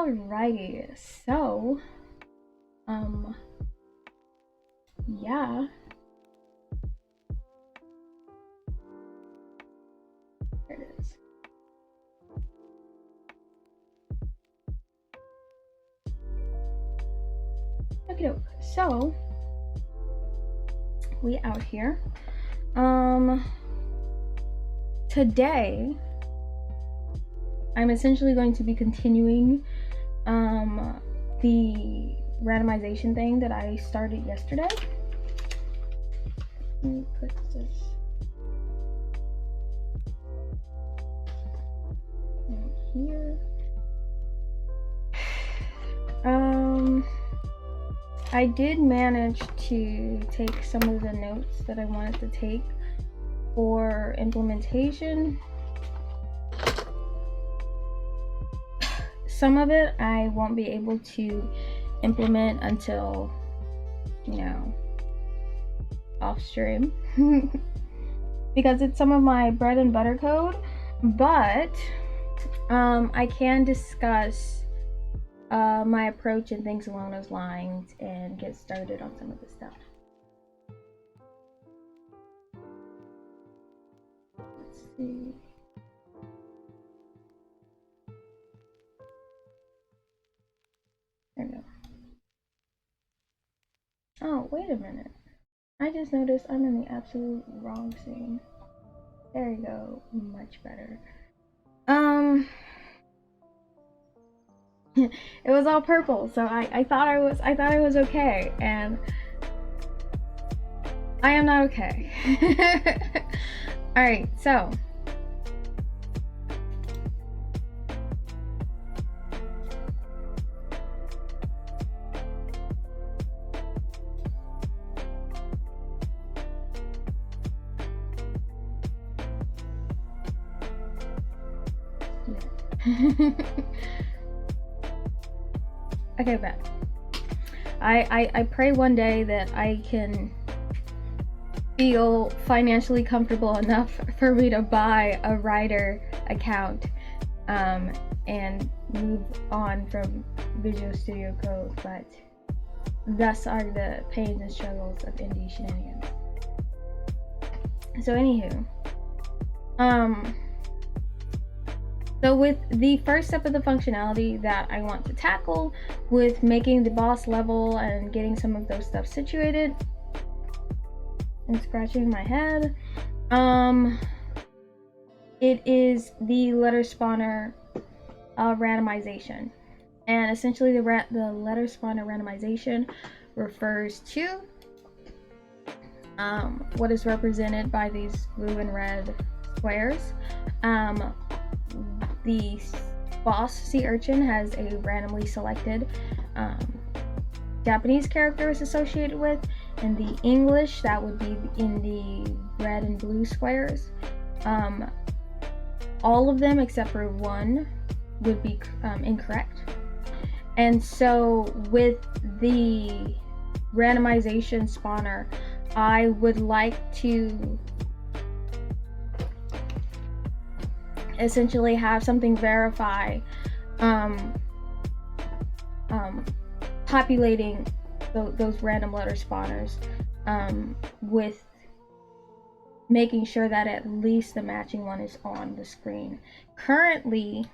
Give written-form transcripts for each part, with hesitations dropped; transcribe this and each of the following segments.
Alrighty, so yeah. There it is. Okay, so we out here. Today I'm essentially going to be continuing the randomization thing that I started yesterday. Let me put this in here. I did manage to take some of the notes that I wanted to take for implementation. Some of it I won't be able to implement until, you know, off stream because it's some of my bread and butter code, but I can discuss my approach and things along those lines and get started on some of this stuff. Let's see. There we go. Oh, wait a minute. I just noticed I'm in the absolute wrong scene. There you go. Much better. It was all purple, so I thought I was okay, and I am not okay. All right, so okay, bet. I pray one day that I can feel financially comfortable enough for me to buy a writer account and move on from Visual Studio Code, but thus are the pains and struggles of indie shenanigans. So anywho, so with the first step of the functionality that I want to tackle with making the boss level and getting some of those stuff situated, and scratching my head, it is the letter spawner randomization. And essentially the letter spawner randomization refers to what is represented by these blue and red squares. The boss sea urchin has a randomly selected Japanese characters associated with, and the English, that would be in the red and blue squares. All of them except for one would be incorrect. And so with the randomization spawner, I would like to essentially have something verify populating those random letter spawners with making sure that at least the matching one is on the screen. Currently,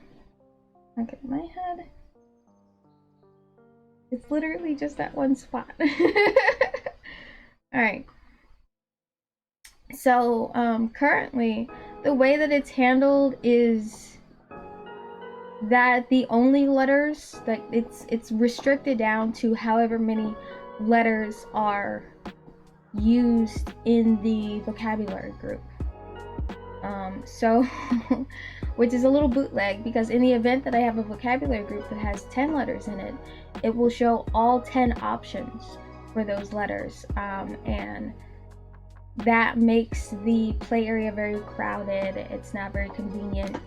okay, my head, it's literally just that one spot. All right, so currently the way that it's handled is that the only letters, that it's restricted down to however many letters are used in the vocabulary group. So which is a little bootleg, because in the event that I have a vocabulary group that has 10 letters in it, it will show all 10 options for those letters, and that makes the play area very crowded. It's not very convenient.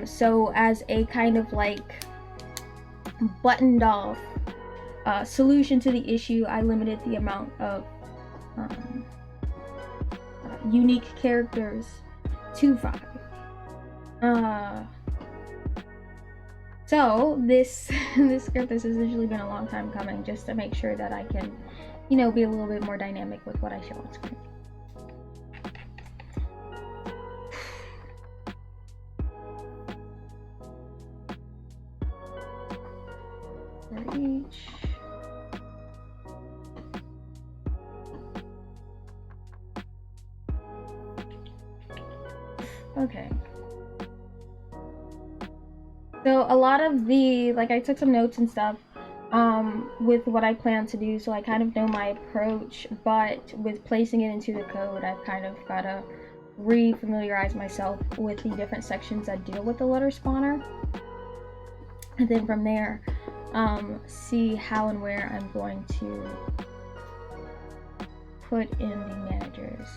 So as a kind of like buttoned off solution to the issue, I limited the amount of unique characters to 5. So this this script has essentially been a long time coming, just to make sure that I can, you know, be a little bit more dynamic with what I show on screen. For each. Okay. So a lot of the, like, I took some notes and stuff with what I plan to do, so I kind of know my approach, but with placing it into the code, I've kind of got to re-familiarize myself with the different sections that deal with the letter spawner, and then from there see how and where I'm going to put in the managers.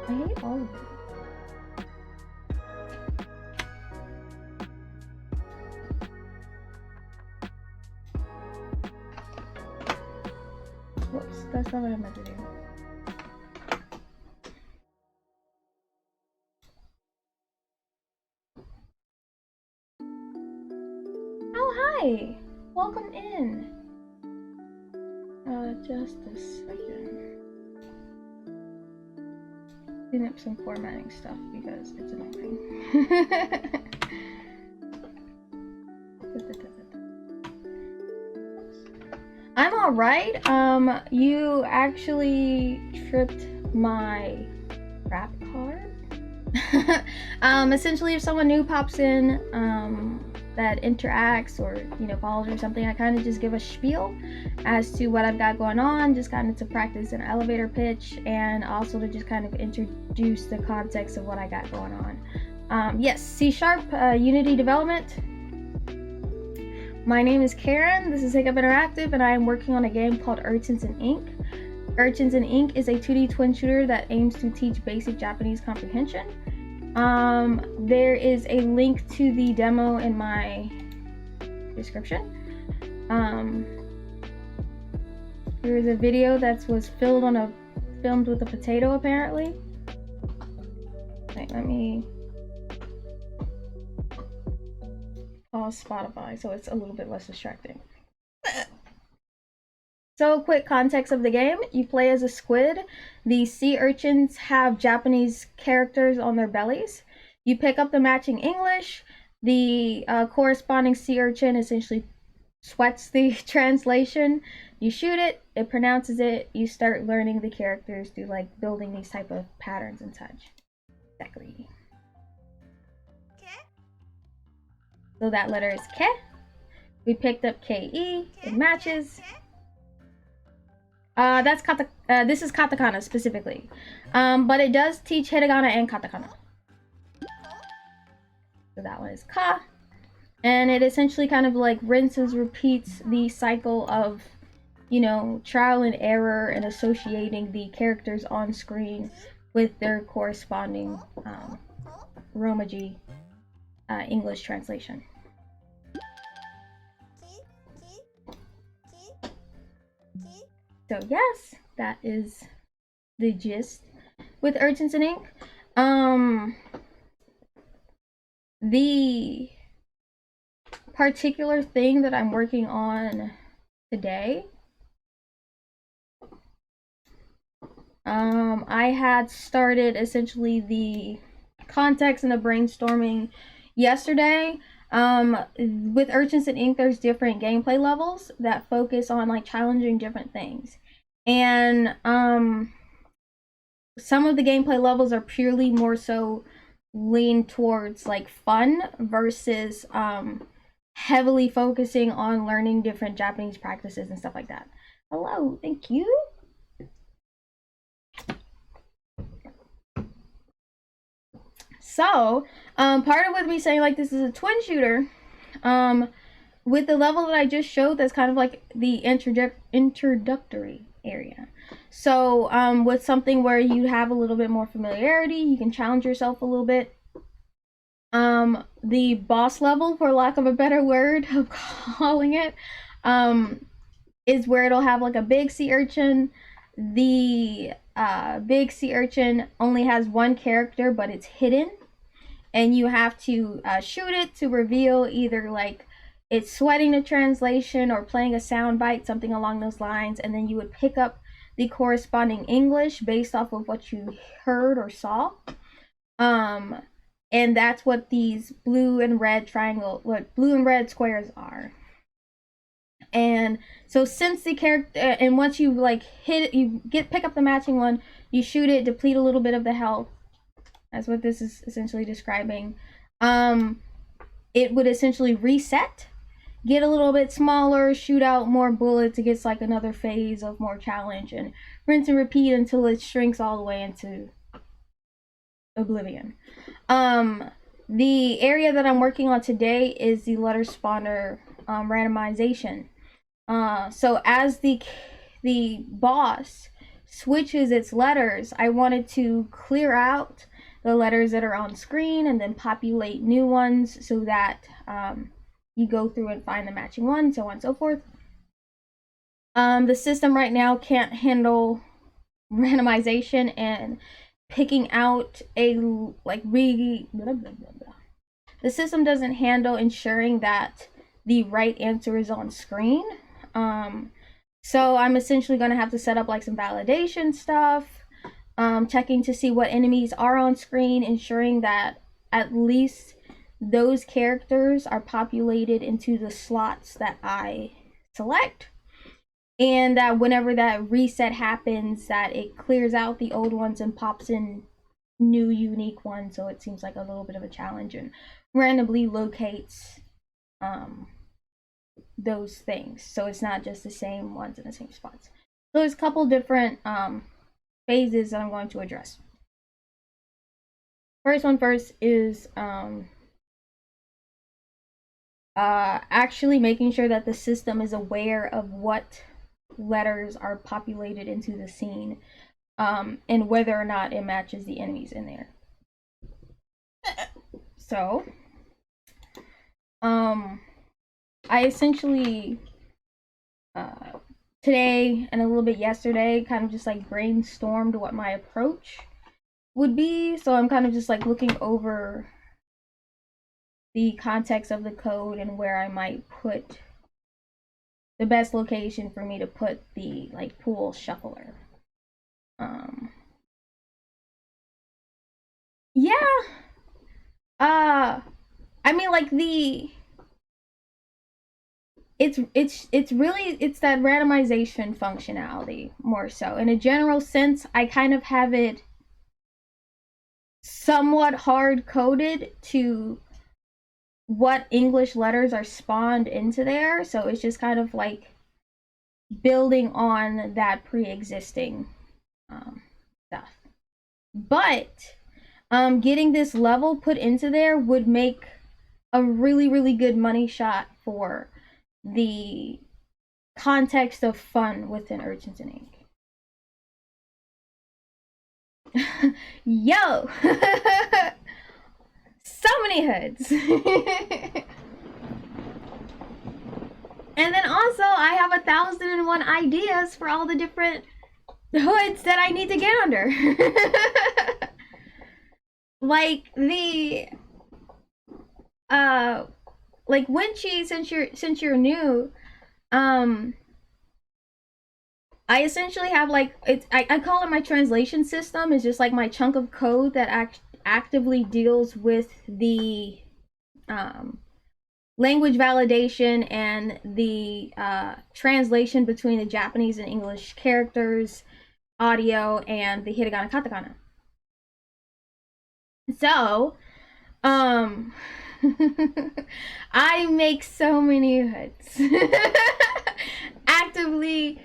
I hate all of it. Whoops, that's not what I meant to do. Oh, hi! Welcome in. Just a second. Clean up some formatting stuff because it's annoying. I'm alright. You actually tripped my rap card. Essentially, if someone new pops in, that interacts or, you know, follows or something, I kind of just give a spiel as to what I've got going on, just kind of to practice an elevator pitch, and also to just kind of introduce the context of what I got going on. Yes, C# Unity development. My name is Karen, this is Hiccup Interactive, and I am working on a game called Urchins Ink. Urchins Ink is a 2D twin shooter that aims to teach basic Japanese comprehension. There is a link to the demo in my description. There is a video that was filmed with a potato, apparently. Wait, let me pause Spotify so it's a little bit less distracting. So, quick context of the game. You play as a squid. The sea urchins have Japanese characters on their bellies. You pick up the matching English. The corresponding sea urchin essentially sweats the translation. You shoot it, it pronounces it, you start learning the characters through, like, building these type of patterns and such. Exactly. So that letter is Ke. We picked up Ke. It matches. That's this is katakana specifically, but it does teach hiragana and katakana. So that one is ka, and it essentially kind of like rinses, repeats the cycle of, you know, trial and error and associating the characters on screen with their corresponding Romaji English translation. So yes, that is the gist with Urchins Ink. The particular thing that I'm working on today, I had started essentially the context and the brainstorming yesterday. With Urchins Ink, there's different gameplay levels that focus on, like, challenging different things, and some of the gameplay levels are purely more so lean towards, like, fun versus heavily focusing on learning different Japanese practices and stuff like that. Hello, thank you. So, part of with me saying, like, this is a twin shooter, with the level that I just showed, that's kind of like the introductory area. So, with something where you have a little bit more familiarity, you can challenge yourself a little bit. The boss level, for lack of a better word of calling it, is where it'll have like a big sea urchin. The big sea urchin only has one character, but it's hidden, and you have to shoot it to reveal either like it's sweating the translation or playing a sound bite, something along those lines, and then you would pick up the corresponding English based off of what you heard or saw. Um, and that's what these blue and red squares are. And so since the character, and once you like hit, pick up the matching one, you shoot it, deplete a little bit of the health. That's what this is essentially describing. It would essentially reset, get a little bit smaller, shoot out more bullets. It gets like another phase of more challenge, and rinse and repeat until it shrinks all the way into oblivion. The area that I'm working on today is the letter spawner randomization. So as the boss switches its letters, I wanted to clear out the letters that are on screen and then populate new ones so that you go through and find the matching one, so on and so forth. The system right now can't handle randomization and picking out a the system doesn't handle ensuring that the right answer is on screen. So I'm essentially going to have to set up like some validation stuff, checking to see what enemies are on screen, ensuring that at least those characters are populated into the slots that I select, and that whenever that reset happens, that it clears out the old ones and pops in new unique ones, so it seems like a little bit of a challenge, and randomly locates those things, so it's not just the same ones in the same spots. So there's a couple different phases that I'm going to address. First is actually making sure that the system is aware of what letters are populated into the scene, and whether or not it matches the enemies in there. So I essentially today and a little bit yesterday kind of just like brainstormed what my approach would be. So I'm kind of just like looking over the context of the code and where I might put the best location for me to put the like pool shuffler. Yeah. I mean, like it's really that randomization functionality more so. In a general sense, I kind of have it somewhat hard coded to what English letters are spawned into there, so it's just kind of like building on that pre-existing stuff. But getting this level put into there would make a really good money shot for the context of fun within Urchins Ink. Yo! So many hoods. And then also I have 1,001 ideas for all the different hoods that I need to get under. Like the like Winchy, since you're new, I essentially have like I call it my translation system. It's just like my chunk of code that actively deals with the language validation and the translation between the Japanese and English characters, audio, and the hiragana katakana. So, I make so many hoods. Actively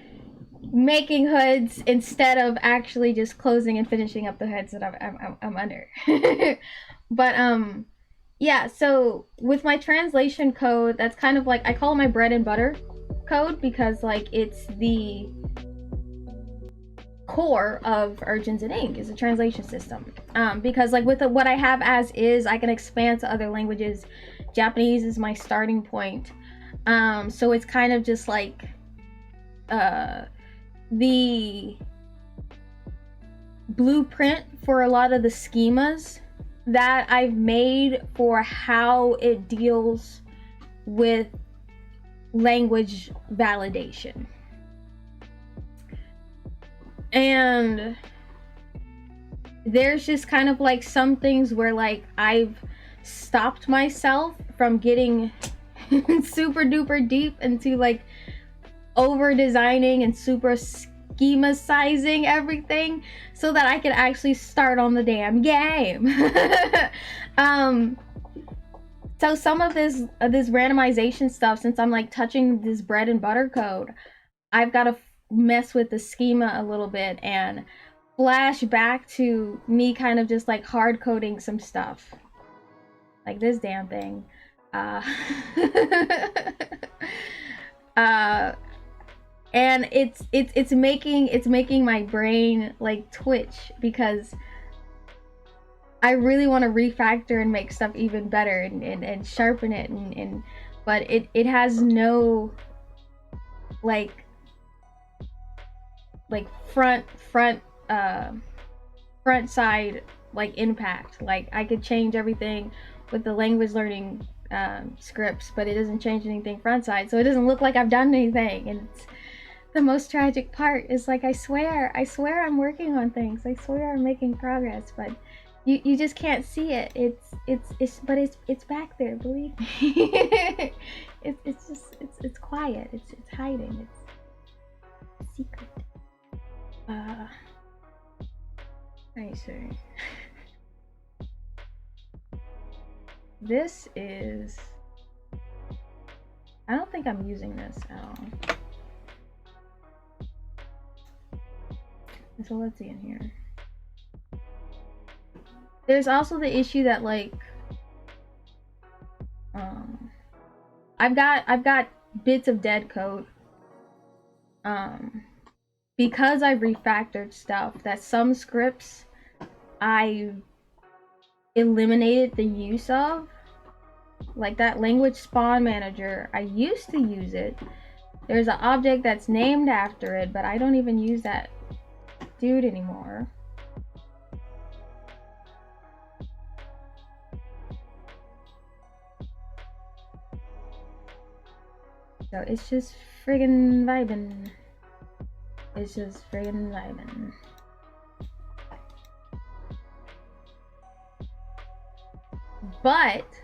making hoods instead of actually just closing and finishing up the hoods that I'm under. But yeah, so with my translation code, that's kind of like, I call it my bread and butter code, because like it's the core of Urchins Ink is a translation system. because like with what I have as is, I can expand to other languages. Japanese is my starting point. So it's kind of just like the blueprint for a lot of the schemas that I've made for how it deals with language validation. And there's just kind of like some things where like I've stopped myself from getting super duper deep into like over designing and super schema sizing everything so that I can actually start on the damn game. So some of this randomization stuff, since I'm like touching this bread and butter code, I've got to mess with the schema a little bit and flash back to me kind of just like hard coding some stuff like this damn thing. And it's making my brain like twitch because I really want to refactor and make stuff even better and sharpen it and but it has no like front side like impact. Like I could change everything with the language learning scripts, but it doesn't change anything front side, so it doesn't look like I've done anything. And it's the most tragic part is like I swear I'm working on things, I swear I'm making progress, but you just can't see it. It's back there, believe me. it's just it's quiet, it's hiding, it's secret. I see. This is, I don't think I'm using this at all. So let's see in here. There's also the issue that like I've got bits of dead code because I've refactored stuff that some scripts I eliminated the use of, like that language spawn manager. I used to use it. There's an object that's named after it, but I don't even use that dude anymore. So it's just friggin' vibin'. It's just friggin' vibin'. But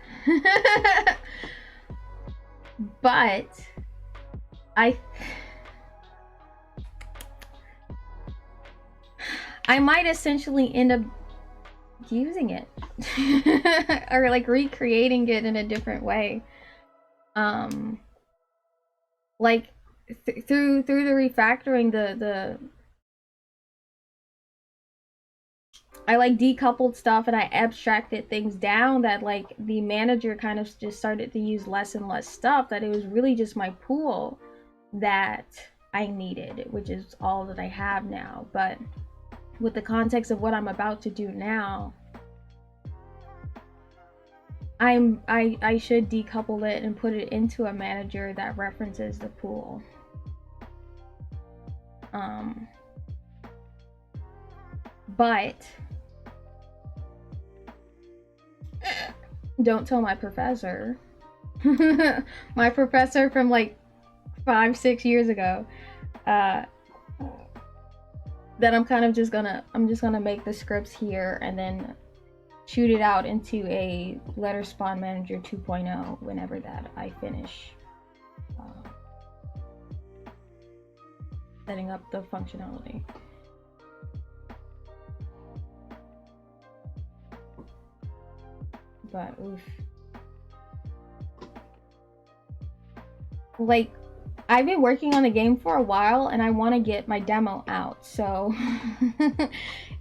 I might essentially end up using it or like recreating it in a different way. Like through the refactoring, the I like decoupled stuff and I abstracted things down that like the manager kind of just started to use less and less stuff, that it was really just my pool that I needed, which is all that I have now. But with the context of what I'm about to do now, I should decouple it and put it into a manager that references the pool. But don't tell my professor. My professor from like 5-6 years ago, that I'm kind of just gonna make the scripts here and then shoot it out into a letter spawn manager 2.0 whenever that I finish setting up the functionality. But oof. Like, I've been working on the game for a while and I want to get my demo out, so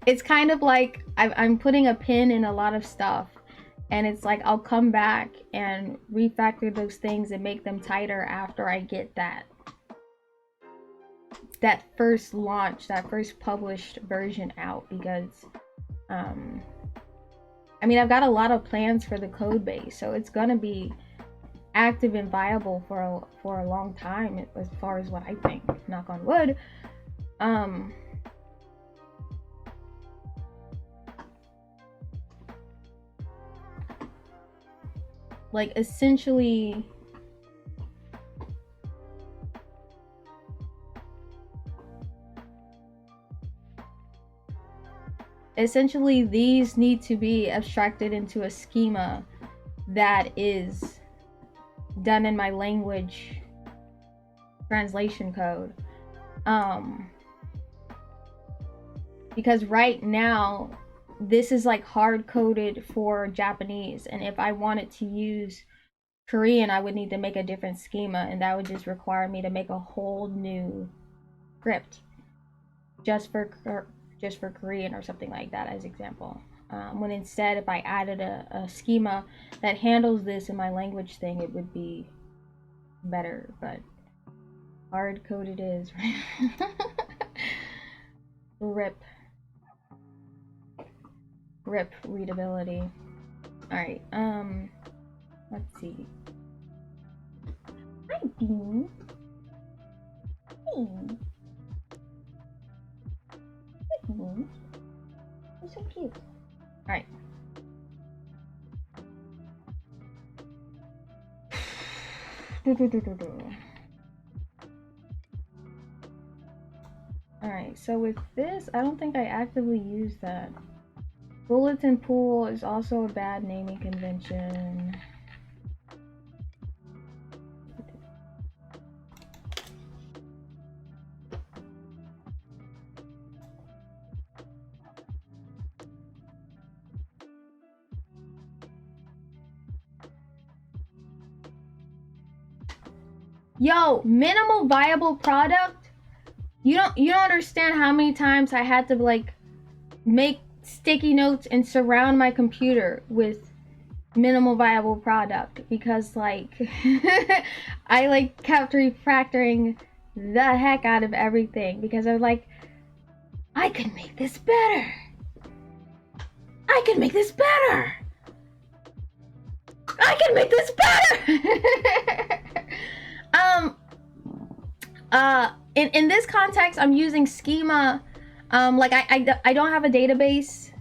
it's kind of like I'm putting a pin in a lot of stuff, and it's like I'll come back and refactor those things and make them tighter after I get that first launch, that first published version out, because I mean, I've got a lot of plans for the code base, so it's gonna be active and viable for a long time, as far as what I think. Knock on wood. Like essentially these need to be abstracted into a schema that is done in my language translation code. Because right now this is like hard coded for Japanese, and if I wanted to use Korean, I would need to make a different schema, and that would just require me to make a whole new script just for Korean or something like that, as example. When instead, if I added a schema that handles this in my language thing, it would be better. But hard coded is. Rip readability. All right. Let's see. Hi, Bean. Hey. Hi, Bean. You're so cute. All right. All right. So with this, I don't think I actively use that. Bulletin pool is also a bad naming convention. Yo, minimal viable product? You don't understand how many times I had to like make sticky notes and surround my computer with minimal viable product, because like I like kept refactoring the heck out of everything, because I was like, I could make this better. I can make this better. I can make this better. In this context, I'm using schema. Like I don't have a database.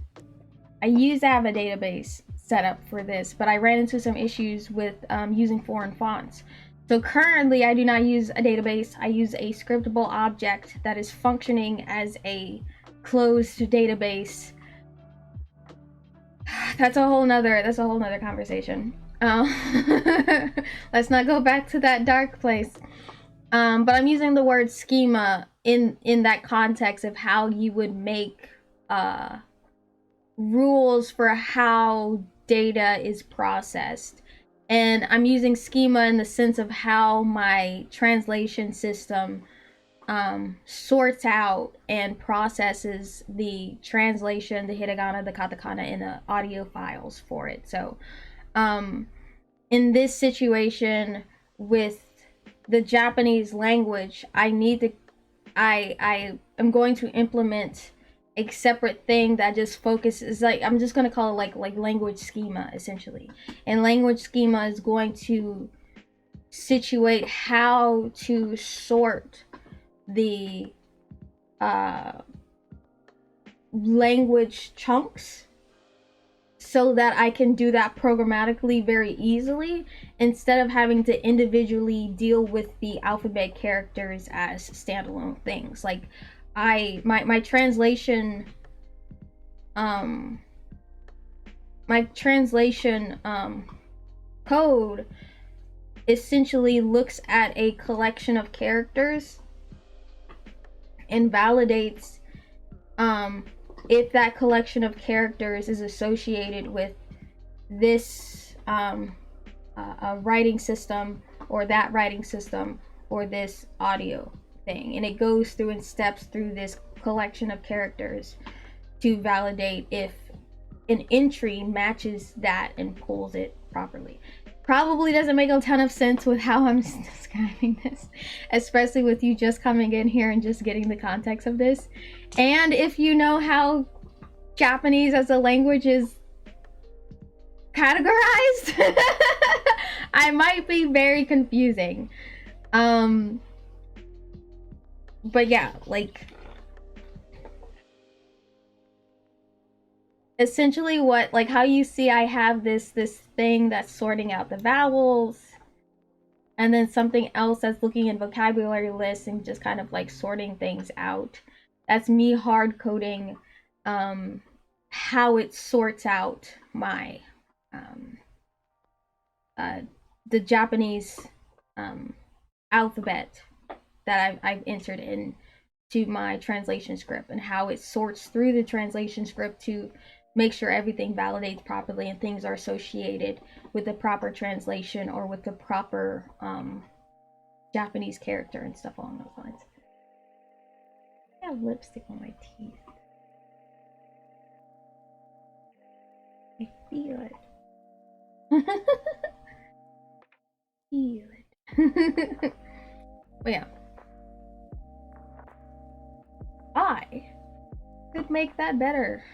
I used to have a database set up for this, but I ran into some issues with using foreign fonts. So currently I do not use a database. I use a scriptable object that is functioning as a closed database. That's a whole nother conversation. Let's not go back to that dark place. But I'm using the word schema in that context of how you would make rules for how data is processed. And I'm using schema in the sense of how my translation system sorts out and processes the translation, the hiragana, the katakana, and the audio files for it. So in this situation with the Japanese language, I am going to implement a separate thing that just focuses, like, I'm just going to call it like language schema, essentially. And language schema is going to situate how to sort the language chunks so that I can do that programmatically very easily, instead of having to individually deal with the alphabet characters as standalone things. Like my translation code essentially looks at a collection of characters and validates if that collection of characters is associated with this writing system, or that writing system, or this audio thing. And it goes through and steps through this collection of characters to validate if an entry matches that and pulls it properly. Probably doesn't make a ton of sense with how I'm describing this, especially with you just coming in here and just getting the context of this. And if you know how Japanese as a language is categorized. I might be very confusing. But yeah, like essentially what, like how you see I have this thing that's sorting out the vowels, and then something else that's looking in vocabulary lists and just kind of like sorting things out. That's me hard coding how it sorts out my the Japanese alphabet that I've entered in to my translation script, and how it sorts through the translation script to make sure everything validates properly and things are associated with the proper translation or with the proper Japanese character and stuff along those lines. I have lipstick on my teeth. I feel it. Feel it. But yeah. I could make that better.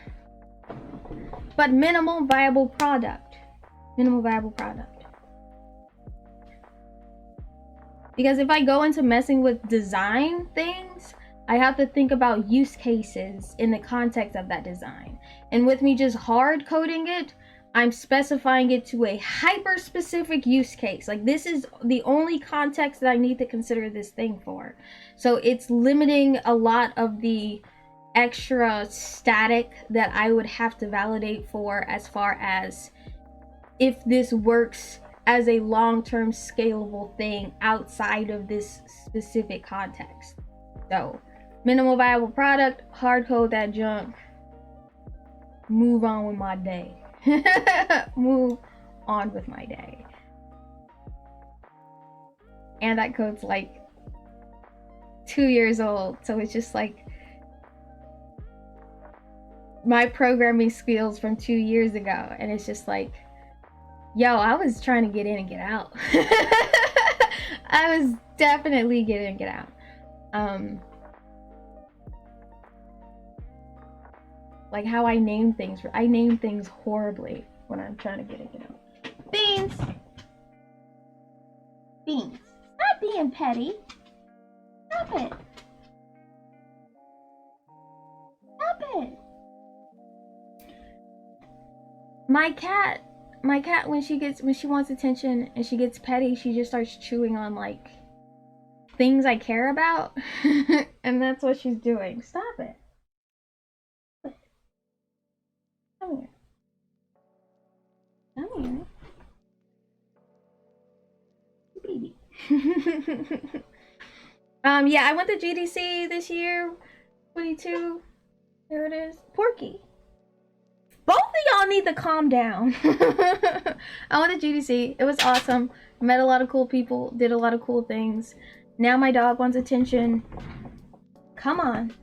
But minimal viable product. Minimal viable product. Because if I go into messing with design things, I have to think about use cases in the context of that design. And with me just hard coding it, I'm specifying it to a hyper specific use case. Like this is the only context that I need to consider this thing for. So it's limiting a lot of the extra static that I would have to validate for, as far as if this works as a long-term scalable thing outside of this specific context. So minimal viable product, hard code that junk, move on with my day. Move on with my day. And that code's like 2 years old, so it's just like my programming skills from 2 years ago, and it's just like, yo, I was trying to get in and get out. I was definitely get in and get out. Like how I name things. I name things horribly when I'm trying to get in and get out. Beans! Beans. Stop being petty. Stop it. Stop it. My cat, when she wants attention and she gets petty, she just starts chewing on like things I care about. And that's what she's doing. Stop it. Come here. Come here. Baby. Yeah, I went to GDC this year. 22. There it is. Porky. Both of y'all need to calm down. I went to GDC. It was awesome. Met a lot of cool people. Did a lot of cool things. Now my dog wants attention. Come on.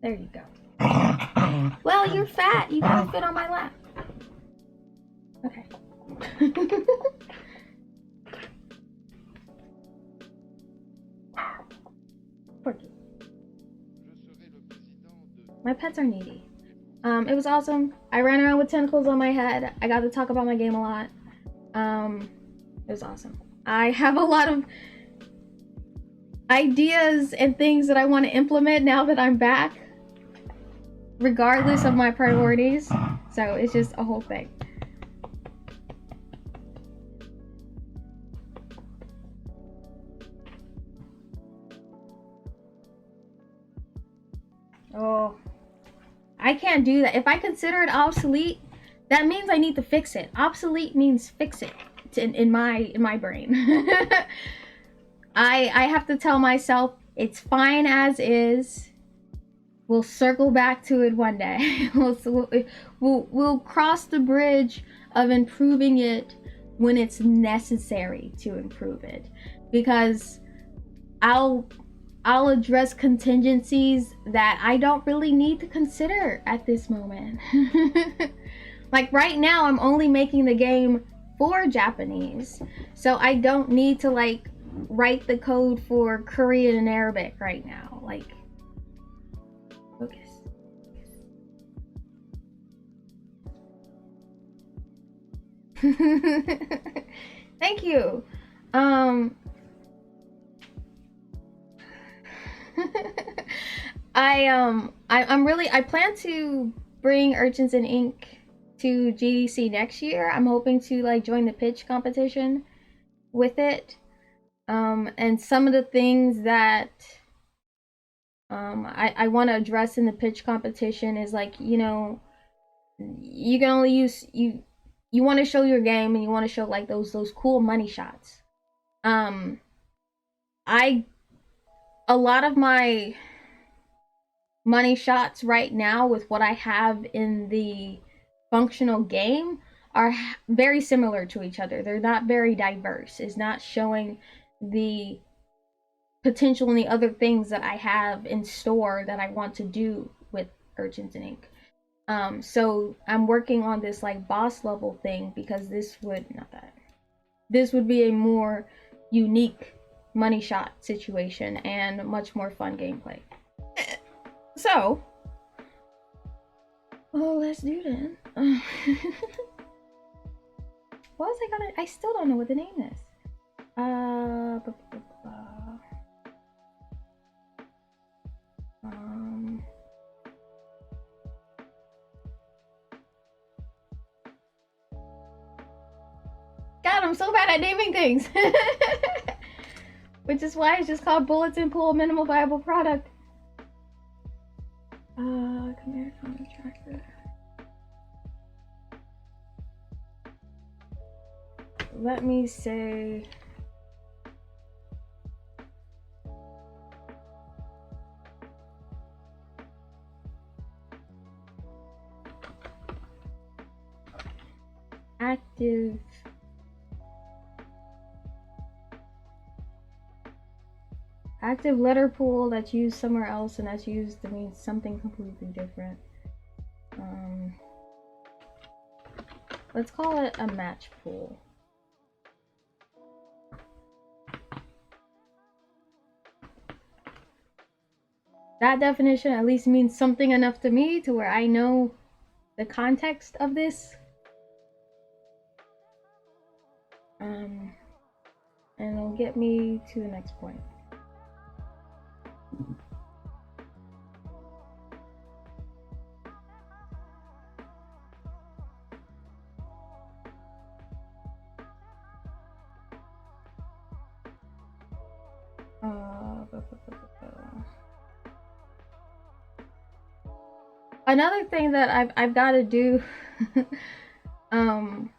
There you go. Well, you're fat. You gotta fit on my lap. Okay. Porky. My pets are needy. It was awesome. I ran around with tentacles on my head. I got to talk about my game a lot. It was awesome. I have a lot of ideas and things that I want to implement now that I'm back, regardless of my priorities. So it's just a whole thing. Oh, I can't do that. If I consider it obsolete, that means I need to fix it. Obsolete means fix it in my brain. I have to tell myself it's fine as is. We'll circle back to it one day. We'll cross the bridge of improving it when it's necessary to improve it, because I'll address contingencies that I don't really need to consider at this moment. Like right now, I'm only making the game for Japanese, so I don't need to like write the code for Korean and Arabic right now. Like, focus. Thank you. I plan to bring Urchins and Ink to GDC next year. I'm hoping to like join the pitch competition with it. And some of the things that I want to address in the pitch competition is like, you know, you can only use you want to show your game and you want to show like those cool money shots. I a lot of my money shots right now with what I have in the functional game are very similar to each other. They're not very diverse. It's not showing the potential and the other things that I have in store that I want to do with Urchins and Ink. So I'm working on this like boss level thing because this would be a more unique money shot situation and much more fun gameplay. So, oh, let's do this. What was I gonna? I still don't know what the name is. God, I'm so bad at naming things. Which is why it's just called Bulletin Pool Minimal Viable Product. Come here, comment tracker. Let me say active letter pool that's used somewhere else and that's used to mean something completely different. Let's call it a match pool. That definition at least means something enough to me to where I know the context of this. And it'll get me to the next point. Another thing that I've got to do. I'm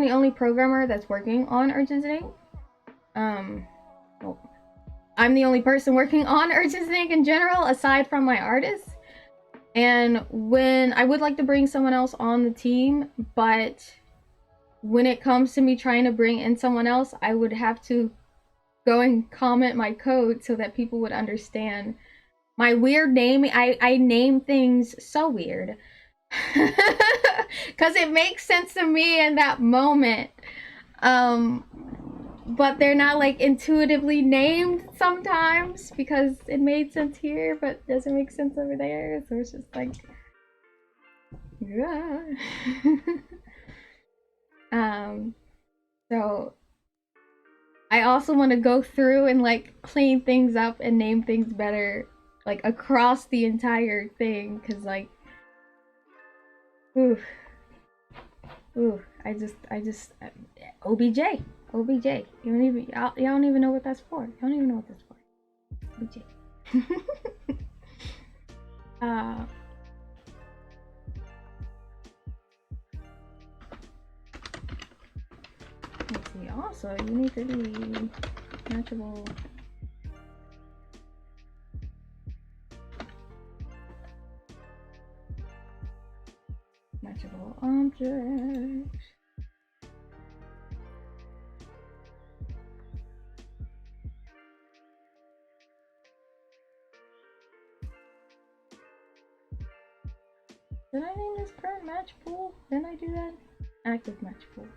the only programmer that's working on Urchins Ink. Well, I'm the only person working on Urchins Ink in general, aside from my artists. And when I would like to bring someone else on the team, but when it comes to me trying to bring in someone else, I would have to go and comment my code so that people would understand my weird name. I name things so weird because it makes sense to me in that moment, but they're not like intuitively named sometimes because it made sense here but doesn't make sense over there, so it's just like yeah. So I also want to go through and like clean things up and name things better, like across the entire thing, because like ooh, I just OBJ. You don't even know what that's for. You don't even know what that's for. OBJ. Let's see. Also, you need to be matchable. Matchable objects. Did I name this current match pool? Didn't I do that? Active match pool.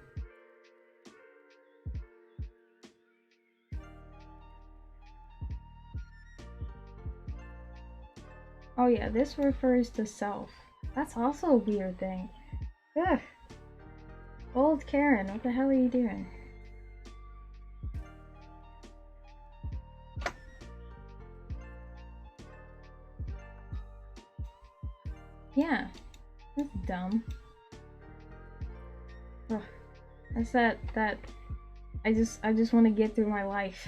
Oh yeah, this refers to self. That's also a weird thing. Ugh. Old Karen, what the hell are you doing? Yeah, that's dumb. Ugh. That's that I just want to get through my life.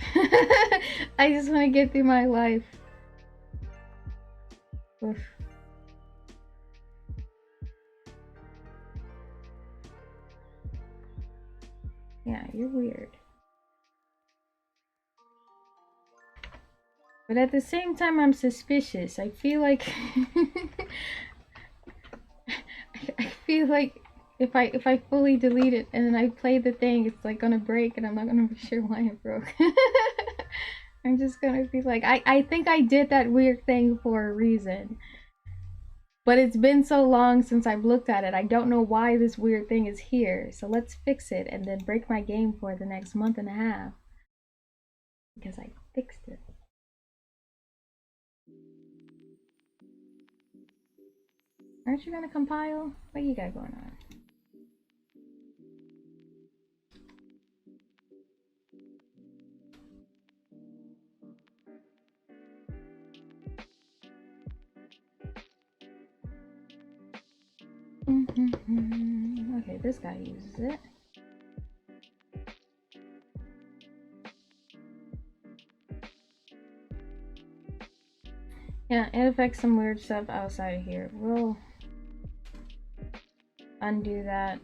I just want to get through my life. Oof. Yeah, you're weird. But at the same time, I'm suspicious. I feel like I feel like if I fully delete it and then I play the thing, it's like gonna break and I'm not gonna be sure why it broke. I'm just gonna be like, I think I did that weird thing for a reason. But it's been so long since I've looked at it, I don't know why this weird thing is here. So let's fix it and then break my game for the next month and a half. Because I fixed it. Aren't you gonna compile? What you got going on? Okay, this guy uses it. Yeah, it affects some weird stuff outside of here. We'll undo that,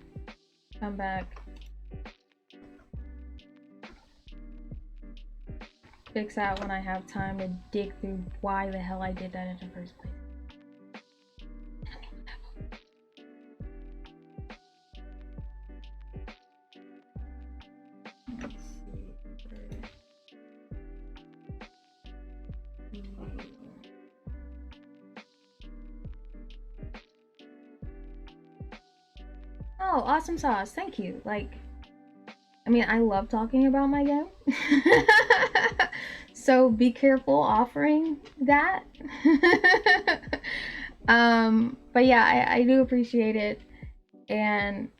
come back, fix that when I have time to dig through why the hell I did that in the first place. Oh, awesome sauce. Thank you. Like, I mean, I love talking about my game. So be careful offering that. But yeah, I do appreciate it. And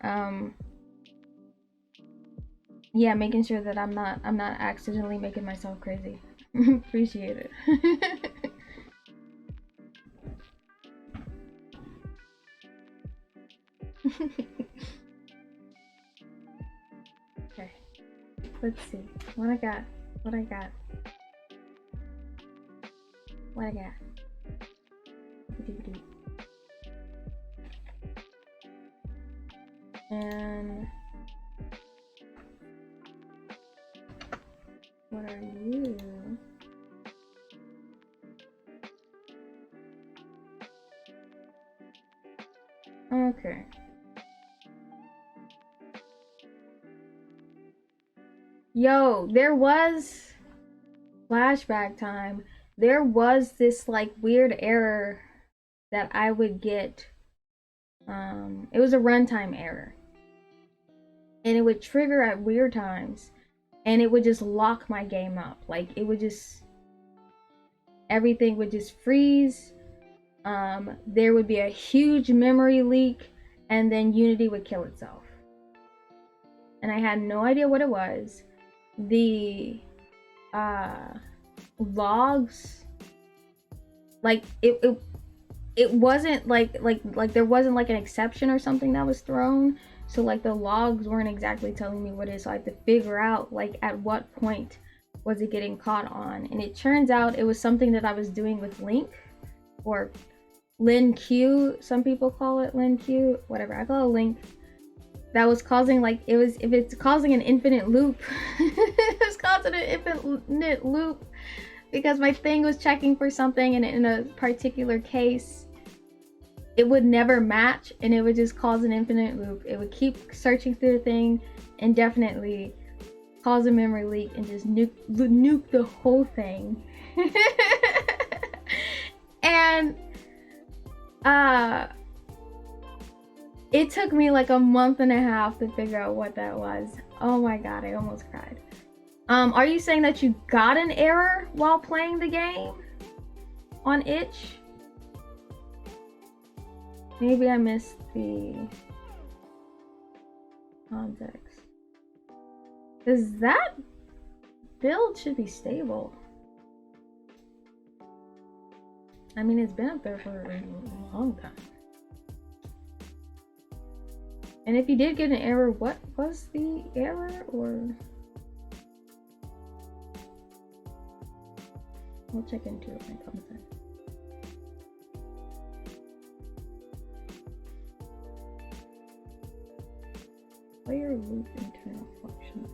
yeah, making sure that I'm not accidentally making myself crazy. Appreciate it. Okay, let's see what I got. What I got. And what are you? Okay. Yo, there was flashback time. There was this like weird error that I would get. It was a runtime error. And it would trigger at weird times. And it would just lock my game up. Like it would just, everything would just freeze. There would be a huge memory leak, and then Unity would kill itself. And I had no idea what it was. The logs, like it wasn't like there wasn't like an exception or something that was thrown. So like the logs weren't exactly telling me what it is. So I had to figure out like at what point was it getting caught on. And it turns out it was something that I was doing with Link, or LinQ, some people call it LinQ, whatever, I call it Link. That was causing like, it was, if it's causing an infinite loop, it was causing an infinite loop because my thing was checking for something, and in a particular case it would never match, and it would just cause an infinite loop. It would keep searching through the thing indefinitely, cause a memory leak, and just nuke the whole thing. And it took me like a month and a half to figure out what that was. Oh my god, I almost cried. Are you saying that you got an error while playing the game on itch? Maybe I missed the... Context. Because that build should be stable. I mean, it's been up there for a long time. And if you did get an error, what was the error? Or we'll check into it when it comes in. Player loop internal function.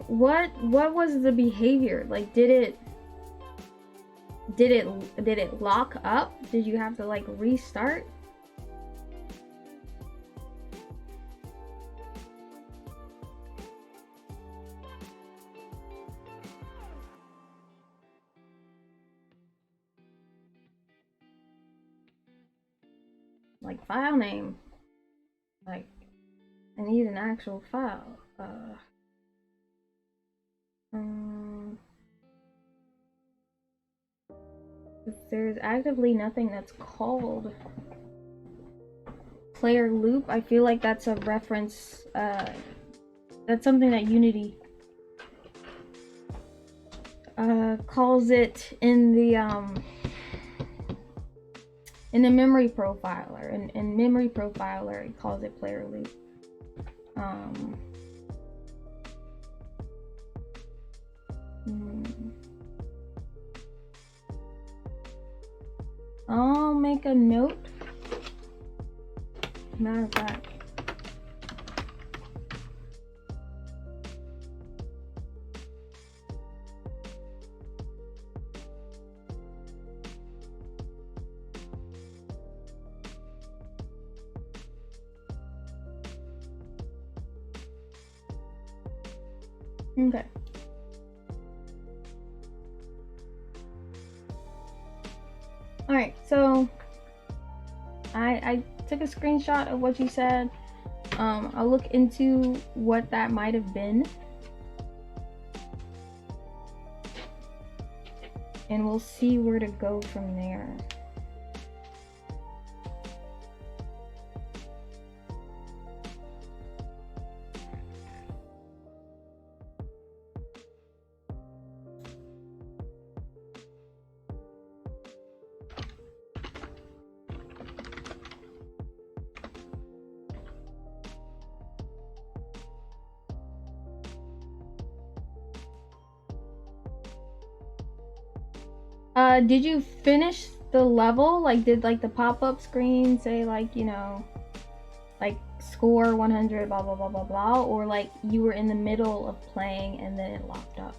What was the behavior? Like, did it lock up? Did you have to like restart? Like file name. Like, I need an actual file. There's actively nothing that's called player loop. I feel like that's a reference. That's something that Unity calls it in the memory profiler. In memory profiler, it calls it player loop. I'll make a note. Matter of fact. Okay. Alright, so I took a screenshot of what you said. I'll look into what that might have been. And we'll see where to go from there. Did you finish the level? Like, did like the pop-up screen say like, you know, like score 100, blah blah blah blah blah, or like you were in the middle of playing and then it locked up?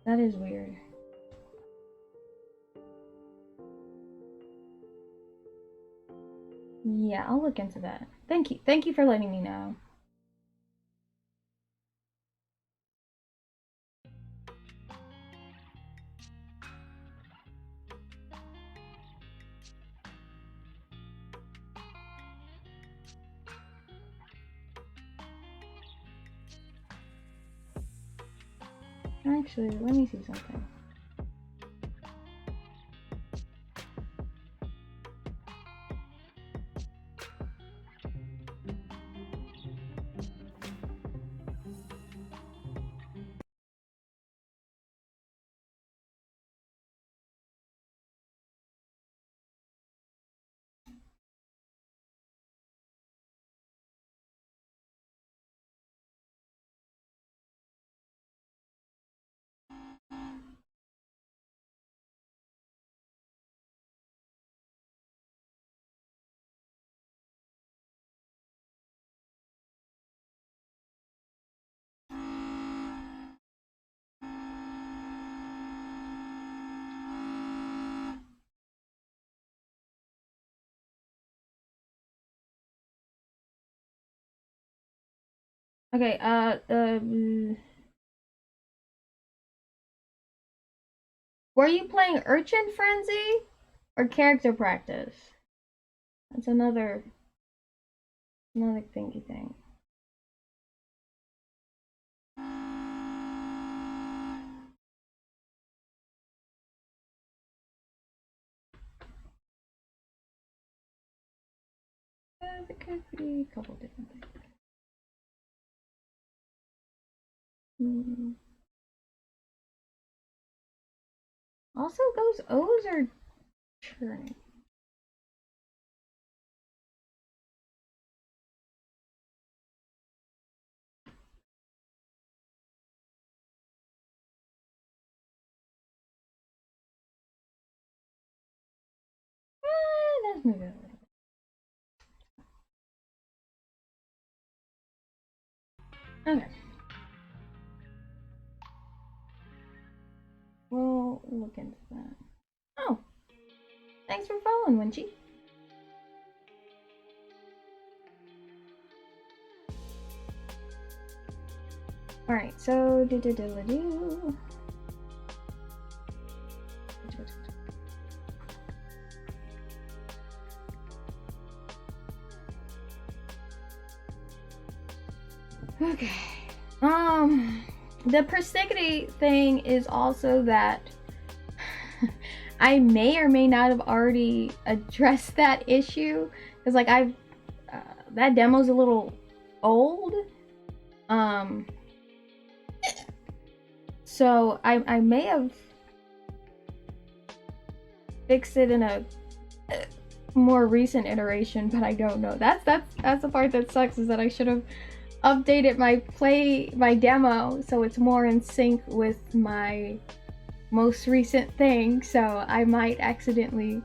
That is weird. Yeah, I'll look into that. Thank you. Thank you for letting me know. Actually, let me see something. Okay, were you playing Urchin Frenzy or character practice? That's another thingy thing. There could be a couple different things. Also, those O's are churning. Let's move it a little bit. Okay. We'll look into that. Oh, thanks for following, Winchy. Alright, so do. Okay. The persnickety thing is also that I may or may not have already addressed that issue, because like that demo's a little old. So I may have fixed it in a more recent iteration, but I don't know. That's the part that sucks, is that I should have updated my demo so it's more in sync with my most recent thing. So I might accidentally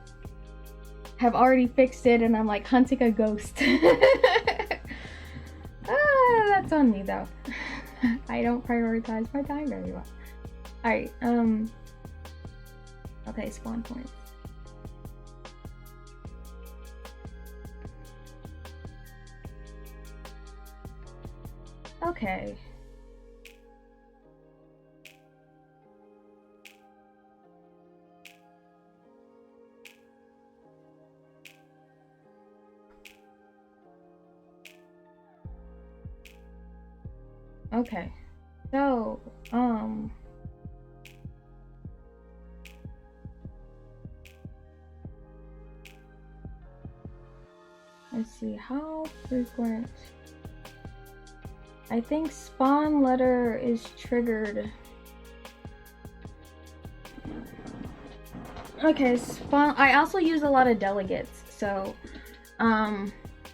have already fixed it and I'm like hunting a ghost. That's on me though. I don't prioritize my time very well. Alright, okay, spawn points. Okay. Okay. So, let's see, how frequent? I think spawn letter is triggered. Okay, spawn. I also use a lot of delegates, so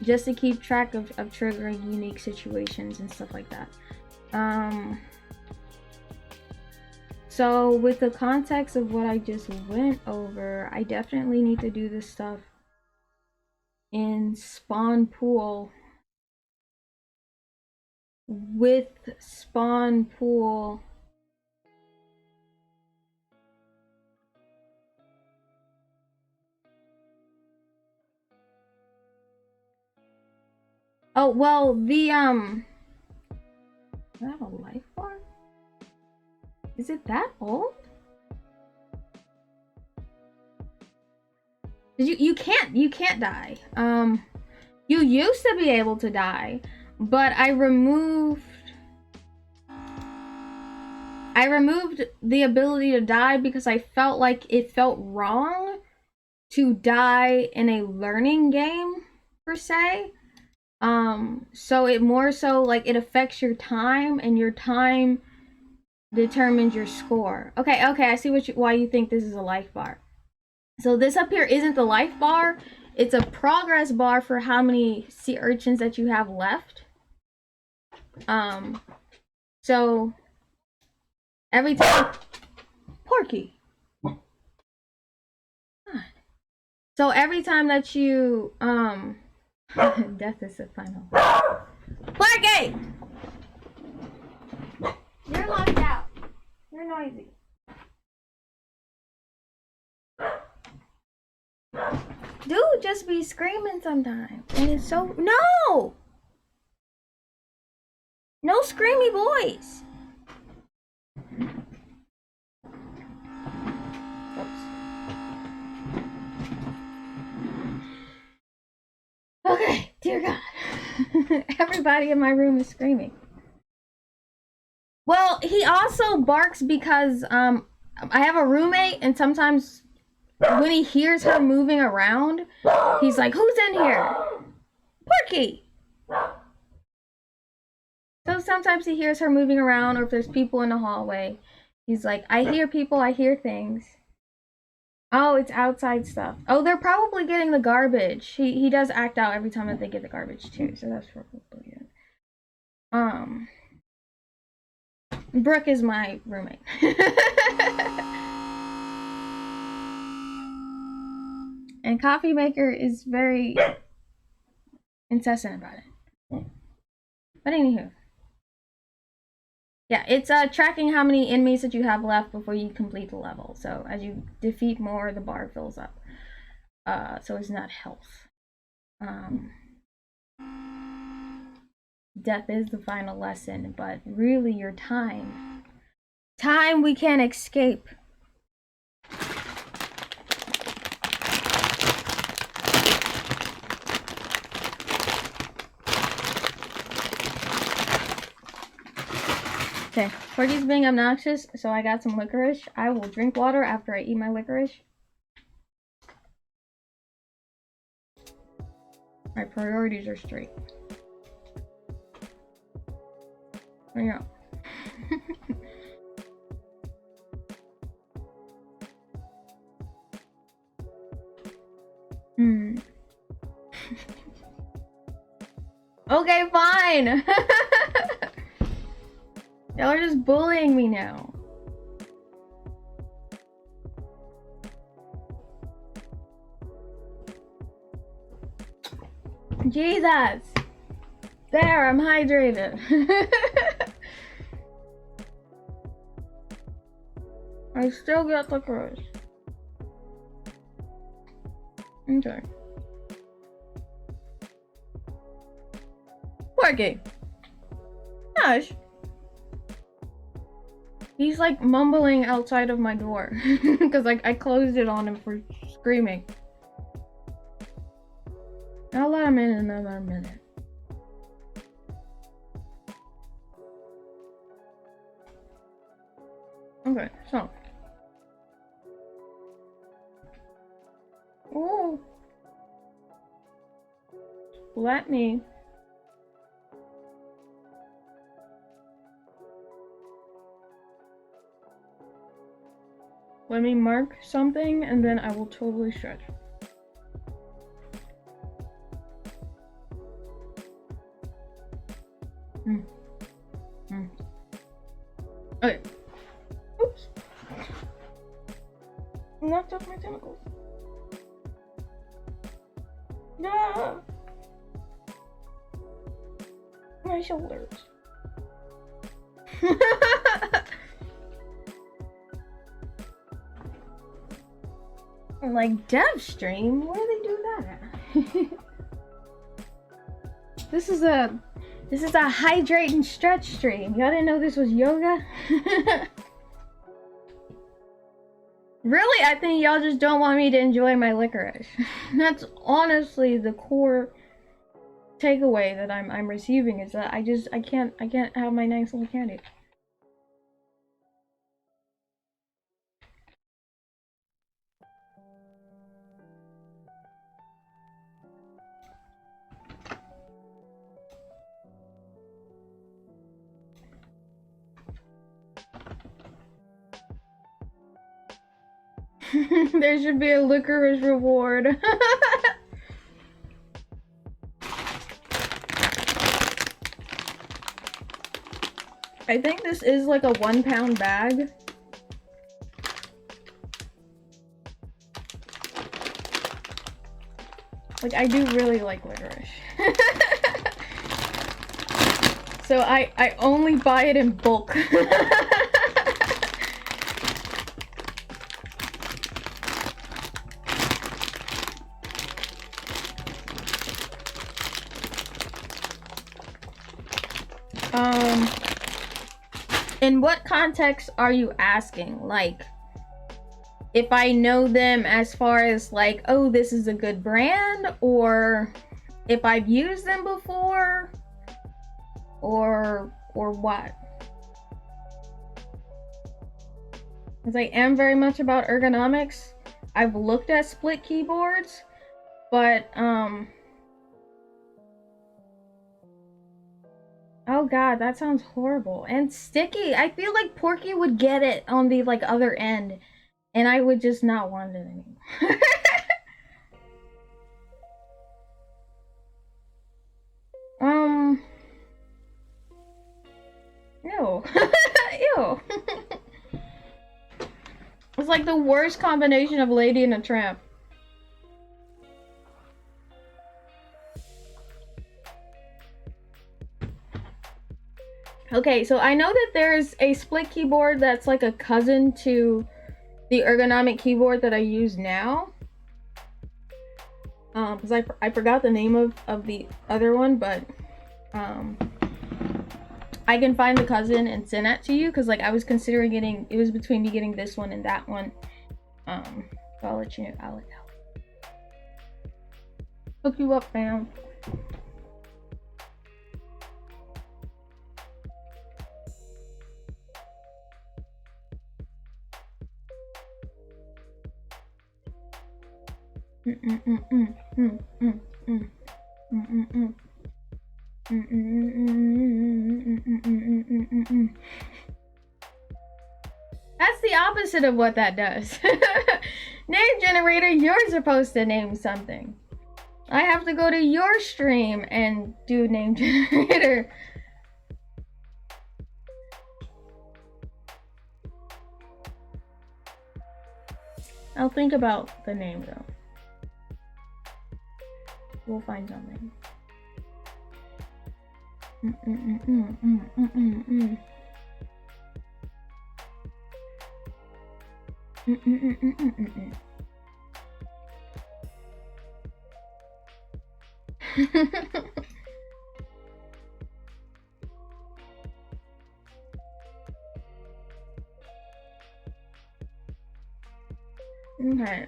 just to keep track of triggering unique situations and stuff like that. So with the context of what I just went over, I definitely need to do this stuff in spawn pool with spawn pool. Oh, well, the, is that a life bar? Is it that old? You can't die. You used to be able to die, but I removed the ability to die because I felt like it felt wrong to die in a learning game per se. So it more so like it affects your time, and your time determines your score. Okay, I see why you think this is a life bar. So this up here isn't the life bar. It's a progress bar for how many sea urchins that you have left. So every time, Porky. So every time that you death is the final. Porky! You're locked out. You're noisy. Dude just be screaming sometimes. And it's so... No! No screamy boys. Oops. Okay, dear God. Everybody in my room is screaming. Well, he also barks because I have a roommate, and sometimes when he hears her moving around, he's like, "Who's in here?" Porky! So sometimes he hears her moving around, or if there's people in the hallway, he's like, "I hear people, I hear things." Oh, it's outside stuff. Oh, they're probably getting the garbage. He does act out every time that they get the garbage too, so that's probably it. Brooke is my roommate. And Coffee Maker is very incessant about it. But anywho. Yeah, it's tracking how many enemies that you have left before you complete the level. So as you defeat more, the bar fills up. So it's not health. Death is the final lesson, but really your time. Time we can't escape. Okay, Porky's being obnoxious, so I got some licorice. I will drink water after I eat my licorice. My priorities are straight. There you go. Okay, fine. Y'all are just bullying me now. Jesus. There, I'm hydrated. I still got licorice. Okay. Porky. Hush. He's like mumbling outside of my door because like I closed it on him for screaming. I'll let him in another minute. Okay, so. Oh. Let me. Let me mark something and then I will totally stretch. Okay. Oops. Knocked off my tentacles. No. My shoulders. Like dev stream? Where do they do that at? This is a hydrate and stretch stream. Y'all didn't know this was yoga? Really, I think y'all just don't want me to enjoy my licorice. That's honestly the core takeaway that I'm receiving, is that I can't have my nice little candy. There should be a licorice reward. I think this is like a 1 pound bag. Like, I do really like licorice. So I only buy it in bulk. in what context are you asking? Like, if I know them as far as like, oh, this is a good brand, or if I've used them before, or what? Because I am very much about ergonomics. I've looked at split keyboards, but oh god, that sounds horrible. And sticky. I feel like Porky would get it on the like other end, and I would just not want it anymore. Ew. Ew. It's like the worst combination of Lady and a Tramp. Okay, so I know that there's a split keyboard that's like a cousin to the ergonomic keyboard that I use now. Because I forgot the name of the other one, but I can find the cousin and send that to you, because like I was considering getting, it was between me getting this one and that one. So I'll let you know. I'll hook you up, fam. That's the opposite of what that does. Name generator, you're supposed to name something. I have to go to your stream and do name generator. I'll think about the name though. We'll find something. Okay.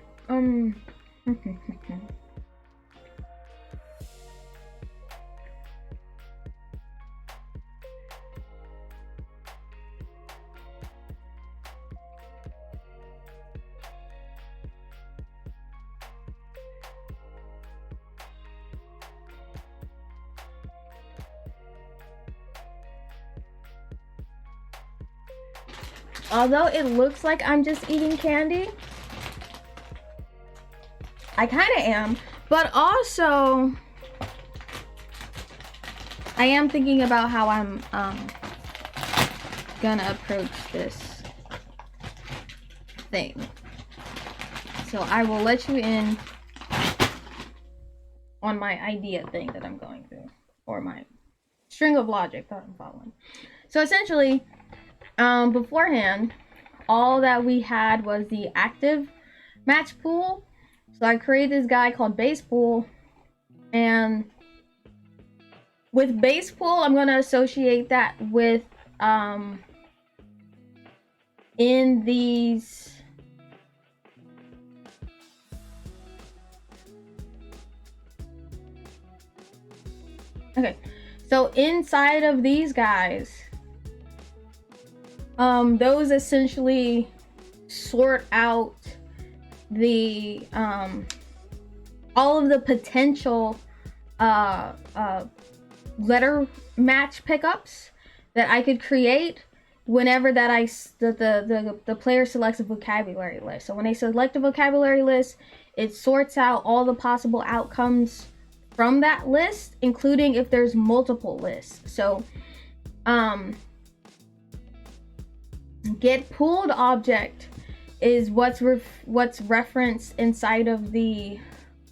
Although it looks like I'm just eating candy, I kind of am, but also I am thinking about how I'm gonna approach this thing. So I will let you in on my idea thing that I'm going through, or my string of logic that I'm following. So essentially, beforehand, all that we had was the active match pool. So I created this guy called base pool, and with base pool, I'm going to associate that with in these okay, so inside of these guys, those essentially sort out the all of the potential letter match pickups that I could create whenever that the player selects a vocabulary list. So when they select a vocabulary list, it sorts out all the possible outcomes from that list, including if there's multiple lists. So get pooled object is what's referenced inside of the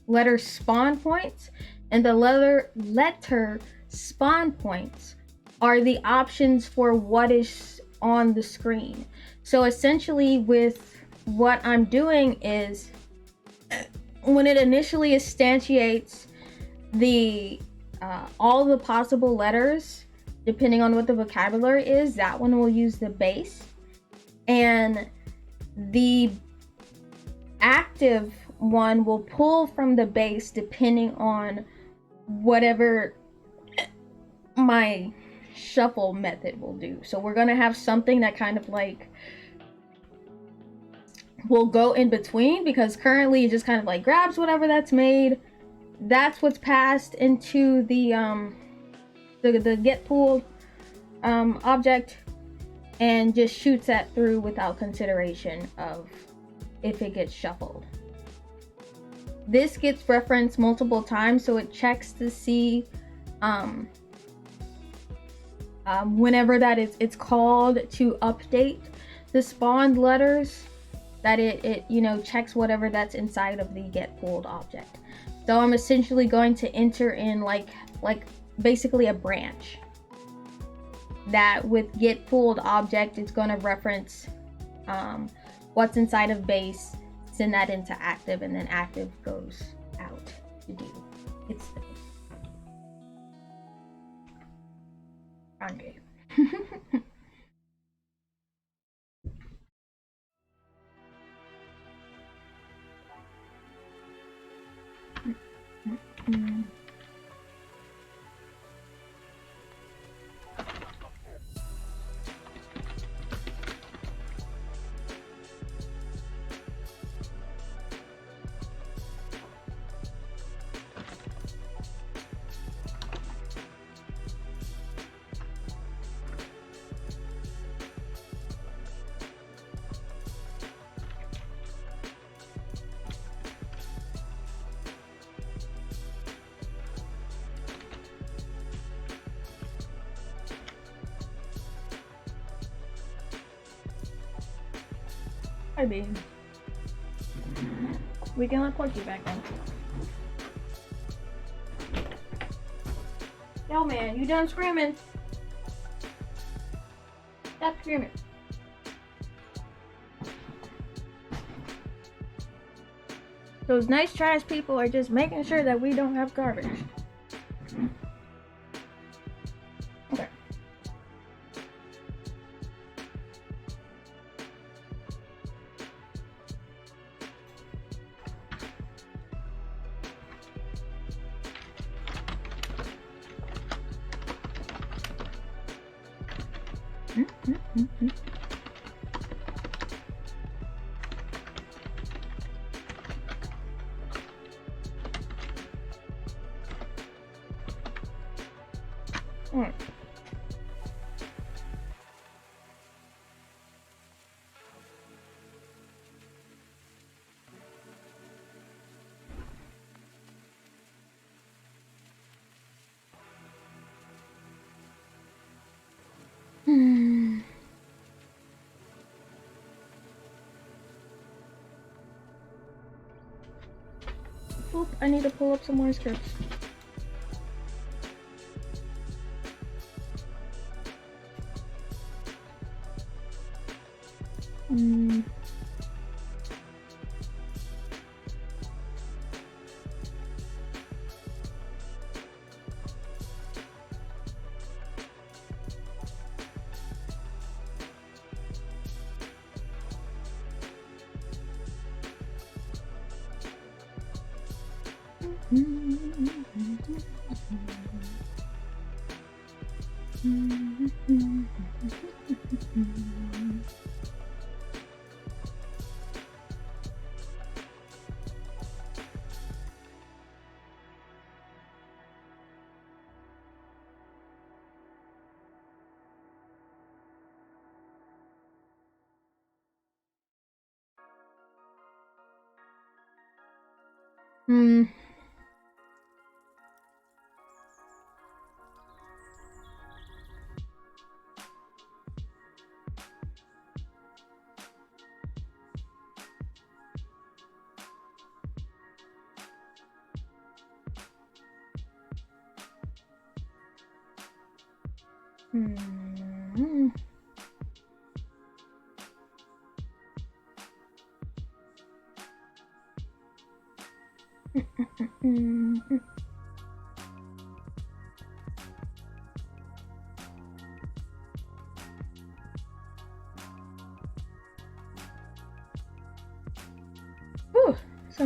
letter spawn points, and the letter spawn points are the options for what is on the screen. So essentially, with what I'm doing is, when it initially instantiates the all the possible letters depending on what the vocabulary is, that one will use the base. And the active one will pull from the base depending on whatever my shuffle method will do. So we're gonna have something that kind of like will go in between, because currently it just kind of like grabs whatever that's made. That's what's passed into the get pulled object, and just shoots that through without consideration of if it gets shuffled. This gets referenced multiple times, so it checks to see whenever that it's called to update the spawned letters, that it you know, checks whatever that's inside of the get pulled object. So I'm essentially going to enter in like basically a branch that with get pulled object, it's going to reference what's inside of base, send that into active, and then active goes out to do its thing. Okay. Hi, babe. We can let Porky back in. Yo, man, you done screaming? Stop screaming. Those nice trash people are just making sure that we don't have garbage. Okay. Alright. Oop, I need to pull up some more scripts.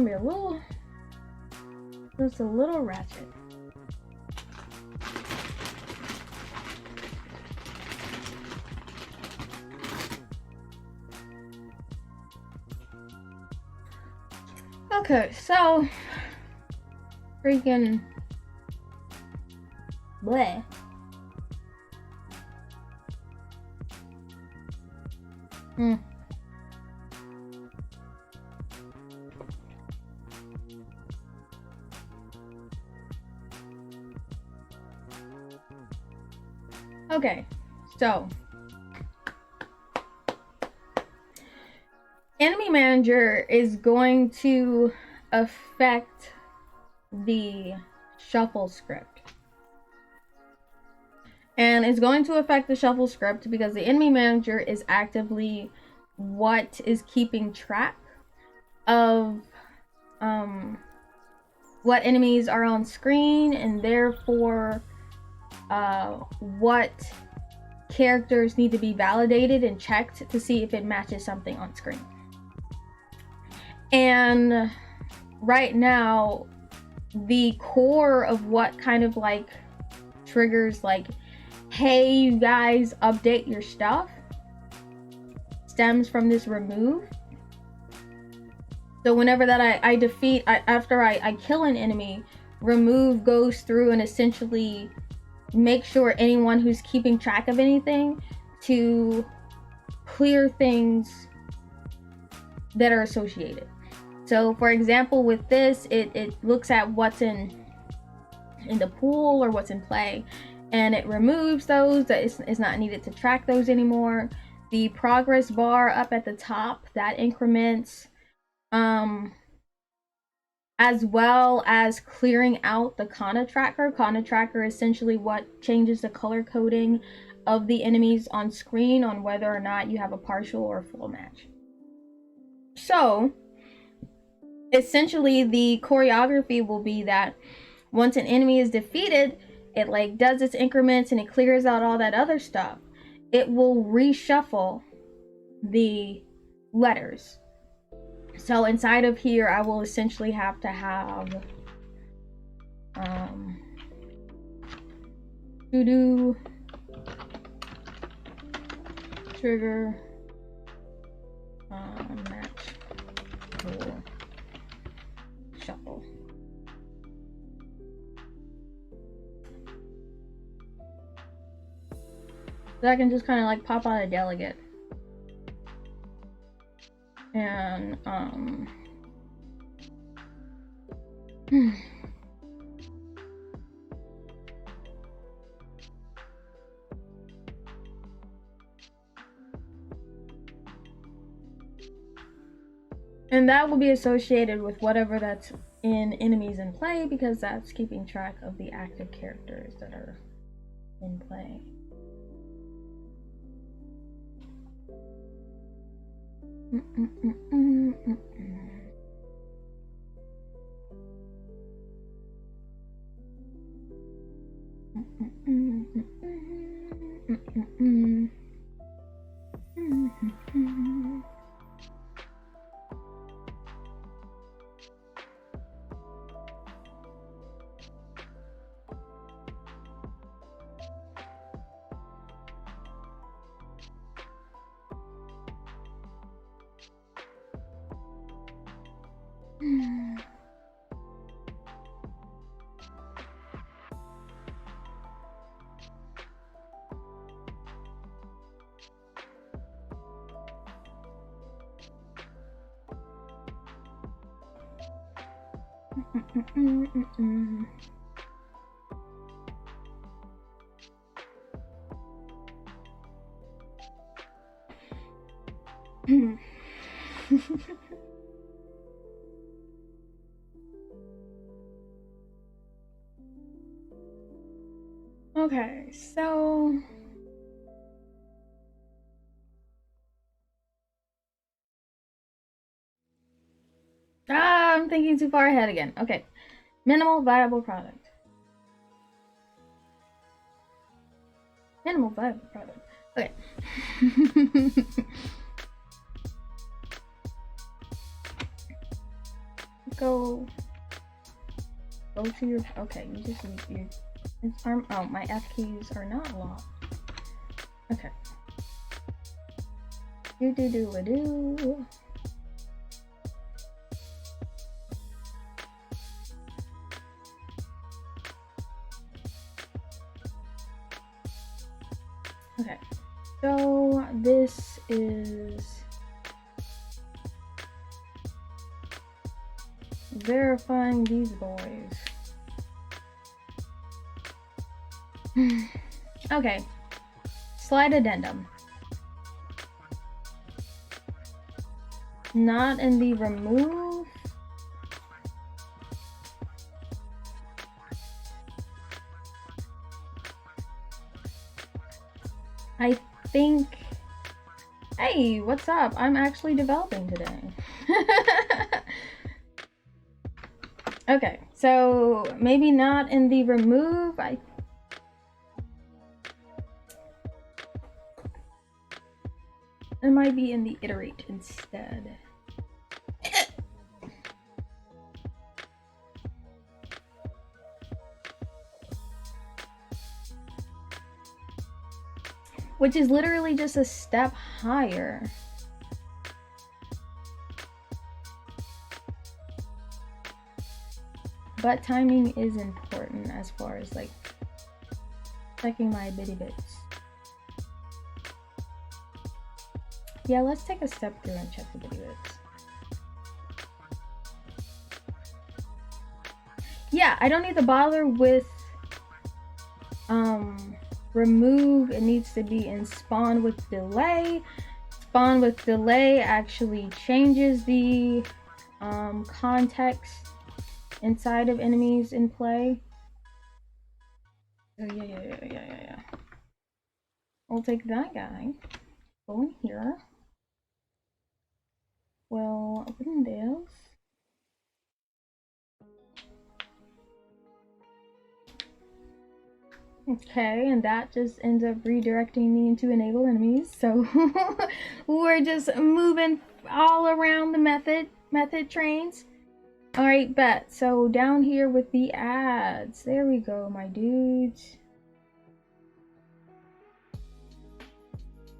gonna be a little, just a little ratchet. Okay, so freaking bleh. Okay, so enemy manager is going to affect the shuffle script. And it's going to affect the shuffle script because the enemy manager is actively what is keeping track of what enemies are on screen, and therefore what characters need to be validated and checked to see if it matches something on screen. And right now, the core of what kind of like triggers like, hey, you guys, update your stuff, stems from this remove. So whenever that I defeat, after I kill an enemy, remove goes through and essentially make sure anyone who's keeping track of anything to clear things that are associated. So for example, with this, it looks at what's in the pool or what's in play, and it removes those that is not needed to track those anymore. The progress bar up at the top, that increments, as well as clearing out the Kana tracker. Kana tracker is essentially what changes the color coding of the enemies on screen on whether or not you have a partial or full match. So essentially the choreography will be that once an enemy is defeated, it like does its increments and it clears out all that other stuff. It will reshuffle the letters. So inside of here, I will essentially have to have to-do, trigger, match, tool, shuffle. So I can just kind of like pop out a delegate. And and that will be associated with whatever that's in enemies in play, because that's keeping track of the active characters that are in play. Okay, so I'm thinking too far ahead again. Okay, minimal viable product. Minimal viable product. Okay. go to your, okay, you just need your, oh, my F keys are not locked. Okay. Do. Okay, so this is verifying these boys. Okay, slight addendum. Not in the remove. I think, hey, what's up? I'm actually developing today. Okay, so maybe not in the remove. It might be in the iterate instead. Which is literally just a step higher. But timing is important as far as like checking my bitty bits. Yeah, let's take a step through and check the bitty bits. Yeah, I don't need to bother with remove. It needs to be in spawn with delay. Spawn with delay actually changes the context inside of enemies in play. Oh, yeah. We'll take that guy. Go in here. We'll open this. Okay, and that just ends up redirecting me into enable enemies. So we're just moving all around the method trains. All right, bet. So down here with the ads, there we go, my dudes.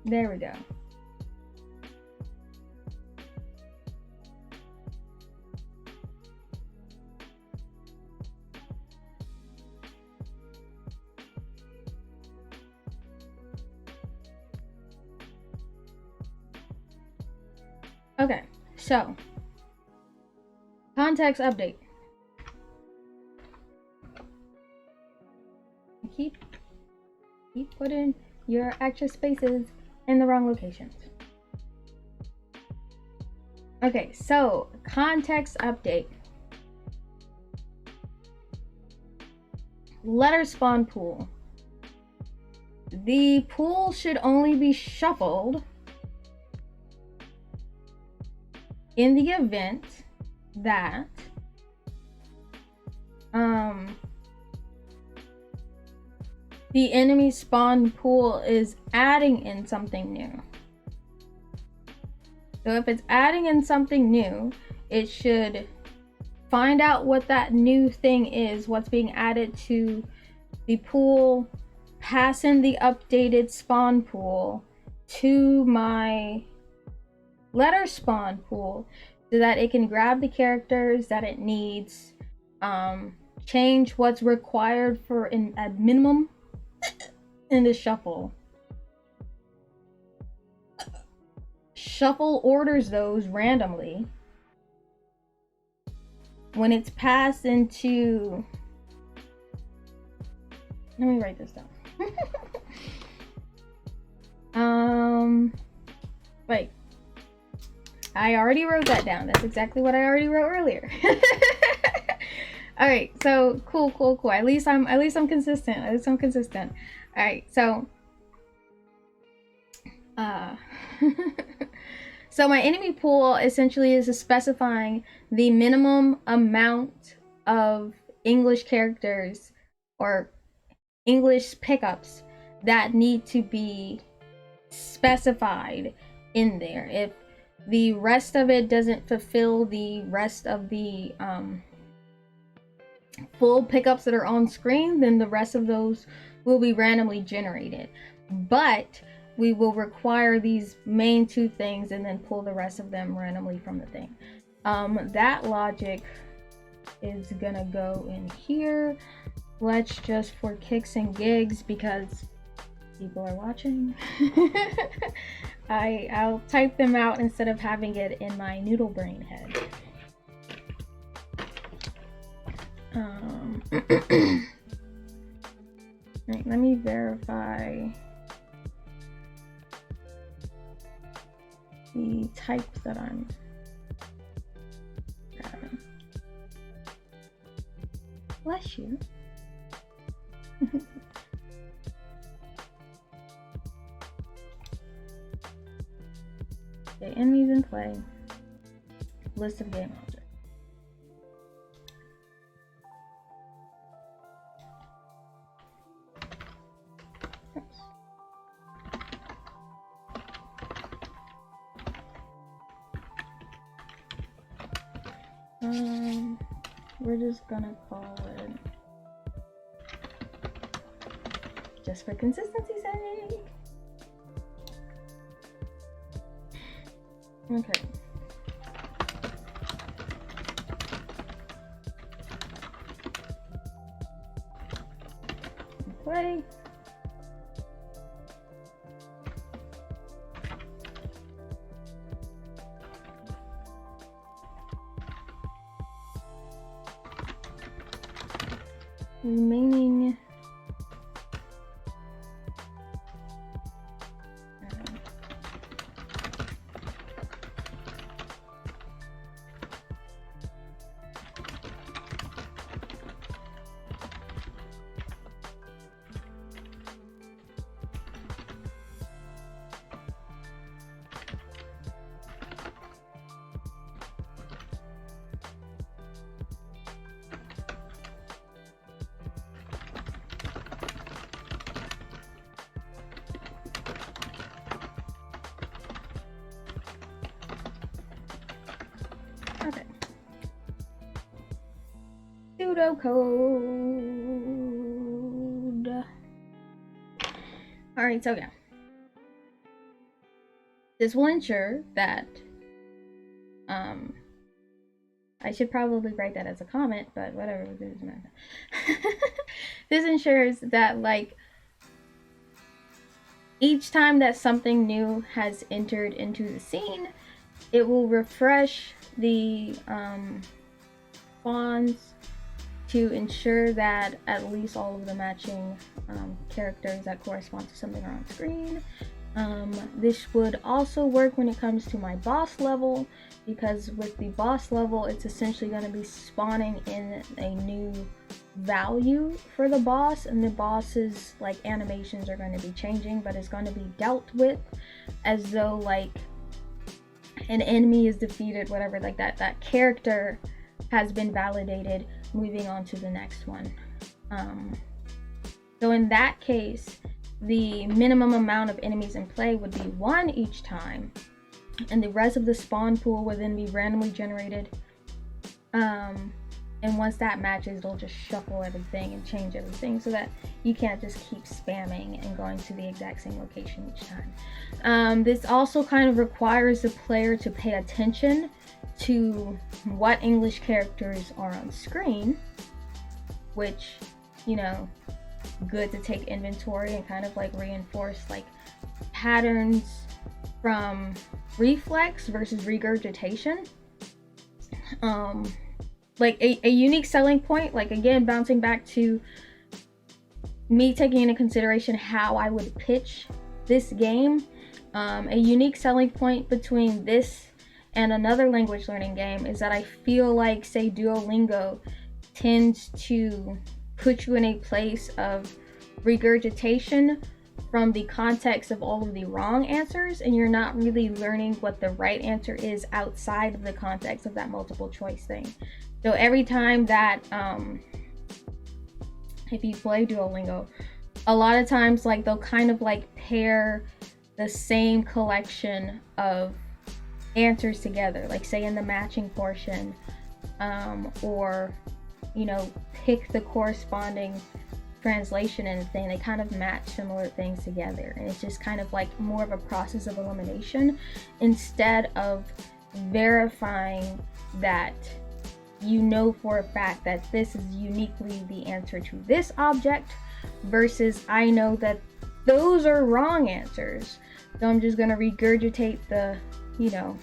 There we go. Okay, so context update. Keep putting your extra spaces in the wrong locations. Okay, so context update. Letter spawn pool. The pool should only be shuffled in the event that the enemy spawn pool is adding in something new. So if it's adding in something new, it should find out what that new thing is, what's being added to the pool, pass in the updated spawn pool to my letter spawn pool so that it can grab the characters that it needs, change what's required for a minimum in the shuffle. Shuffle orders those randomly. When it's passed into, let me write this down. Wait. I already wrote that down. That's exactly what I already wrote earlier. All right, so cool. At least I'm consistent. All right, so so my enemy pool essentially is specifying the minimum amount of English characters or English pickups that need to be specified in there. If the rest of it doesn't fulfill the rest of the full pickups that are on screen, then the rest of those will be randomly generated. But we will require these main 2 things and then pull the rest of them randomly from the thing. That logic is gonna go in here. Let's just, for kicks and gigs, because people are watching, I'll type them out instead of having it in my noodle brain head. Right, let me verify the types that I'm grabbing. Bless you. Okay, enemies in play. List of game objects. We're just gonna call it, just for consistency's sake. Okay. Play. Remaining okay. Pseudocode. Alright, so yeah. This will ensure that I should probably write that as a comment, but whatever, this ensures that, like, each time that something new has entered into the scene, it will refresh the spawns to ensure that at least all of the matching characters that correspond to something are on screen. This would also work when it comes to my boss level, because with the boss level, it's essentially going to be spawning in a new value for the boss, and the boss's like animations are going to be changing, but it's going to be dealt with as though like an enemy is defeated, whatever, like that character has been validated, moving on to the next one. So in that case, the minimum amount of enemies in play would be 1 each time, and the rest of the spawn pool would then be randomly generated. And once that matches, it'll just shuffle everything and change everything so that you can't just keep spamming and going to the exact same location each time. This also kind of requires the player to pay attention to what English characters are on screen, which, you know, good to take inventory and kind of like reinforce like patterns from reflex versus regurgitation. Like a unique selling point, like again, bouncing back to me taking into consideration how I would pitch this game, a unique selling point between this and another language learning game is that I feel like, say, Duolingo tends to put you in a place of regurgitation from the context of all of the wrong answers, and you're not really learning what the right answer is outside of the context of that multiple choice thing. So every time that if you play Duolingo, a lot of times like they'll kind of like pair the same collection of answers together, like say in the matching portion, or you know, pick the corresponding translation and thing. They kind of match similar things together, and it's just kind of like more of a process of elimination instead of verifying that you know for a fact that this is uniquely the answer to this object, versus I know that those are wrong answers, so I'm just gonna regurgitate the, you know,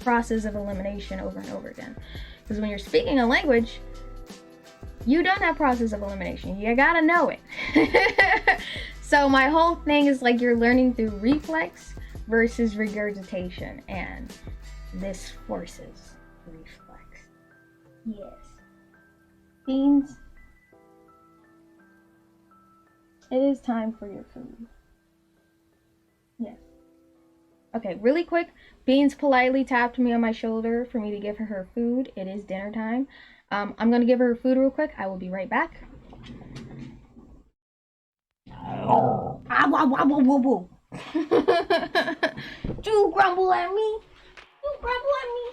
process of elimination over and over again. Because when you're speaking a language, you don't have process of elimination. You gotta know it. So my whole thing is like you're learning through reflex versus regurgitation, and this forces reflex. Yes. Beans, it is time for your food. Yes. Okay, really quick. Beans politely tapped me on my shoulder for me to give her food. It is dinner time. I'm gonna give her food real quick. I will be right back. You grumble at me. You grumble at me.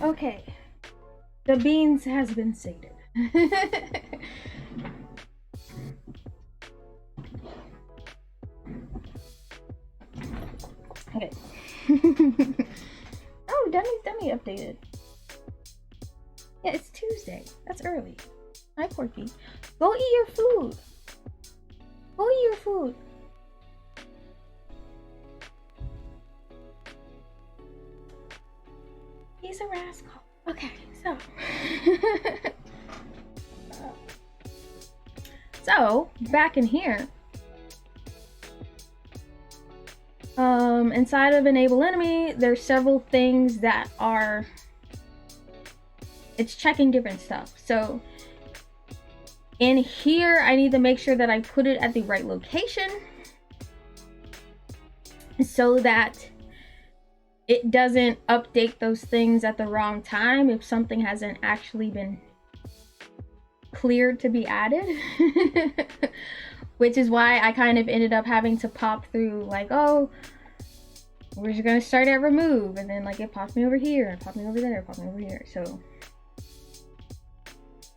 Okay, the beans has been sated. Okay. Oh, Demi updated. Yeah, it's Tuesday. That's early. Hi, Porky. Go eat your food. Go eat your food. He's a rascal. Okay, so. So, back in here. Inside of enable enemy, there's several things that are, it's checking different stuff. So in here, I need to make sure that I put it at the right location so that it doesn't update those things at the wrong time if something hasn't actually been cleared to be added. Which is why I kind of ended up having to pop through like, oh, we're just gonna start at remove, and then like it popped me over here, and popped me over there, popped me over here. So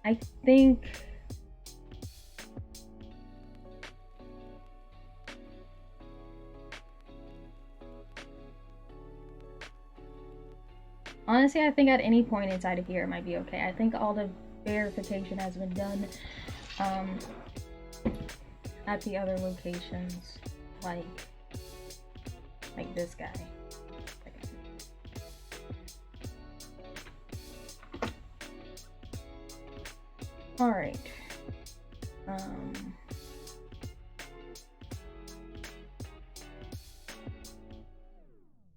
I think honestly, I think at any point inside of here it might be okay. I think all the verification has been done at the other locations, like this guy. All right.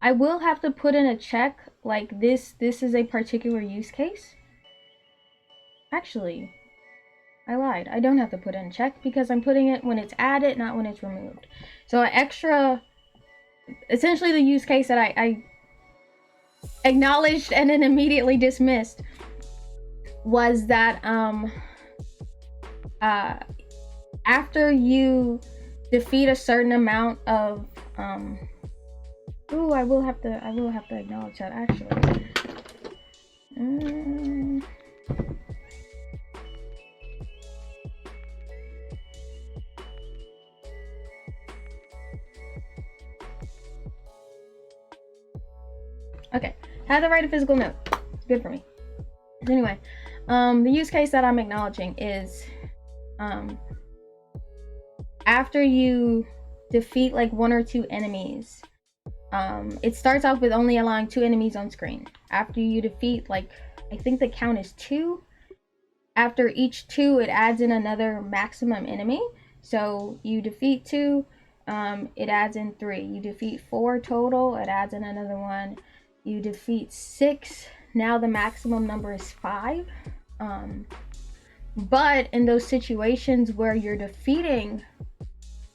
I will have to put in a check like this is a particular use case. Actually, I lied. I don't have to put in a check because I'm putting it when it's added, not when it's removed. So an extra, essentially the use case that I acknowledged and then immediately dismissed was that after you defeat a certain amount of ooh, I will have to acknowledge that actually. Okay, had to write a physical note. Good for me. Anyway, the use case that I'm acknowledging is after you defeat like 1 or 2 enemies, it starts off with only allowing 2 enemies on screen. After you defeat, like, I think the count is 2. After each 2, it adds in another maximum enemy. So you defeat 2, it adds in 3. You defeat 4 total, it adds in another 1. You defeat 6, now the maximum number is 5. But in those situations where you're defeating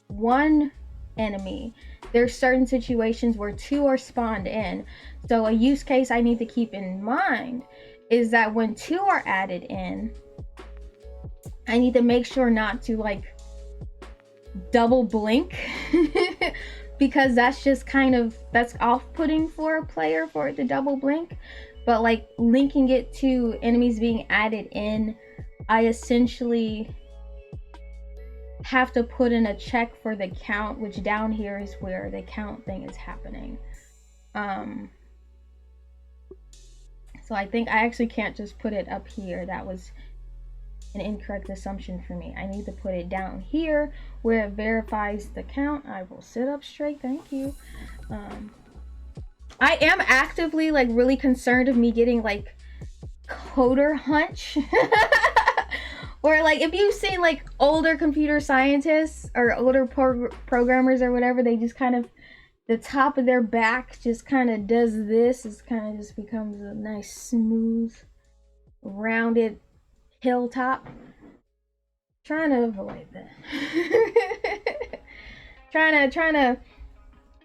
1 enemy, there's certain situations where 2 are spawned in. So a use case I need to keep in mind is that when 2 are added in, I need to make sure not to like double blink because that's just kind of, that's off-putting for a player for it to double blink. But like linking it to enemies being added in, I essentially have to put in a check for the count, which down here is where the count thing is happening. So I think I actually can't just put it up here. That was an incorrect assumption for me. I need to put it down here where it verifies the count. I will sit up straight, thank you. I am actively like really concerned of me getting like coder hunch. Or like if you've seen like older computer scientists or older programmers or whatever, they just kind of, the top of their back just kind of does this. It kind of just becomes a nice smooth rounded hilltop. Trying to avoid that. trying to,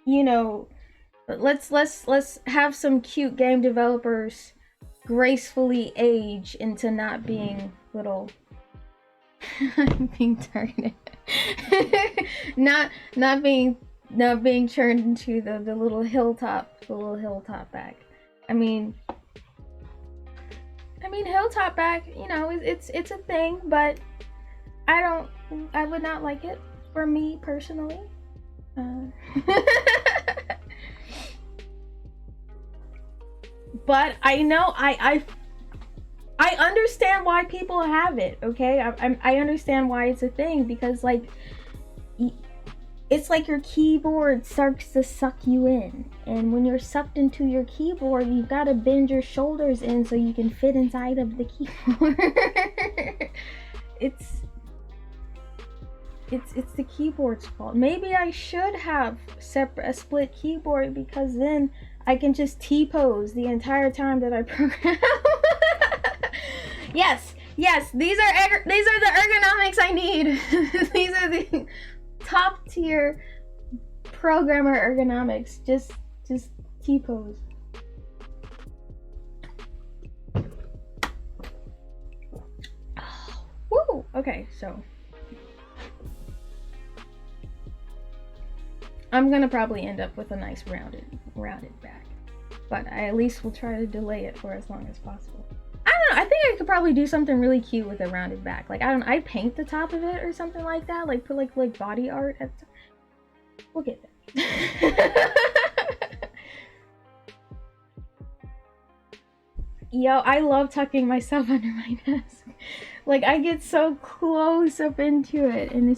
you know, let's have some cute game developers gracefully age into not being little being turned not being turned into the little hilltop back. I mean hilltop back, you know, it's a thing, but I would not like it for me personally. But I know I understand why people have it, okay? I understand why it's a thing, because like it's like your keyboard starts to suck you in, and when you're sucked into your keyboard, you've got to bend your shoulders in so you can fit inside of the keyboard. it's the keyboard's fault. Maybe I should have a split keyboard, because then I can just T-pose the entire time that I program. Yes, these are the ergonomics I need. These are the top tier programmer ergonomics. Just T-pose. Woo! Okay, so I'm gonna probably end up with a nice rounded back, but I at least will try to delay it for as long as possible. I don't know, I think I could probably do something really cute with a rounded back. Like, I'd paint the top of it or something like that, like put like body art at the... We'll get there. Yo, I love tucking myself under my desk. Like, I get so close up into it, and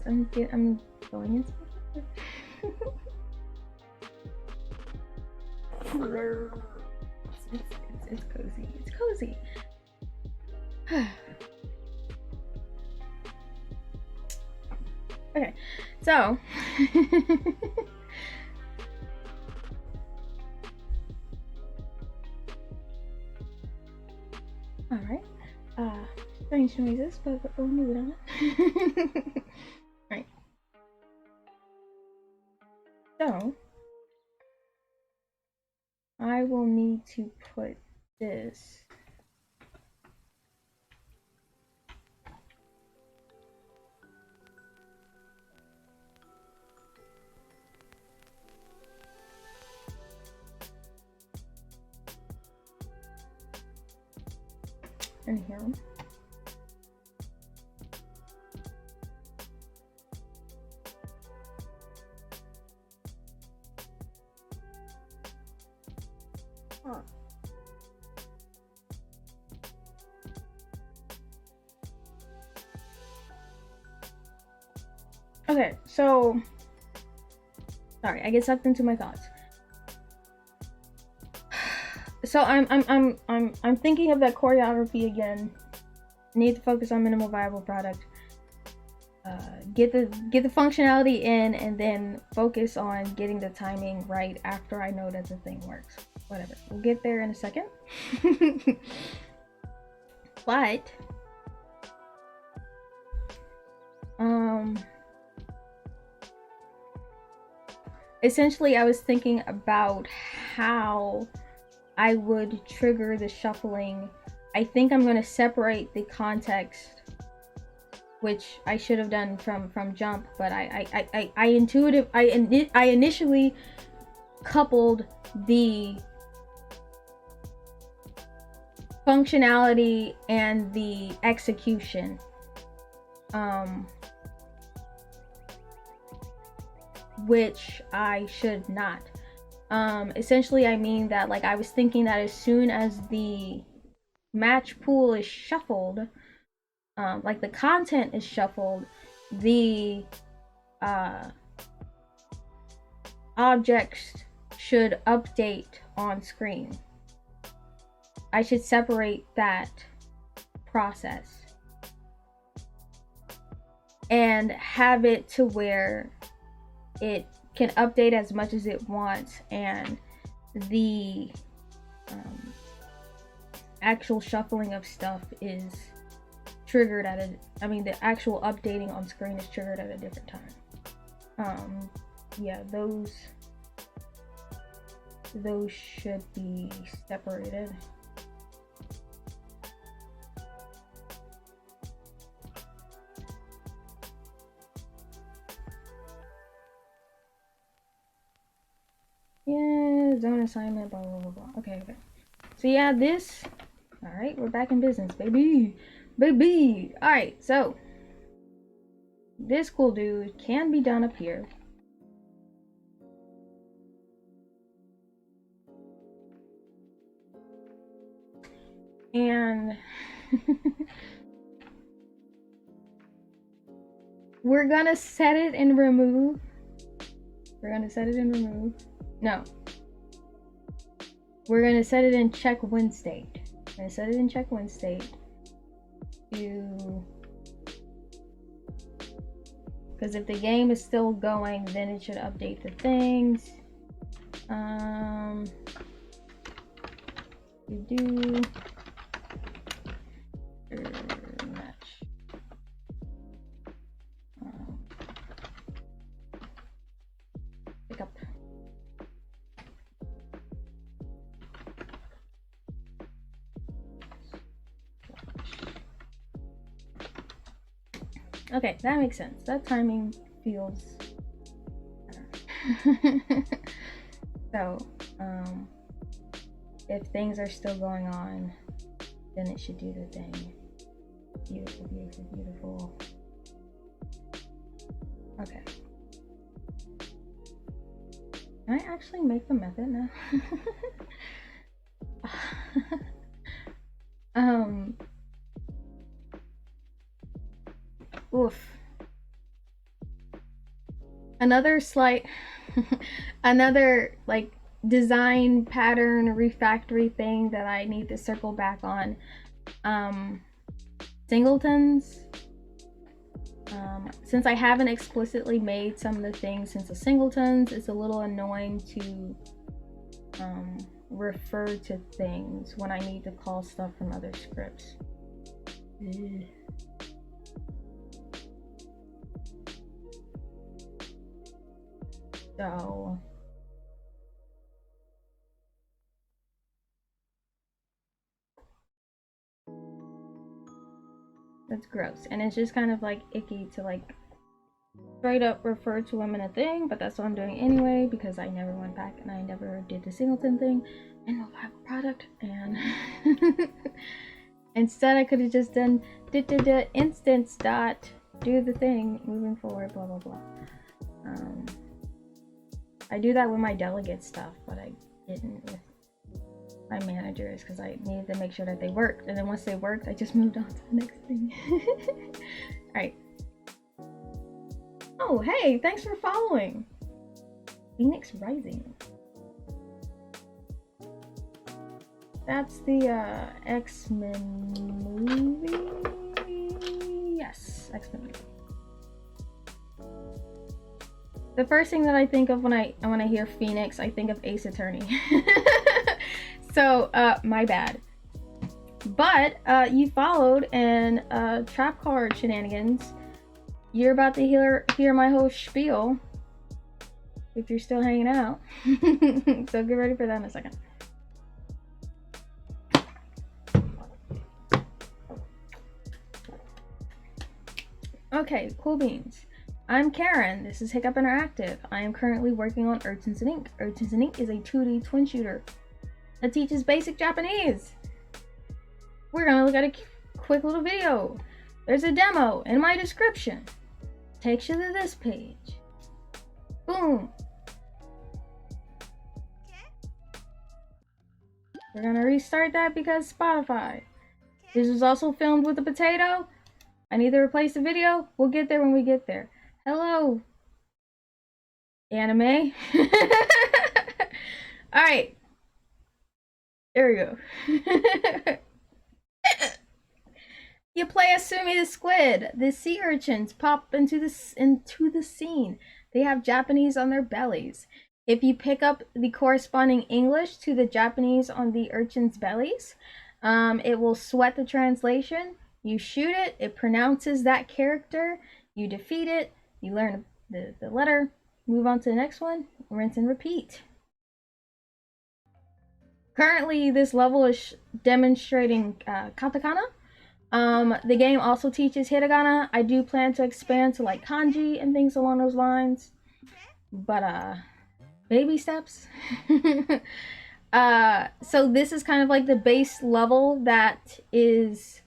I'm going into it's cozy. It's cozy. Okay, so all right. Strange noises, but we'll move it on. Right. So I will need to put this in here. Huh. Okay, so sorry, I get sucked into my thoughts. So I'm thinking of that choreography again. I need to focus on minimal viable product. get the functionality in, and then focus on getting the timing right after I know that the thing works. Whatever, we'll get there in a second. But essentially I was thinking about how I would trigger the shuffling. I think I'm going to separate the context, which I should have done from jump, but I initially coupled the functionality and the execution. Which I should not. Essentially I mean that, like, I was thinking that as soon as the match pool is shuffled, like the content is shuffled, the objects should update on screen. I should separate that process and have it to where it can update as much as it wants, and the actual shuffling of stuff is triggered at the actual updating on screen is triggered at a different time. Yeah, those should be separated. Yeah, zone assignment, blah, blah, blah, blah. Okay. So yeah, this, all right, we're back in business, baby. All right, so this cool dude can be done up here. And we're gonna set it and remove. No. We're gonna set it in check win state. Because if the game is still going, then it should update the things. You do match. Pick up. Okay, that makes sense. That timing feels better. So, if things are still going on, then it should do the thing. Beautiful. Okay. Can I actually make the method now? Oof. Another like design pattern refactory thing that I need to circle back on. Singletons. Since I haven't explicitly made some of the things into singletons, it's a little annoying to refer to things when I need to call stuff from other scripts. So that's gross, and it's just kind of like icky to like straight up refer to them in a thing, but that's what I'm doing anyway because I never went back and I never did the singleton thing in the Bible product, and instead I could have just done instance dot do the thing moving forward, blah blah blah. I do that with my delegate stuff, but I didn't with my managers because I needed to make sure that they worked, and then once they worked I just moved on to the next thing. Alright. Oh hey, thanks for following. Phoenix Rising. That's the X-Men movie. Yes, X-Men movie. The first thing that I think of when I hear Phoenix, I think of Ace Attorney. So, my bad. But you followed and trap card shenanigans. You're about to hear my whole spiel if you're still hanging out. So get ready for that in a second. Okay, cool beans. I'm Karen. This is Hiccup Interactive. I am currently working on Urchins Ink. Urchins Ink is a 2D twin shooter that teaches basic Japanese. We're gonna look at a quick little video. There's a demo in my description. Takes you to this page. Boom. We're gonna restart that because Spotify. This was also filmed with a potato. I need to replace the video. We'll get there when we get there. Hello, anime. Alright. There we go. You play Asumi the squid. The sea urchins pop into the scene. They have Japanese on their bellies. If you pick up the corresponding English to the Japanese on the urchins' bellies, it will sweat the translation. You shoot it, it pronounces that character, you defeat it, you learn the letter, move on to the next one, rinse and repeat. Currently, this level is demonstrating katakana. The game also teaches hiragana. I do plan to expand to like kanji and things along those lines. But baby steps. So this is kind of like the base level that is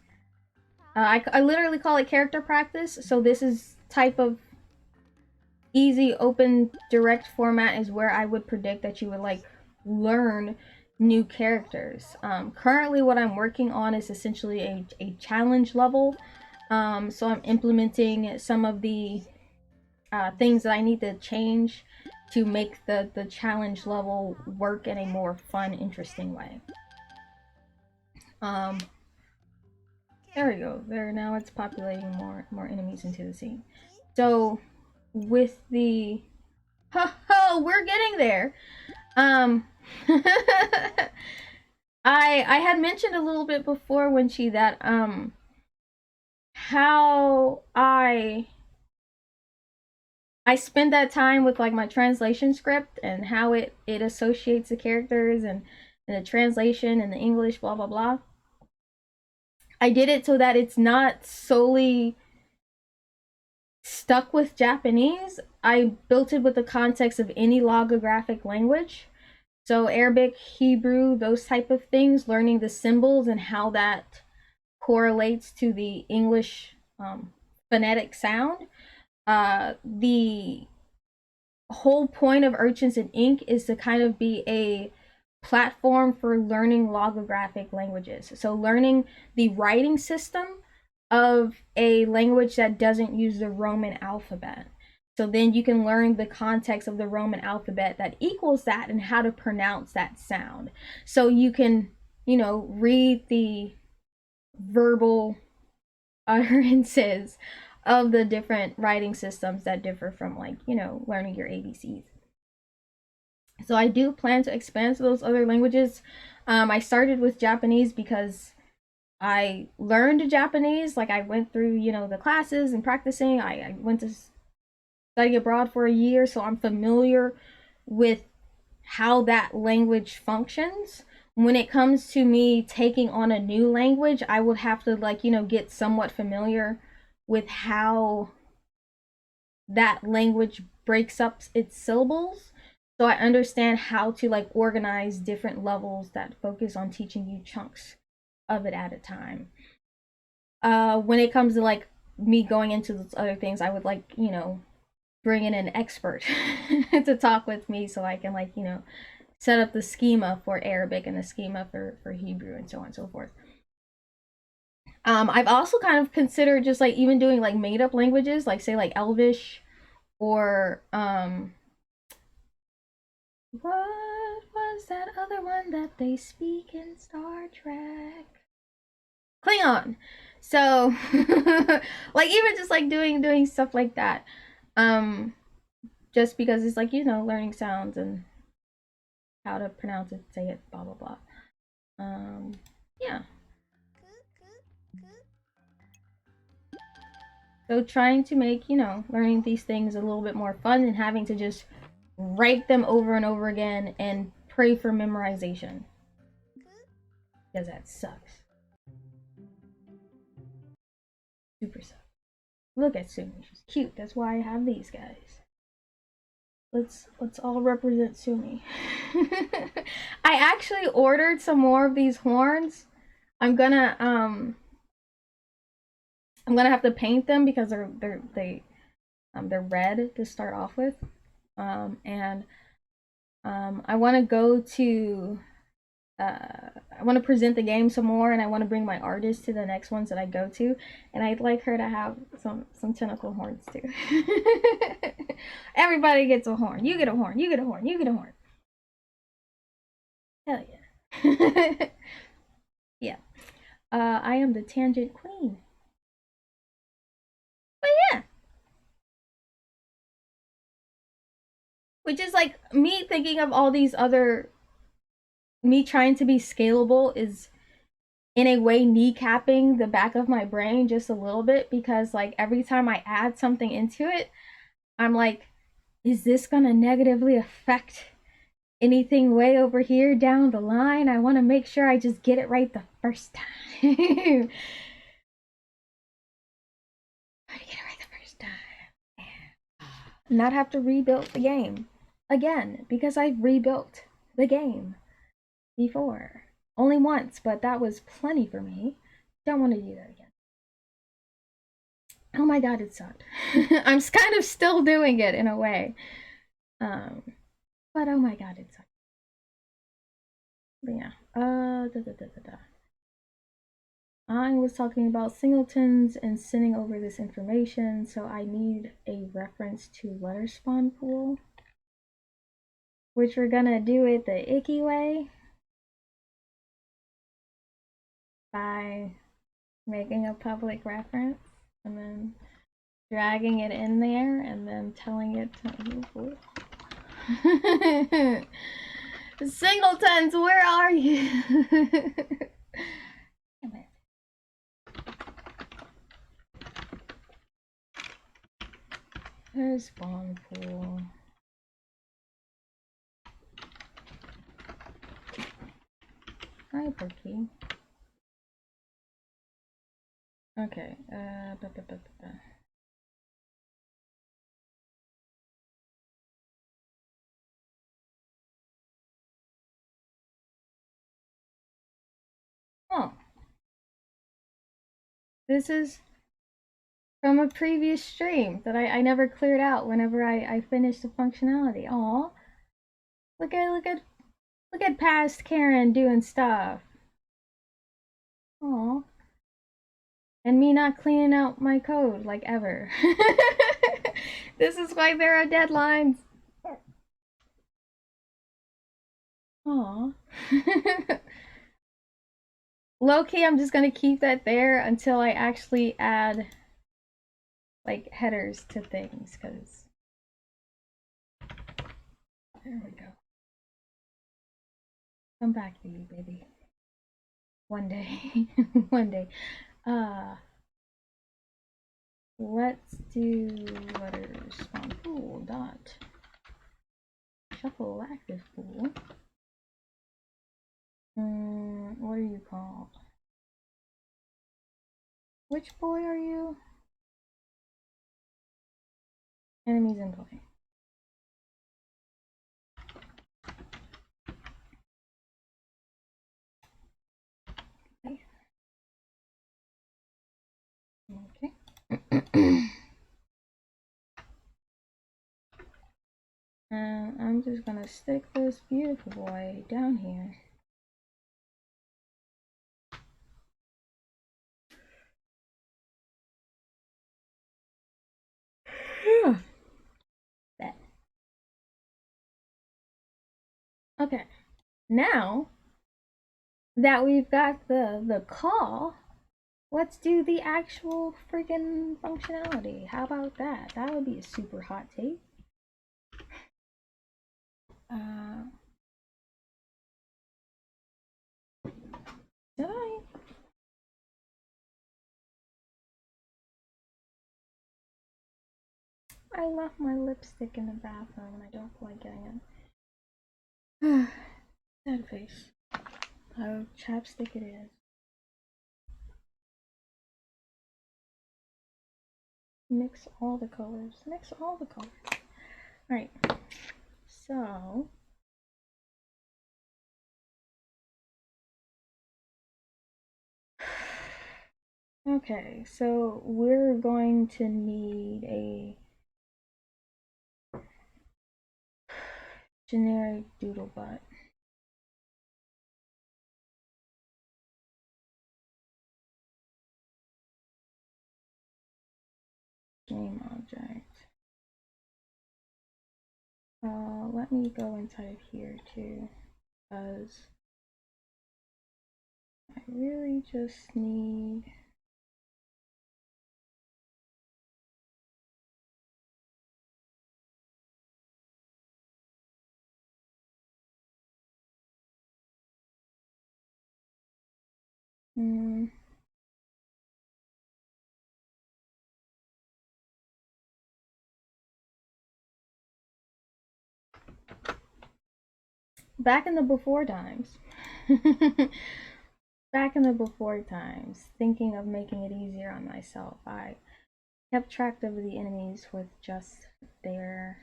I literally call it character practice. So this is type of easy, open, direct format is where I would predict that you would like learn new characters. Currently what I'm working on is essentially a challenge level. So I'm implementing some of the things that I need to change to make the challenge level work in a more fun, interesting way. There we go. There, now it's populating more enemies into the scene. So with the we're getting there. I had mentioned a little bit before, Winchi, that how I spend that time with like my translation script and how it associates the characters and the translation and the English, blah blah blah. I did it so that it's not solely stuck with Japanese. I built it with the context of any logographic language. So Arabic, Hebrew, those type of things, learning the symbols and how that correlates to the English phonetic sound. The whole point of Urchins Ink is to kind of be a platform for learning logographic languages. So learning the writing system of a language that doesn't use the Roman alphabet. So then you can learn the context of the Roman alphabet that equals that and how to pronounce that sound. So you can, you know, read the verbal utterances of the different writing systems that differ from, like, you know, learning your ABCs. So I do plan to expand to those other languages. I started with Japanese because I learned Japanese. Like, I went through, you know, the classes and practicing. I went to study abroad for a year, so I'm familiar with how that language functions. When it comes to me taking on a new language, I would have to, like, you know, get somewhat familiar with how that language breaks up its syllables. So I understand how to like organize different levels that focus on teaching you chunks of it at a time. When it comes to like me going into those other things, I would like, you know, bring in an expert to talk with me so I can like, you know, set up the schema for Arabic and the schema for Hebrew and so on and so forth. I've also kind of considered just like even doing like made up languages, like say like Elvish or what was that other one that they speak in Star Trek? Klingon. So like even just like doing stuff like that. just because it's like, you know, learning sounds and how to pronounce it, say it, blah blah blah. Yeah. So trying to make, you know, learning these things a little bit more fun than having to just write them over and over again and pray for memorization. Because that sucks. Super sucks. Look at Sumi. She's cute. That's why I have these guys. Let's all represent Sumi. I actually ordered some more of these horns. I'm gonna have to paint them because they're red to start off with. And I want to go to I want to present the game some more, and I want to bring my artist to the next ones that I go to, and I'd like her to have some tentacle horns too. Everybody gets a horn. You get a horn. You get a horn. You get a horn. Hell yeah. Yeah. I am the tangent queen. But yeah. Which is like me thinking of all these other, me trying to be scalable is in a way kneecapping the back of my brain just a little bit, because like every time I add something into it, I'm like, is this gonna negatively affect anything way over here down the line? I want to make sure I just get it right the first time. I get it right the first time. Not have to rebuild the game again, because I've rebuilt the game before. Only once, but that was plenty for me. Don't want to do that again. Oh my god, it sucked. I'm kind of still doing it in a way. But oh my god, it sucked. But yeah. I was talking about singletons and sending over this information, so I need a reference to letter spawn pool, which we're gonna do it the icky way by making a public reference and then dragging it in there and then telling it to singletons, where are you? Damn it. There's spawn pool. Hi, Perky. Okay, oh. This is from a previous stream that I never cleared out whenever I finished the functionality. Aw. Look at past Karen doing stuff. Aw. And me not cleaning out my code like ever. This is why there are deadlines. Aw. Low-key, I'm just gonna keep that there until I actually add like headers to things, because there we go. Come back to you, baby. One day. One day. Let's do letters spawn pool dot shuffle active pool. What are you called? Which boy are you? Enemies in play. Okay. And I'm just gonna stick this beautiful boy down here. Okay, now that we've got the call, let's do the actual freaking functionality. How about that? That would be a super hot take. Did I? I left my lipstick in the bathroom and I don't feel like getting it. Sad face. Oh, chapstick it is. Mix all the colors. Mix all the colors. Alright. So. Okay, so we're going to need a generic doodlebot. Game object. Let me go inside of here too, because I really just need back in the before times. Back in the before times, thinking of making it easier on myself, I kept track of the enemies with just their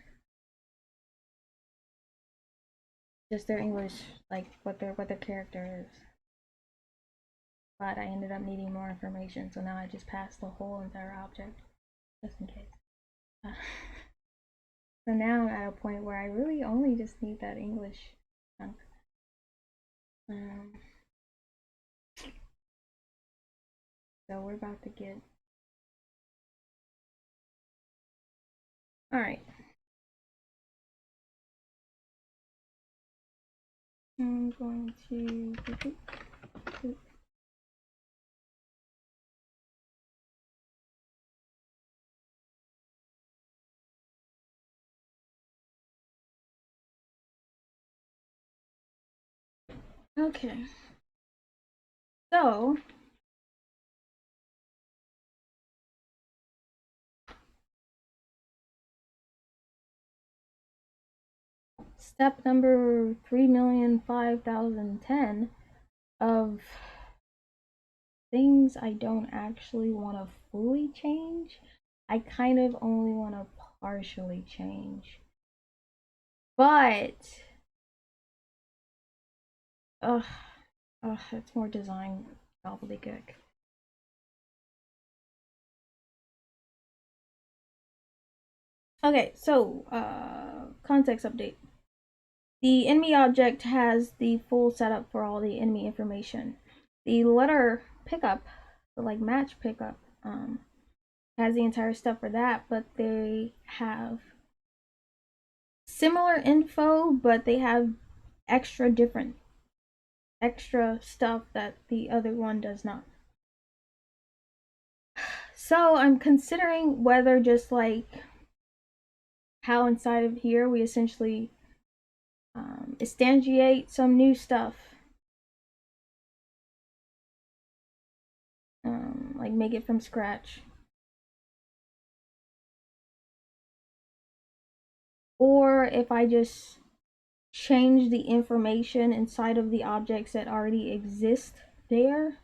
English, like what their character is. But I ended up needing more information, so now I just passed the whole entire object, just in case. So now I'm at a point where I really only just need that English chunk. So we're about to get. Alright. I'm going to. Okay. So. Step number 3,005,010 of things I don't actually want to fully change. I kind of only want to partially change. But it's more design gobbledygook. Okay, so context update. The enemy object has the full setup for all the enemy information. The letter pickup, the like match pickup, has the entire stuff for that, but they have similar info, but they have extra stuff that the other one does not. So I'm considering whether just like how inside of here we essentially instantiate some new stuff, like make it from scratch, or if I just change the information inside of the objects that already exist there.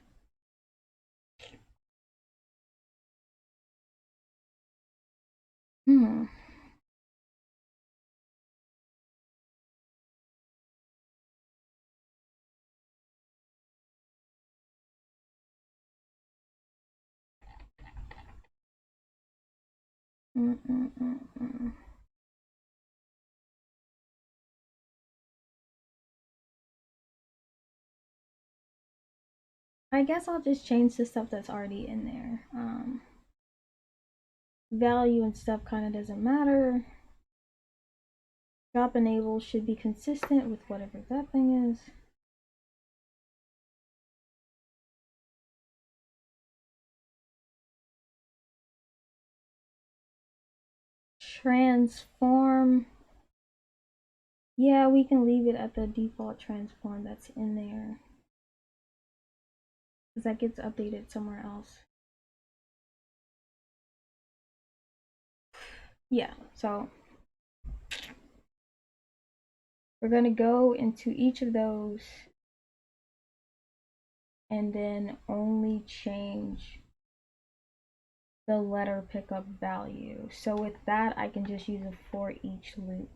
I guess I'll just change the stuff that's already in there. Value and stuff kind of doesn't matter. Drop enable should be consistent with whatever that thing is. Transform. Yeah, we can leave it at the default transform that's in there. Because that gets updated somewhere else. Yeah, so we're going to go into each of those and then only change the letter pickup value. So with that, I can just use a for each loop.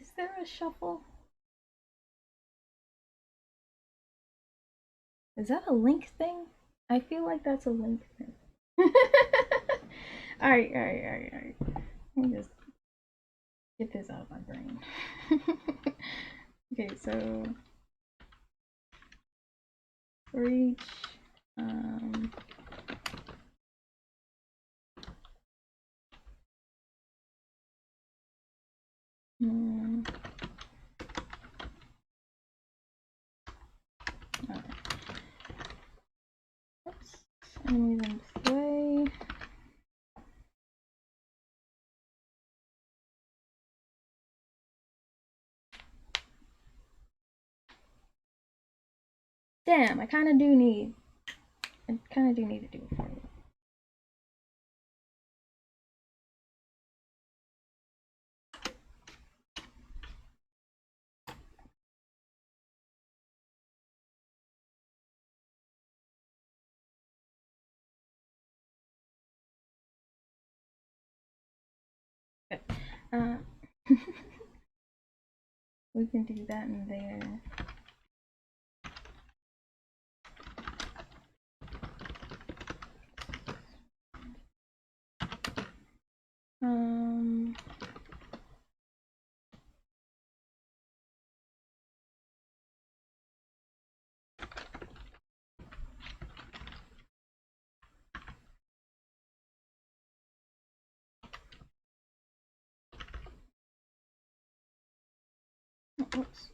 Is there a shuffle? Is that a link thing? I feel like that's a link thing. Alright. Let me just get this out of my brain. Okay, so for each oops, enemies in play. Damn, I kind of do need to do it for you. Okay. We can do that in there. Oops.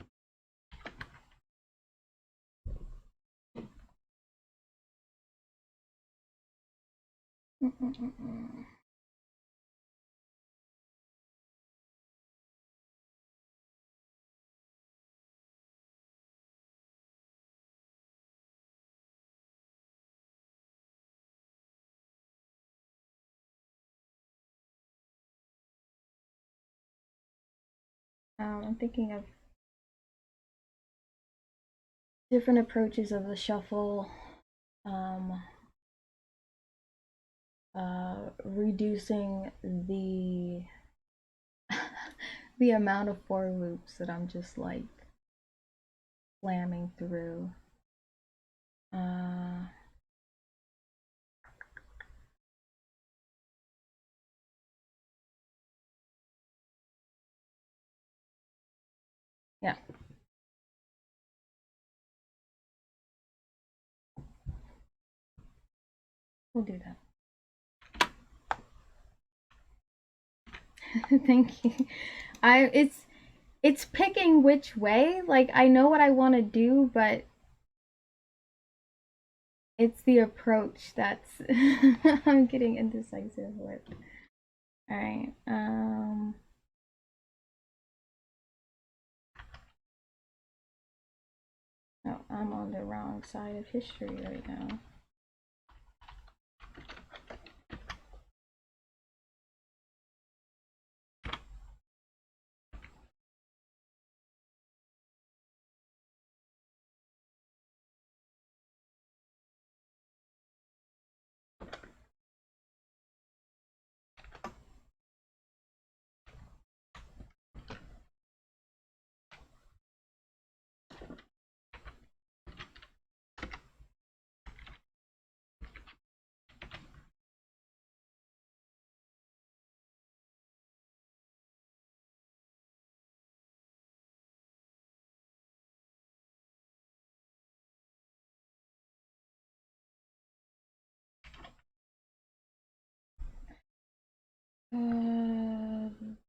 I'm thinking of different approaches of the shuffle. Reducing the the amount of for loops that I'm just like slamming through. Yeah. We'll do that. Thank you. It's picking which way. Like I know what I want to do, but it's the approach that's I'm getting indecisive with. All right. No, I'm on the wrong side of history right now.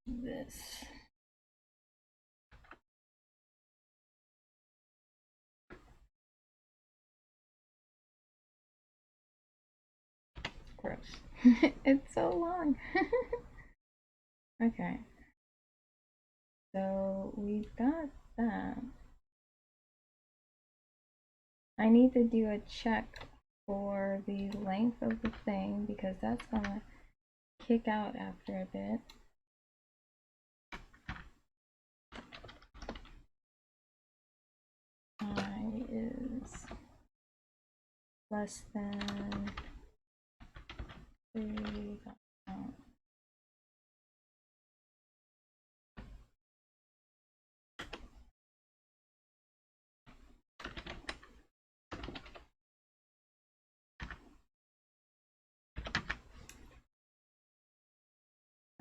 This. Gross. It's so long. Okay. So we've got that. I need to do a check for the length of the thing because that's gonna kick out after a bit. I is less than 3.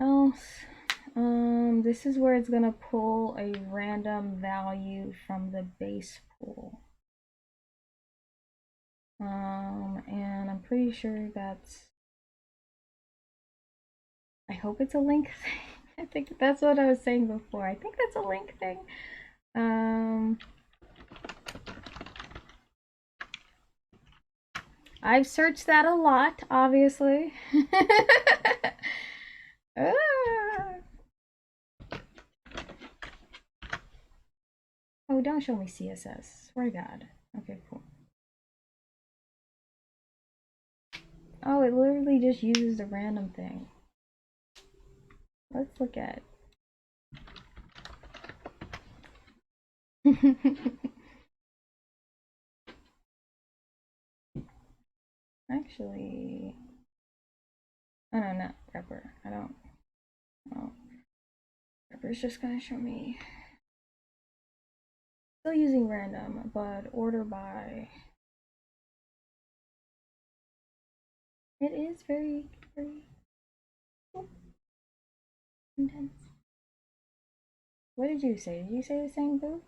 Else, this is where it's gonna pull a random value from the base pool. And I'm pretty sure that's, I hope it's a link thing. I think that's what I was saying before. I think that's a link thing. I've searched that a lot, obviously. Oh, don't show me CSS. Swear to God. Okay, cool. Oh, it literally just uses a random thing. Let's look at Actually, oh no, not grepper. I don't. Oh, grepper's just gonna show me. Still using random, but order by. It is very, very intense. What did you say? Did you say the same, Boo?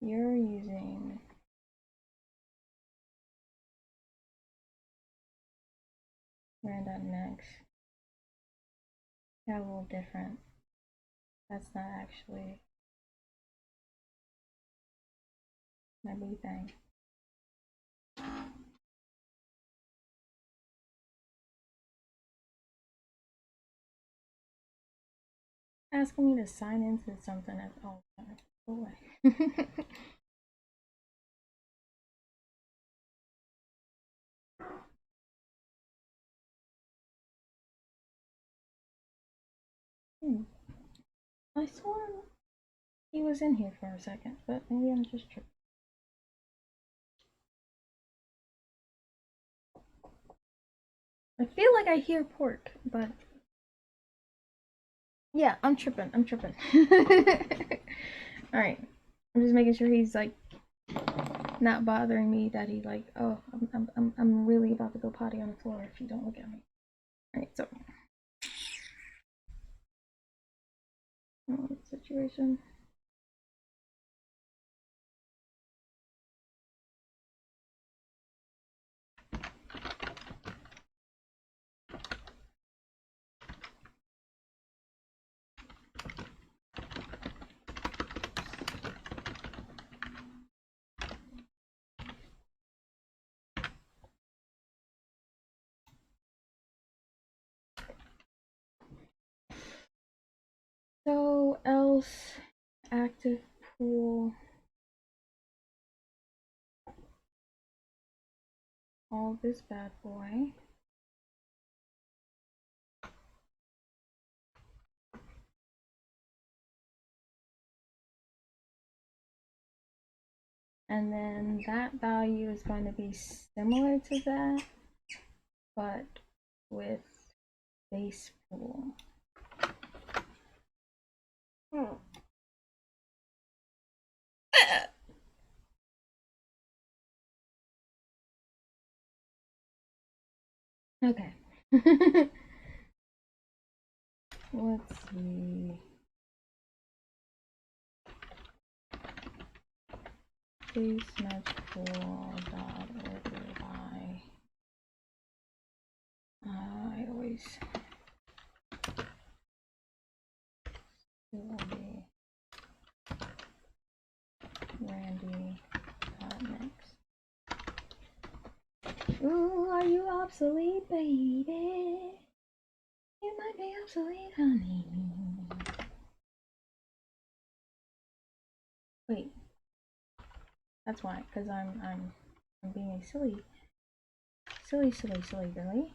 You're using random next. They're a little different. That's not actually my big thing. Asking me to sign into something at all times. Go away. I swore he was in here for a second, but maybe I'm just tripping. I feel like I hear pork, but yeah, I'm tripping. I'm tripping. All right, I'm just making sure he's like not bothering me. That he like, oh, I'm really about to go potty on the floor if you don't look at me. All right, so situation. So else active pool. All this bad boy. And then that value is going to be similar to that, but with base pool. Okay. Let's see. Base match pool dot order by randomize. Randy next. Ooh, are you obsolete, baby? You might be obsolete, honey. Wait, that's why, because I'm being a silly girly.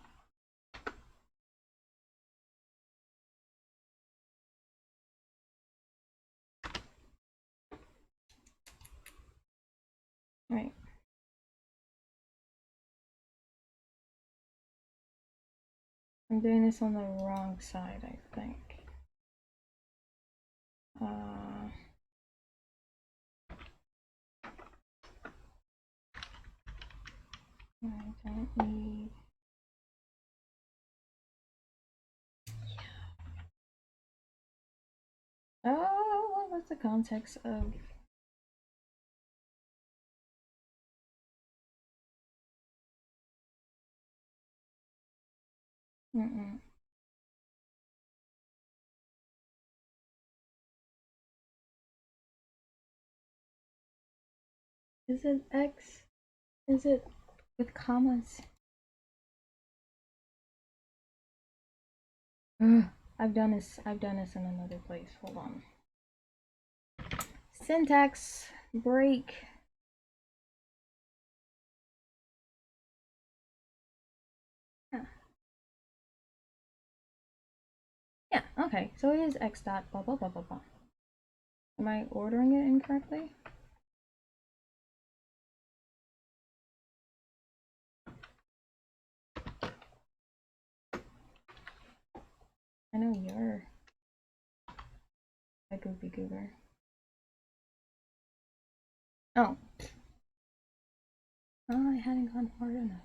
Right. I'm doing this on the wrong side, I think. I don't need. Oh, what's the context of? Is it X? Is it with commas? Ugh, I've done this in another place. Hold on. Syntax break. Yeah, okay. So it is X dot blah blah blah blah blah. Am I ordering it incorrectly? I know you're a goofy goober. Oh. Oh, I hadn't gone hard enough.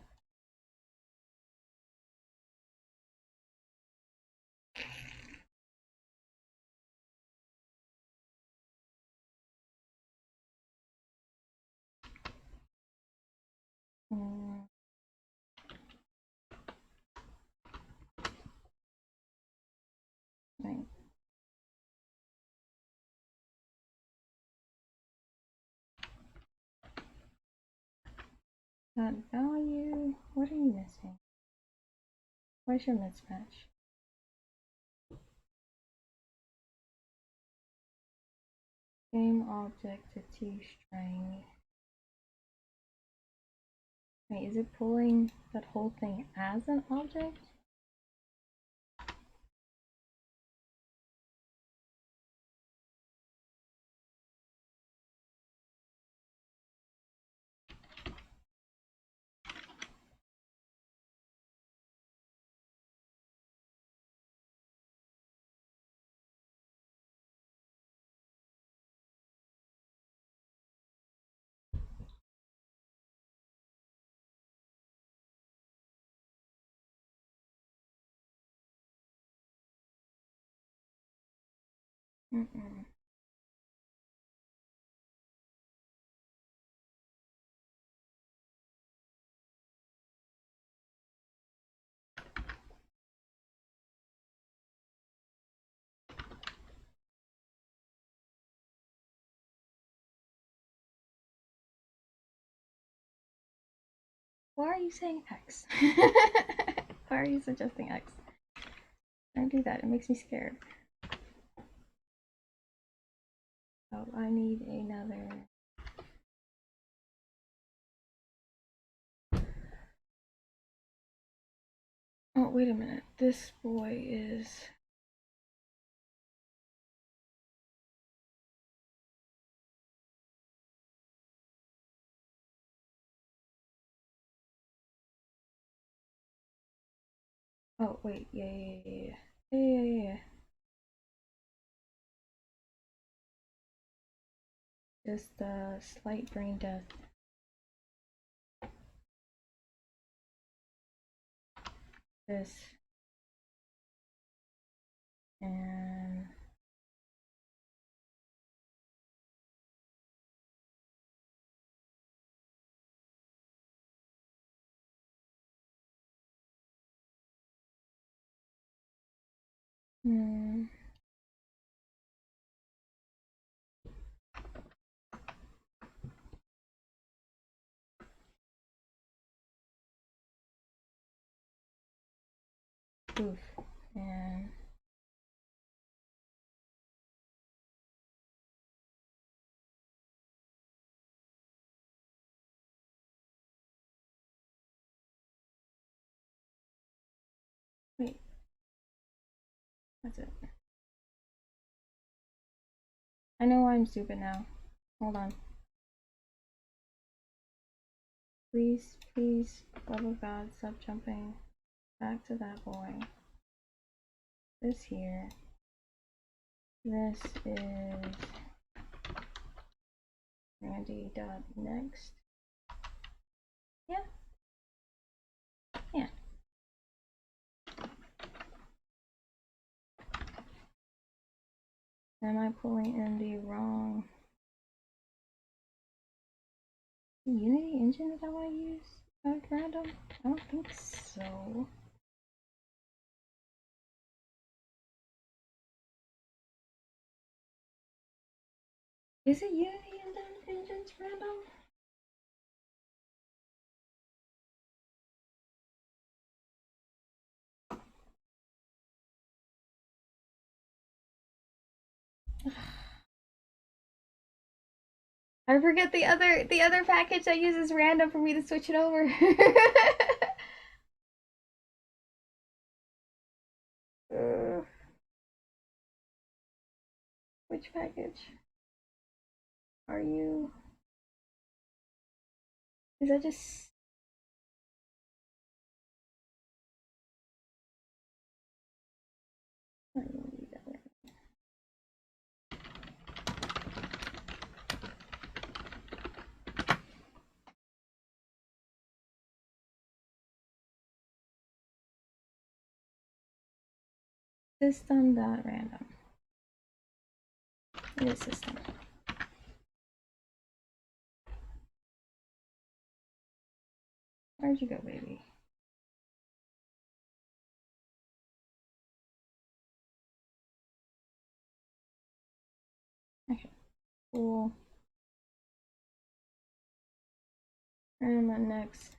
Right. That value. What are you missing? Where's your mismatch? Game object to toString. Wait, is it pulling that whole thing as an object? Why are you saying X? Why are you suggesting X? Don't do that, it makes me scared. Oh, I need another. Oh, wait a minute. This boy is. Oh, wait. Yeah. Just slight brain death. This. And. Hmm. Oof. And wait, that's it. I know I'm stupid now. Hold on. Please, please, love of God, stop jumping back to that boy. This here. This is Randy.next. Yeah. Yeah. Am I pulling in the wrong Unity engine that I want to use? Like random? I don't think so. Is it Unity and then engines random? I forget the other package that uses random for me to switch it over. Which package are you? Is that just? I don't need that one. System.random. It is system. Where'd you go, baby? Okay, cool. And my next,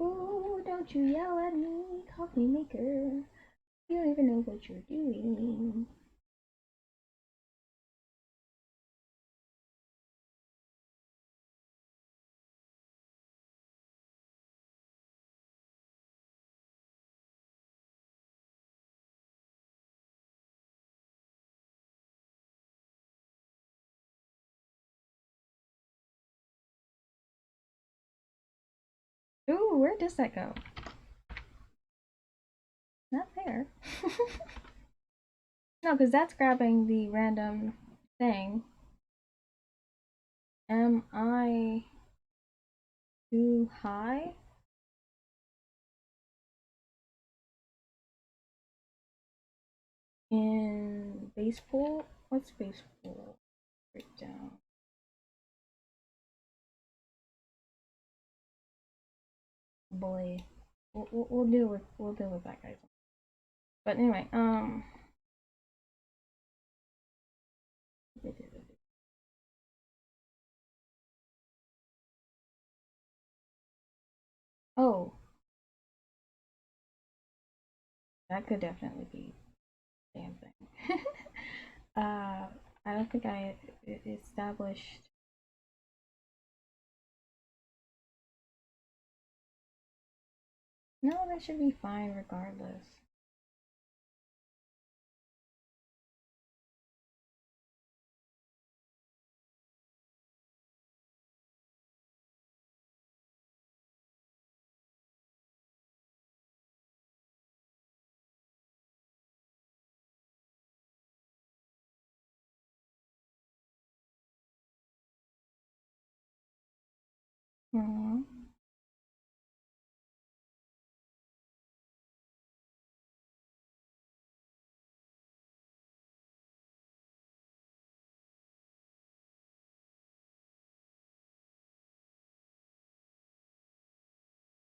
ooh, don't you yell at me, coffee maker. You don't even know what you're doing. Ooh, where does that go? Not there. No, because that's grabbing the random thing. Am I too high? In base pool? What's base pool? Breakdown. Boy. We'll deal with that, guys. But anyway, oh, that could definitely be a damn thing. I don't think I established. No, that should be fine regardless. Hmm.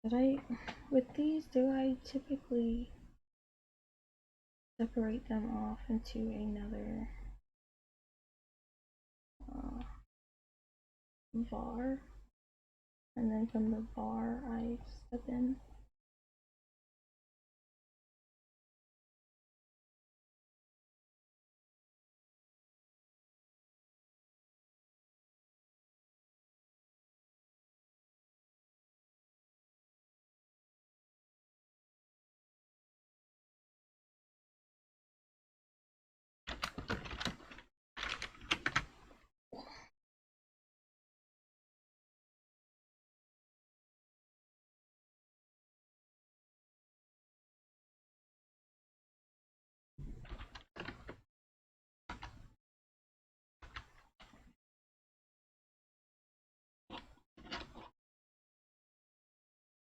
With these, do I typically separate them off into another var, and then from the var I step in?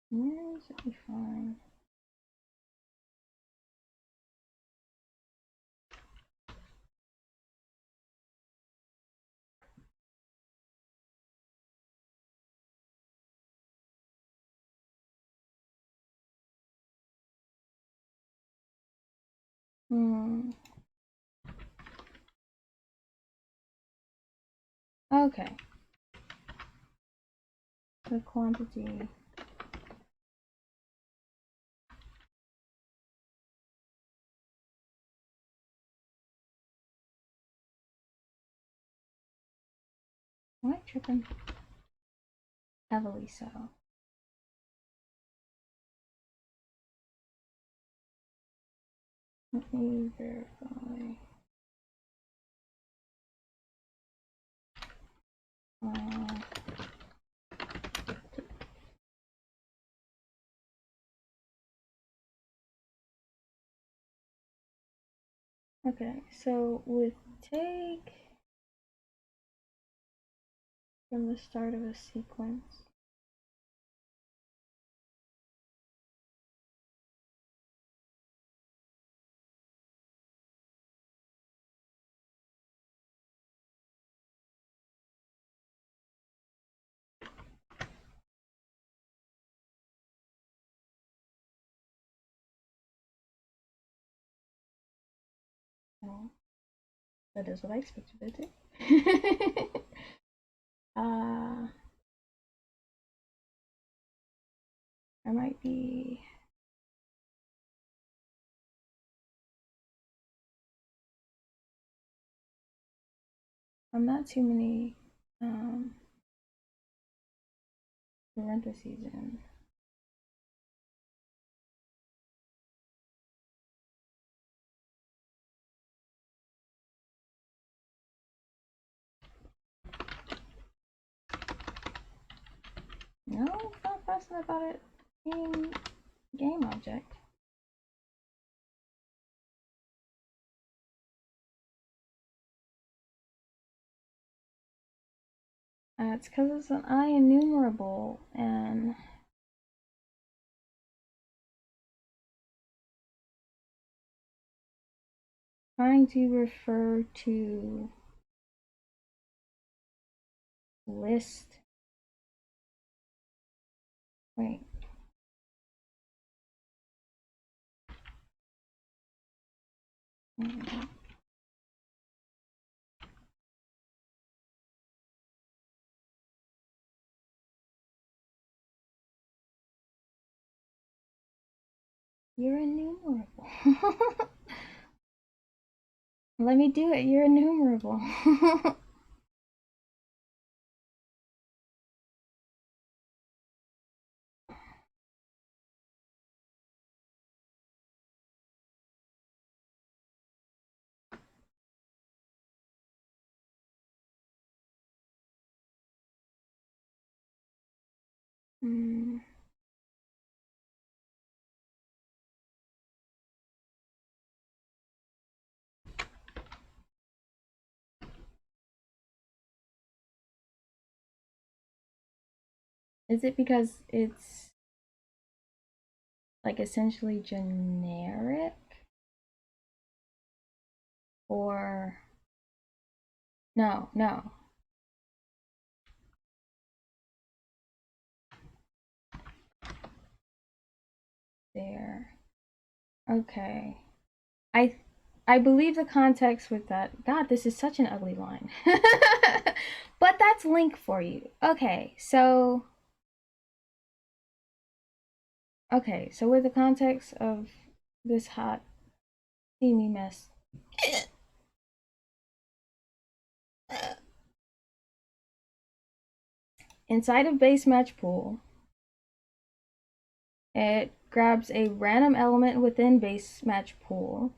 Where is it fine? Okay. The quantity. Am I tripping? Heavily so. Let me verify. Okay, so with take from the start of a sequence, oh, that is what I expected it to. I might be. I'm not too many parentheses in. No, it's not fussing about it being game object. It's because it's an IEnumerable and trying to refer to list. Wait. You're enumerable. Let me do it. You're enumerable. Is it because it's like essentially generic? Or no, no. there. Okay. I believe the context with that. God, this is such an ugly line. But that's Link for you. Okay, so with the context of this hot steamy mess. Inside of base match pool, it grabs a random element within base match pool.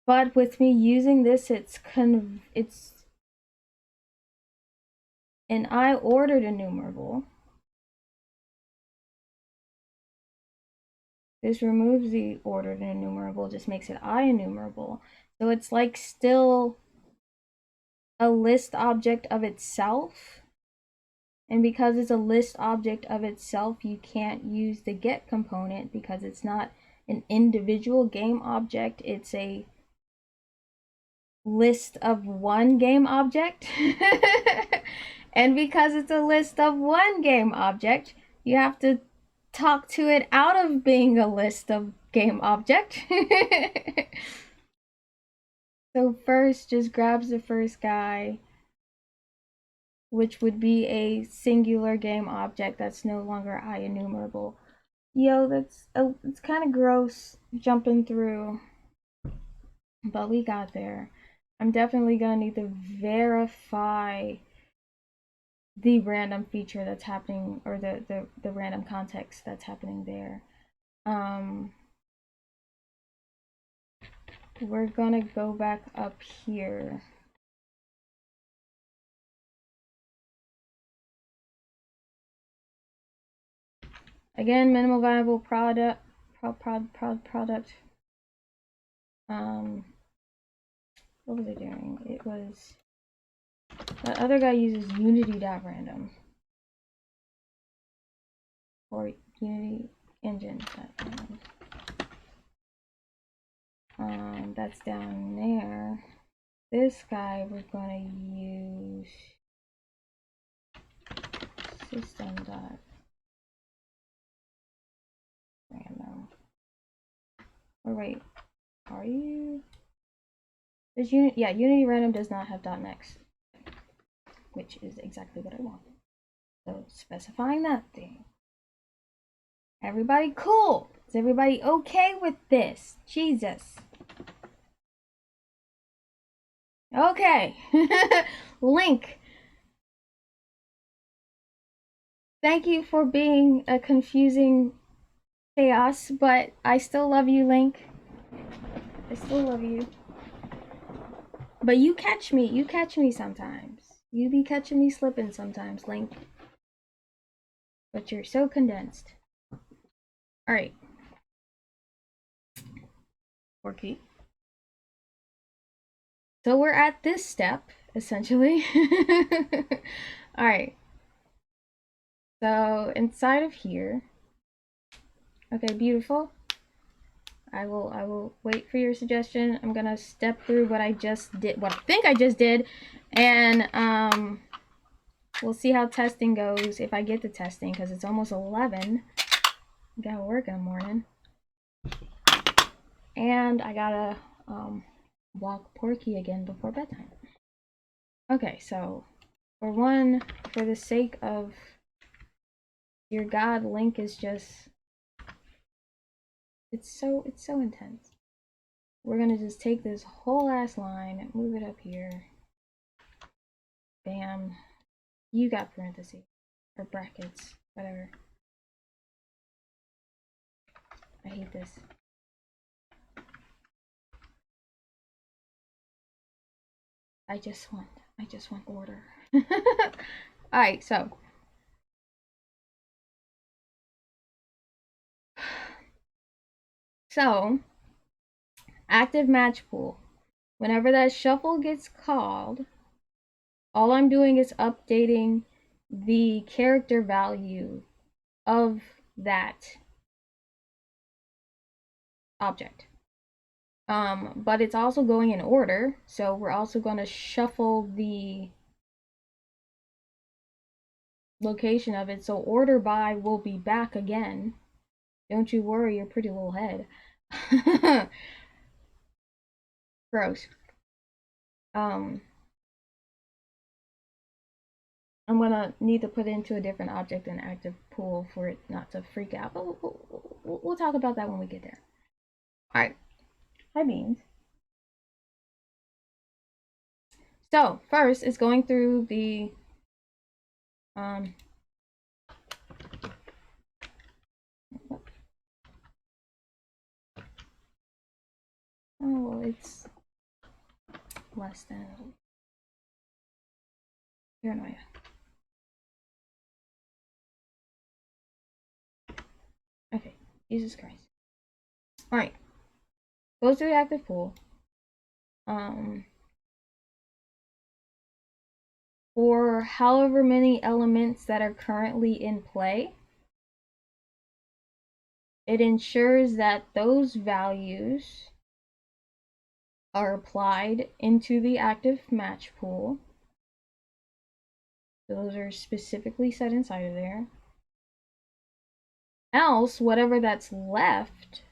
But with me using this, it's an I ordered enumerable. This removes the ordered enumerable, just makes it I enumerable. So it's like still a list object of itself. And because it's a list object of itself, you can't use the get component because it's not an individual game object. It's a list of one game object. And because it's a list of one game object, you have to talk to it out of being a list of game object. So first, just grabs the first guy, which would be a singular game object that's no longer I enumerable. Yo, it's kind of gross jumping through, but we got there. I'm definitely gonna need to verify the random feature that's happening, or the random context that's happening there. We're gonna go back up here. Again, minimal viable product. What was I doing? It was the other guy uses unity.random or unity engine. That's down there. This guy we're gonna use system.random. Or wait, are you? Does Unity random does not have .next, which is exactly what I want. So specifying that thing. Everybody cool? Is everybody okay with this? Jesus. Okay. Link. Thank you for being a confusing chaos, but I still love you, Link. I still love you. But you catch me sometimes. You be catching me slipping sometimes, Link. But you're so condensed. Alright. Porky. So we're at this step, essentially. Alright. So inside of here. Okay, beautiful. I will wait for your suggestion. I'm gonna step through what I just did, what I think I just did, and we'll see how testing goes if I get to testing, because it's almost 11. Gotta work in the morning. And I gotta walk Porky again before bedtime. Okay, so for the sake of your god, Link is just it's so intense. We're gonna just take this whole ass line and move it up here. Bam. You got parentheses or brackets, whatever. I hate this. I just want order. Alright, so active match pool. Whenever that shuffle gets called, all I'm doing is updating the character value of that object. But it's also going in order, so we're also going to shuffle the location of it. So order by will be back again. Don't you worry your pretty little head. Gross. I'm gonna need to put it into a different object in active pool for it not to freak out. But we'll talk about that when we get there. All right. Hi, Beans. So first, it's going through the oh, it's less than paranoia. Okay, Jesus Christ. All right, goes through the active pool. For however many elements that are currently in play, it ensures that those values are applied into the active match pool. Those are specifically set inside of there. Else, whatever that's left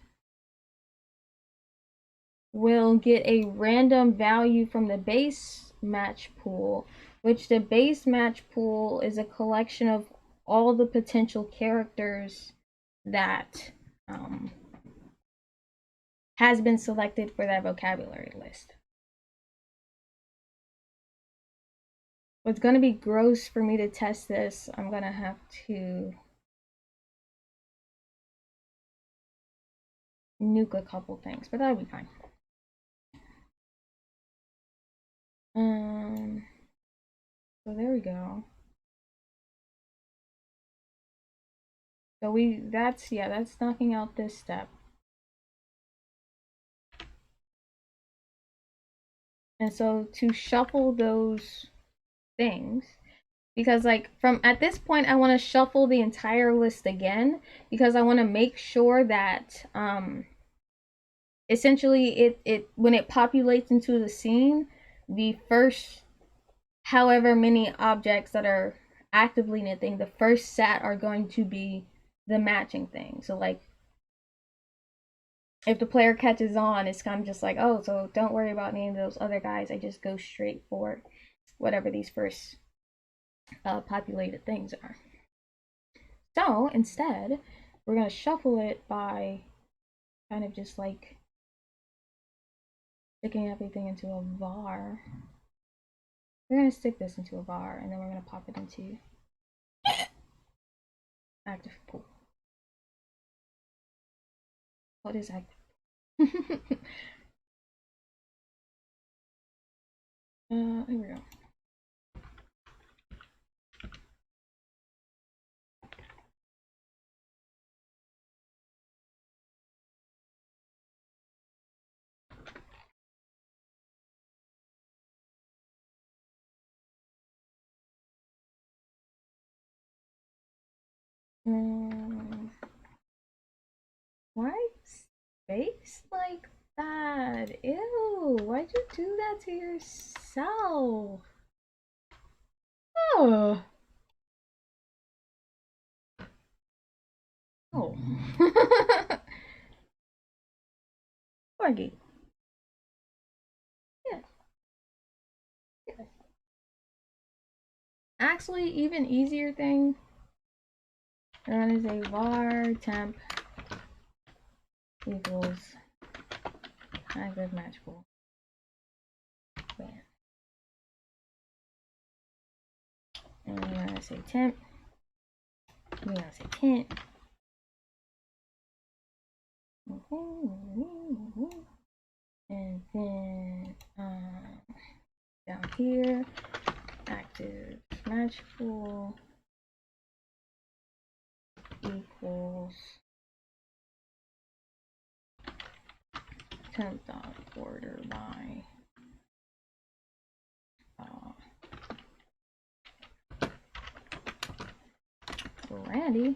will get a random value from the base match pool, which the base match pool is a collection of all the potential characters that has been selected for that vocabulary list. It's going to be gross for me to test this. I'm going to have to nuke a couple things, but that'll be fine. So there we go. So that's knocking out this step. And so to shuffle those things, because like from at this point I want to shuffle the entire list again because I want to make sure that essentially it when it populates into the scene, the first however many objects that are actively knitting, the first set are going to be the matching thing. So like if the player catches on, it's kind of just like, oh, so don't worry about any of those other guys. I just go straight for whatever these first populated things are. So instead, we're going to shuffle it by kind of just like sticking everything into a var. We're going to stick this into a var, and then we're going to pop it into active pool. What is active? Here we go. Why space like that? Ew, why'd you do that to yourself? Oh. Oh. Corgi. Yes. Yes. Actually, even easier thing. That is a var temp equals active match pool. Bam. And we're gonna say temp. We're gonna say tint. And then down here, active match pool equals temp dot order by Randy.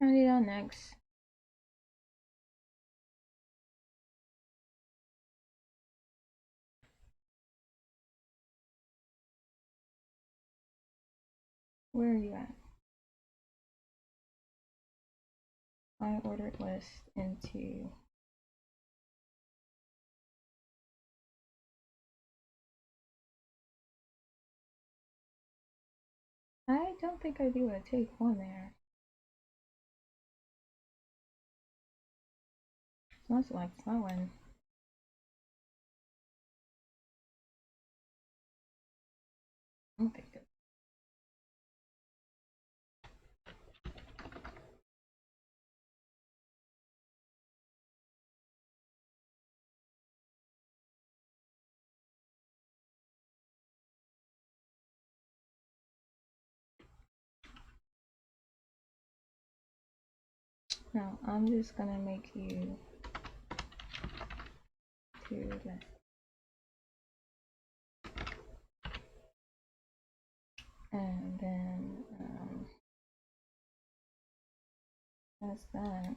Randy on next. Where are you at? I ordered list into I don't think I do a take one there. Smells like flowering. I don't think so. No, I'm just gonna make you to this. And then that's that.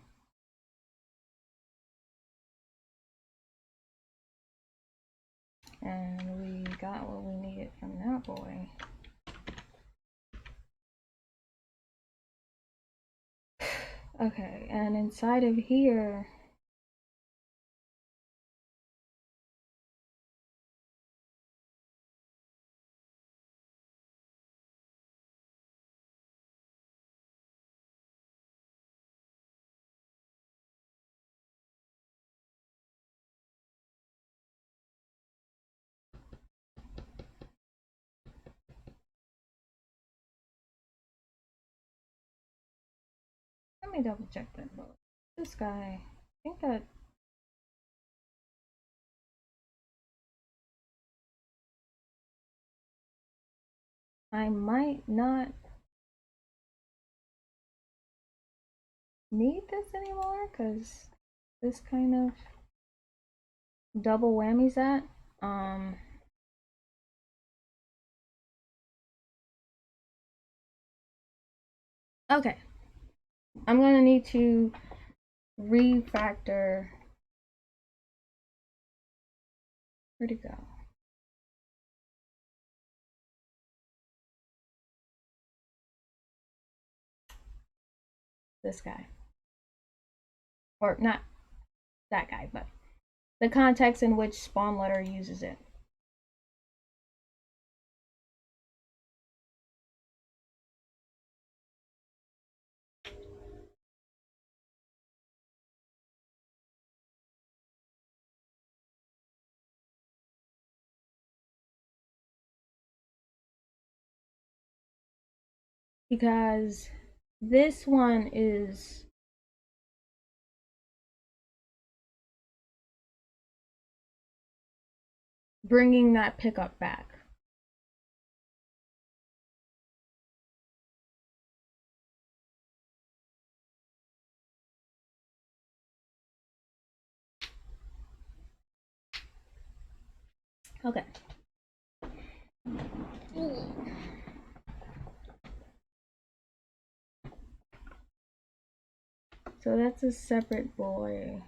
And we got what we needed from that boy. Okay, and inside of here, let me double check that book. This guy, I think that I might not need this anymore because this kind of double whammies that. Okay, I'm gonna need to refactor. Where'd it go? This guy, or not that guy, but the context in which spawn letter uses it. Because this one is bringing that pickup back. Okay. So that's a separate boy.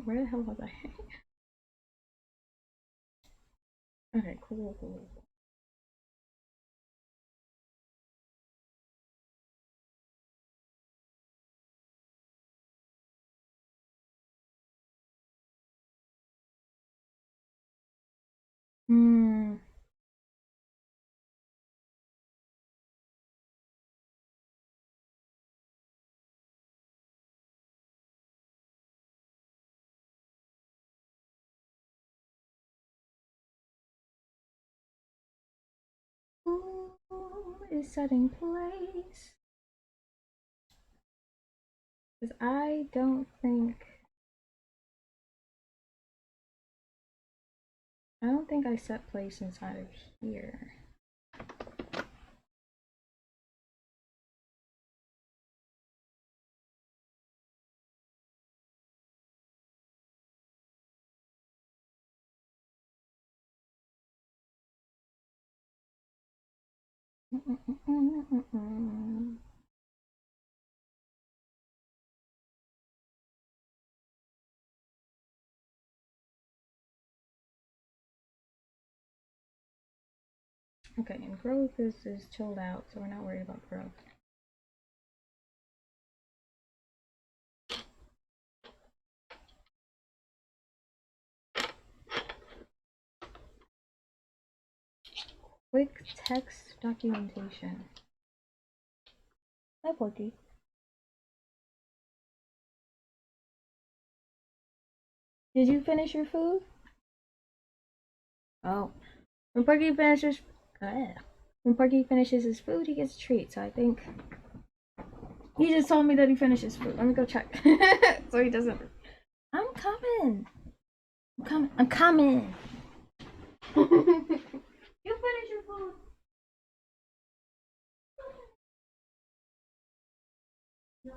Where the hell was I? Okay, cool. Hmm. Who is setting place? Because I don't think I set place inside of here. Okay, and growth is chilled out, so we're not worried about growth. Quick text documentation. Hi, Porky. Did you finish your food? Oh, when Porky finishes, when Porky finishes his food, he gets a treat. So I think he just told me that he finished his food. Let me go check, so he doesn't. I'm coming. I'm coming. I'm coming. You finish your food. No.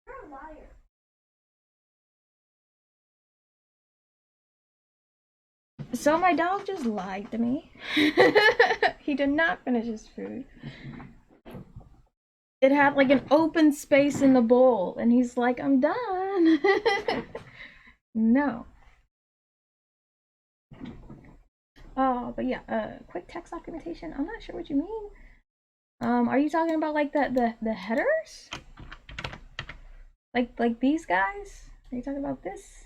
You're a liar. So my dog just lied to me. He did not finish his food. It had like an open space in the bowl, and he's like, I'm done. No. Oh, but yeah, quick text documentation. I'm not sure what you mean. Are you talking about like the headers? Like these guys? Are you talking about this?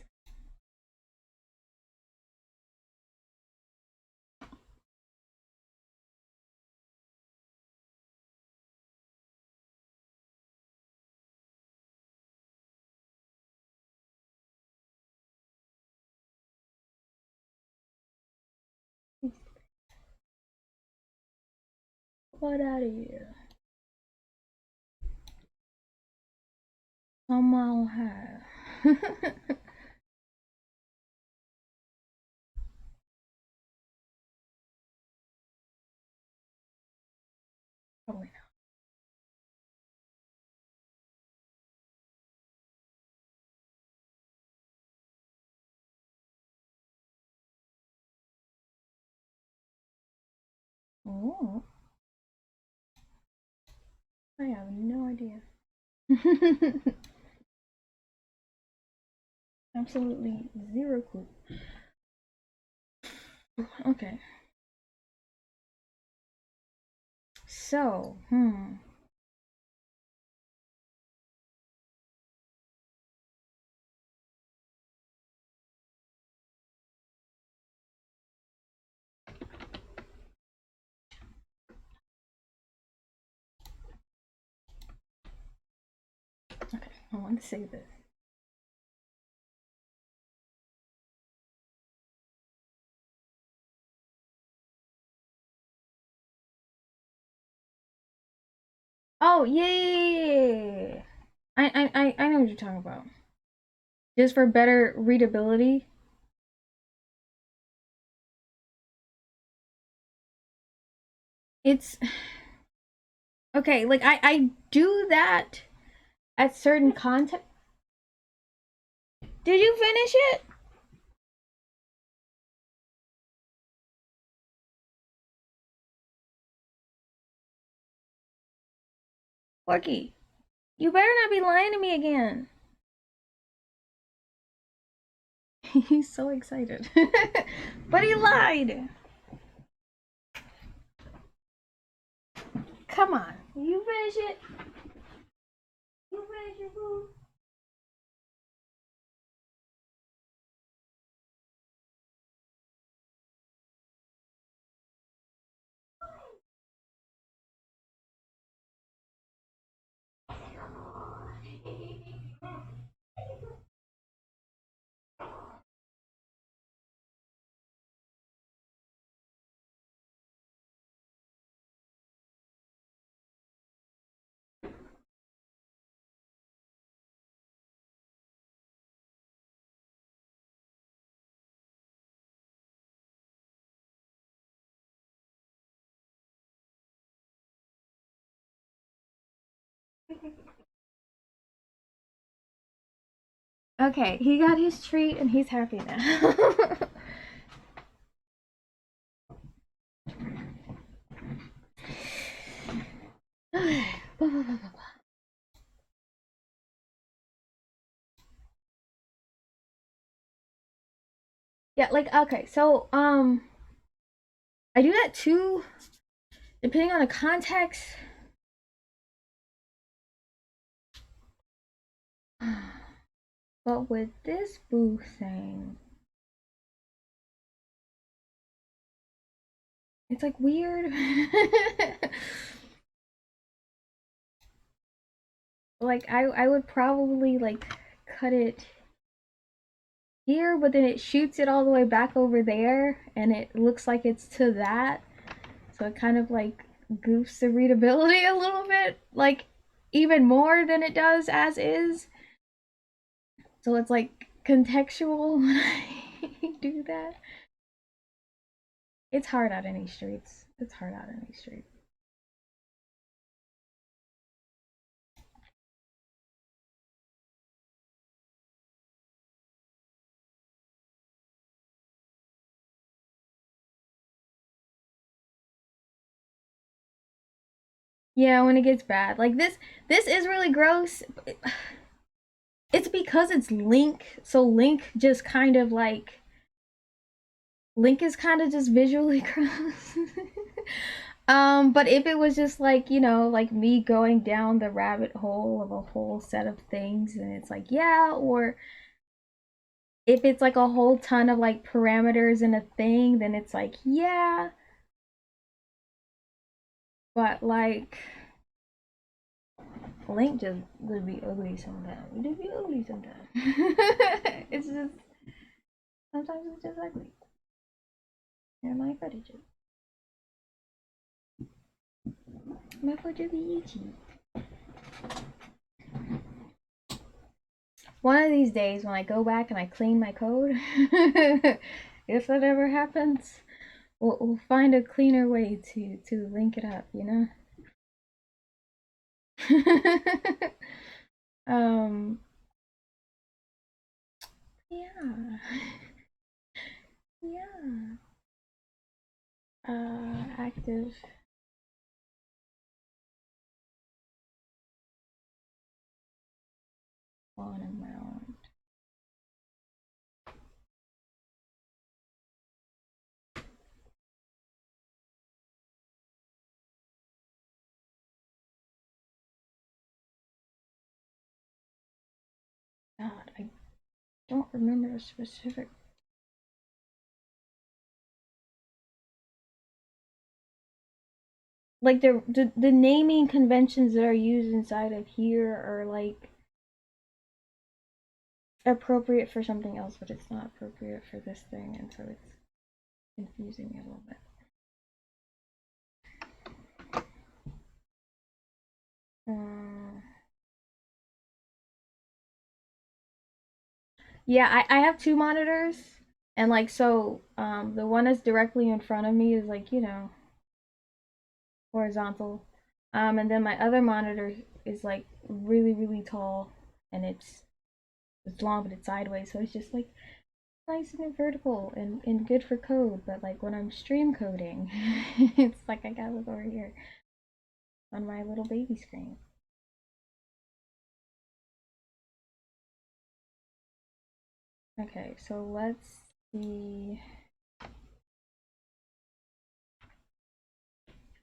What out of here? Somehow have. Probably not. Oh, I have no idea. Absolutely zero clue. Okay. So, Okay, I want to say this. Oh yeah. I know what you're talking about. Just for better readability. It's okay, like I do that at certain content. Did you finish it? Porky, you better not be lying to me again. He's so excited. But he lied. Come on. You finish it? You finish your food? Okay, he got his treat and he's happy now. Okay. Yeah, like okay, so I do that too, depending on the context. But with this boo thing, it's like weird. Like I would probably like cut it here, but then it shoots it all the way back over there, and it looks like it's to that. So it kind of like goofs the readability a little bit, like even more than it does as is. So it's like contextual when I do that. It's hard out in these streets. It's hard out in these streets. Yeah, when it gets bad. Like this is really gross. It's because it's Link, so Link just kind of like Link is kind of just visually gross. But if it was just like, you know, like me going down the rabbit hole of a whole set of things, and it's like, yeah, or if it's like a whole ton of like parameters in a thing, then it's like, yeah. But like Link just would be ugly sometimes. It would be ugly sometimes. It's just sometimes it's just ugly. And my footage. My footage be itchy. One of these days when I go back and I clean my code, if that ever happens, we'll find a cleaner way to link it up, you know? um yeah. Yeah. Active on amount. God, I don't remember a specific. Like the naming conventions that are used inside of here are like appropriate for something else, but it's not appropriate for this thing, and so it's confusing me a little bit. Yeah, I have two monitors, and like so, the one that's directly in front of me is like, you know, horizontal, and then my other monitor is like really tall, and it's long but it's sideways, so it's just like nice and vertical and good for code. But like when I'm stream coding, it's like I gotta look over here on my little baby screen. Okay, so let's see.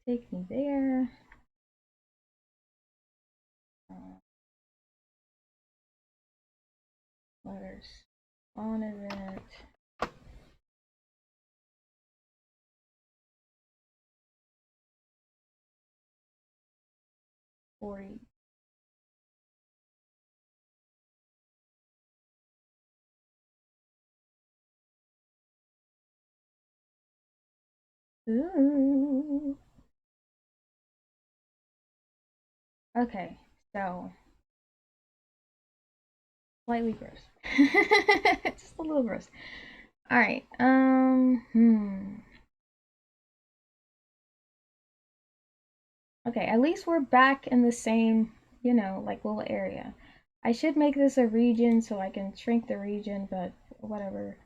Take me there. Letters on event. 40. Ooh. Okay, so slightly gross. Just a little gross. All right. Okay, at least we're back in the same, you know, like little area. I should make this a region so I can shrink the region, but whatever.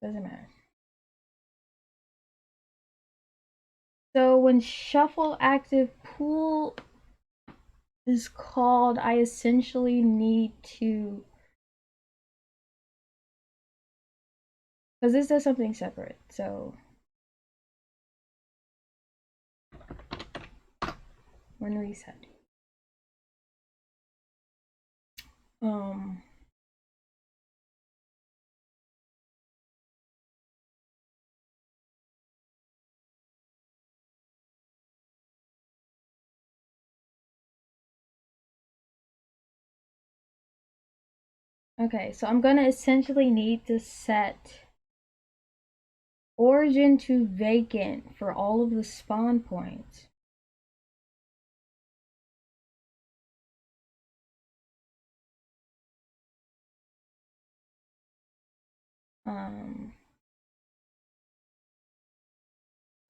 Doesn't matter. So when shuffle active pool is called, I essentially need to, because this does something separate. So when reset. Okay, so I'm gonna essentially need to set origin to vacant for all of the spawn points.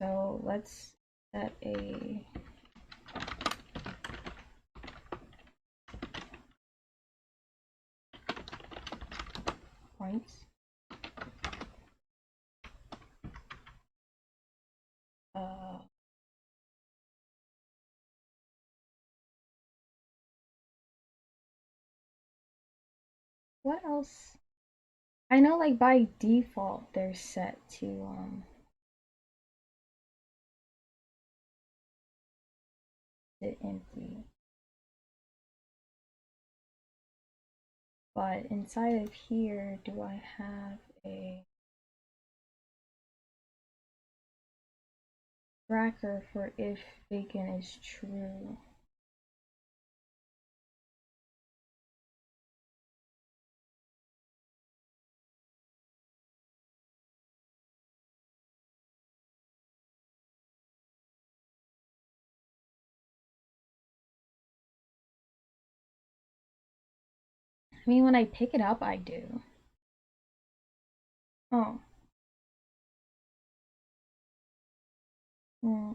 So let's set a points. What else? I know like by default they're set to empty. But inside of here, do I have a tracker for if vacant is true? I mean, when I pick it up, I do. Oh. Hmm.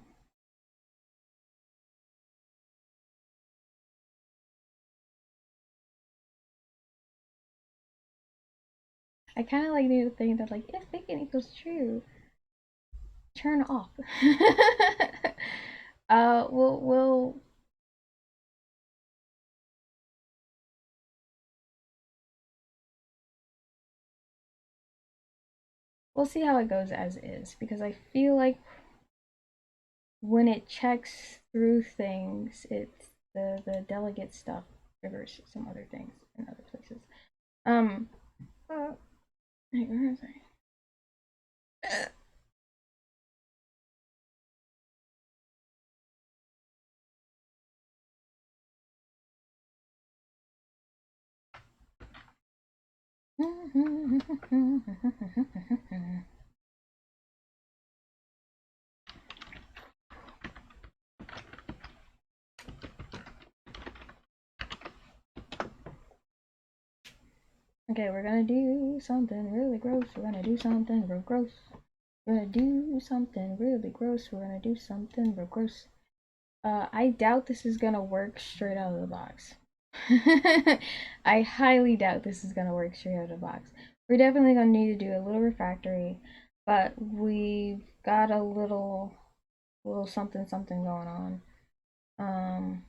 I kind of like need to think that like if vacant equals true, turn off. We'll see how it goes as is, because I feel like when it checks through things, it's the delegate stuff triggers some other things in other places. Wait, where is I? Okay, we're gonna do something really gross. We're gonna do something real gross. We're gonna do something really gross. We're gonna do something real gross. I doubt this is gonna work straight out of the box. I highly doubt this is gonna work straight out of the box. We're definitely gonna need to do a little refactory, but we've got a little something something going on.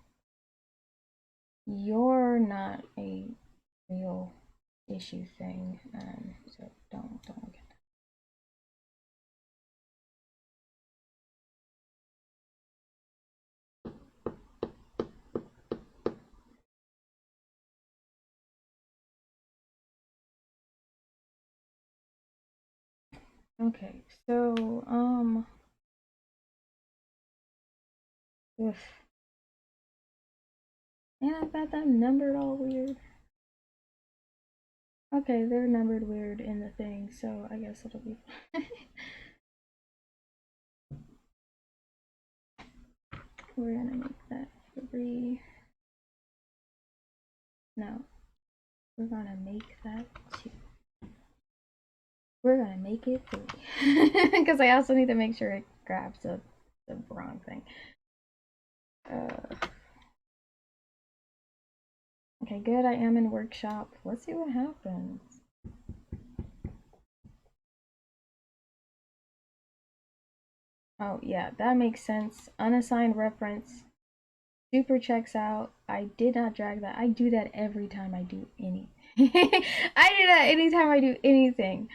You're not a real issue thing, so don't look at that. Okay, so oof. And I've got them numbered all weird. Okay, they're numbered weird in the thing, so I guess it'll be we're gonna make that 3. No, we're gonna make that 2. We're gonna make it 3. Because I also need to make sure it grabs the wrong thing. Okay, good, I am in workshop. Let's see what happens. Oh yeah, that makes sense. Unassigned reference. Super checks out. I did not drag that. I do that every time I do anything. I do that anytime I do anything.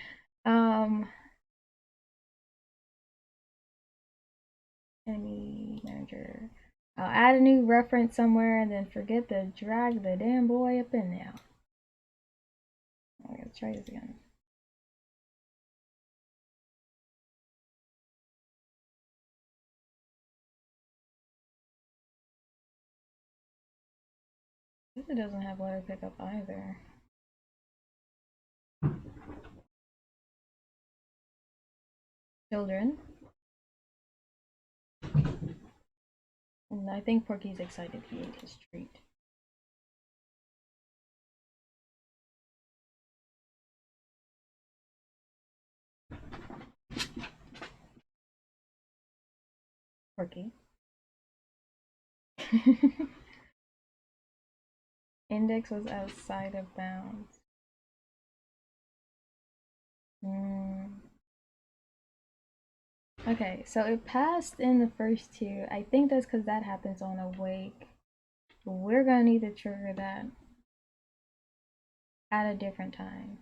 Enemy manager. I'll add a new reference somewhere and then forget to drag the damn boy up in there. Okay, let's try this again. This doesn't have letter pickup either. Children. And I think Porky's excited he ate his treat. Porky. Index was outside of bounds. Okay, so it passed in the first two. I think that's because that happens on awake. But we're gonna need to trigger that at a different time.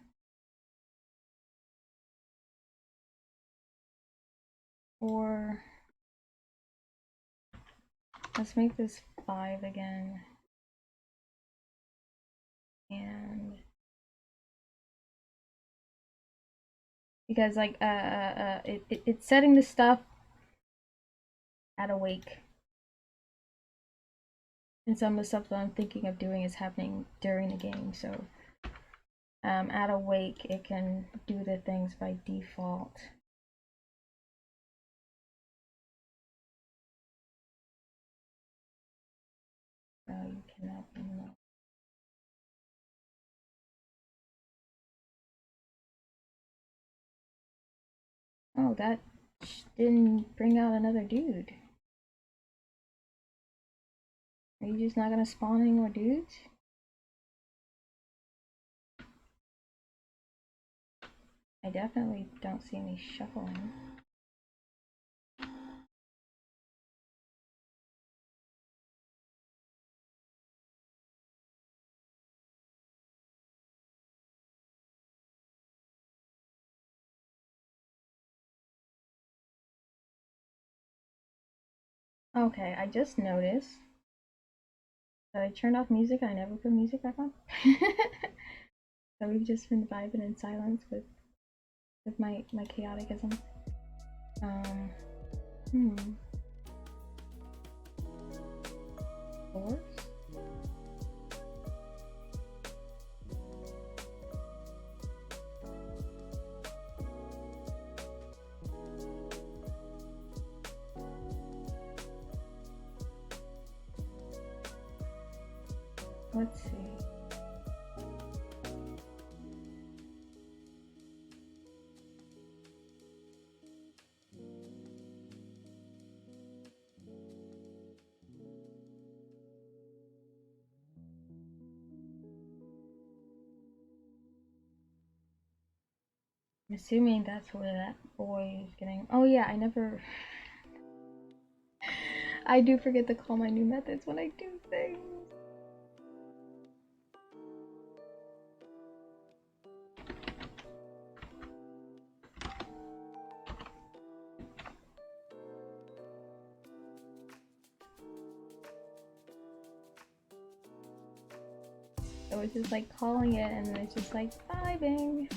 Or let's make this 5 again. And because like it's setting the stuff at awake. And some of the stuff that I'm thinking of doing is happening during the game, so at awake it can do the things by default. You cannot be locked. Oh, that didn't bring out another dude. Are you just not gonna spawn any more dudes? I definitely don't see any shuffling. Okay, I just noticed that I turned off music and I never put music back on. So we've just been vibing in silence with my chaoticism. Fours? Let's see. I'm assuming that's where that boy is getting. Oh yeah, I never. I do forget to call my new methods when I do things. So it's just like calling it and then it's just like vibing.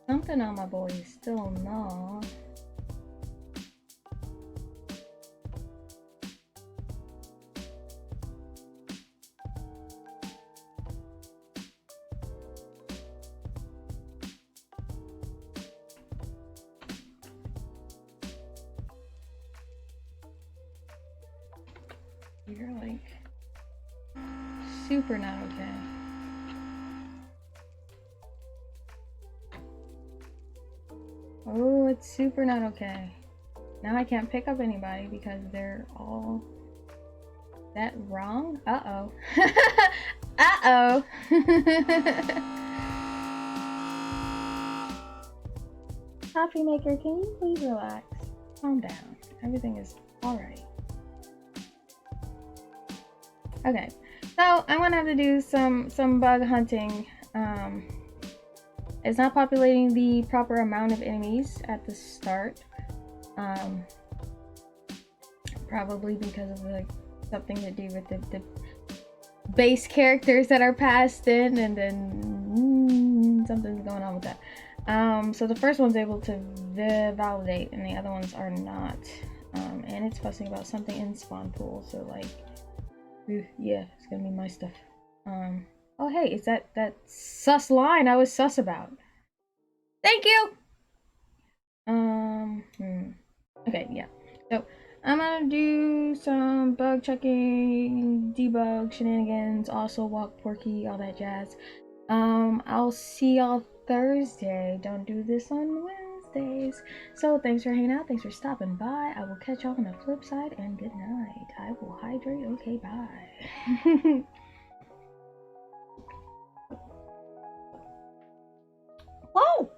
Something on my boy is still not. You're like super not okay. it's super not okay. Now I can't pick up anybody because they're all that wrong. Uh-oh. Uh-oh. Coffee maker, can you please relax? Calm down. Everything is alright. Okay, so I'm gonna have to do some bug hunting. It's not populating the proper amount of enemies at the start. Probably because of like something to do with the base characters that are passed in, and then something's going on with that. So the first one's able to validate, and the other ones are not. And it's fussing about something in spawn pool, so like, yeah, it's gonna be my stuff. Oh hey, it's that sus line I was sus about. Thank you! Okay, yeah. So I'm gonna do some bug checking, debug shenanigans, also walk Porky, all that jazz. I'll see y'all Thursday. Don't do this on Wednesdays. So thanks for hanging out. Thanks for stopping by. I will catch y'all on the flip side, and good night. I will hydrate. Okay, bye. Whoa!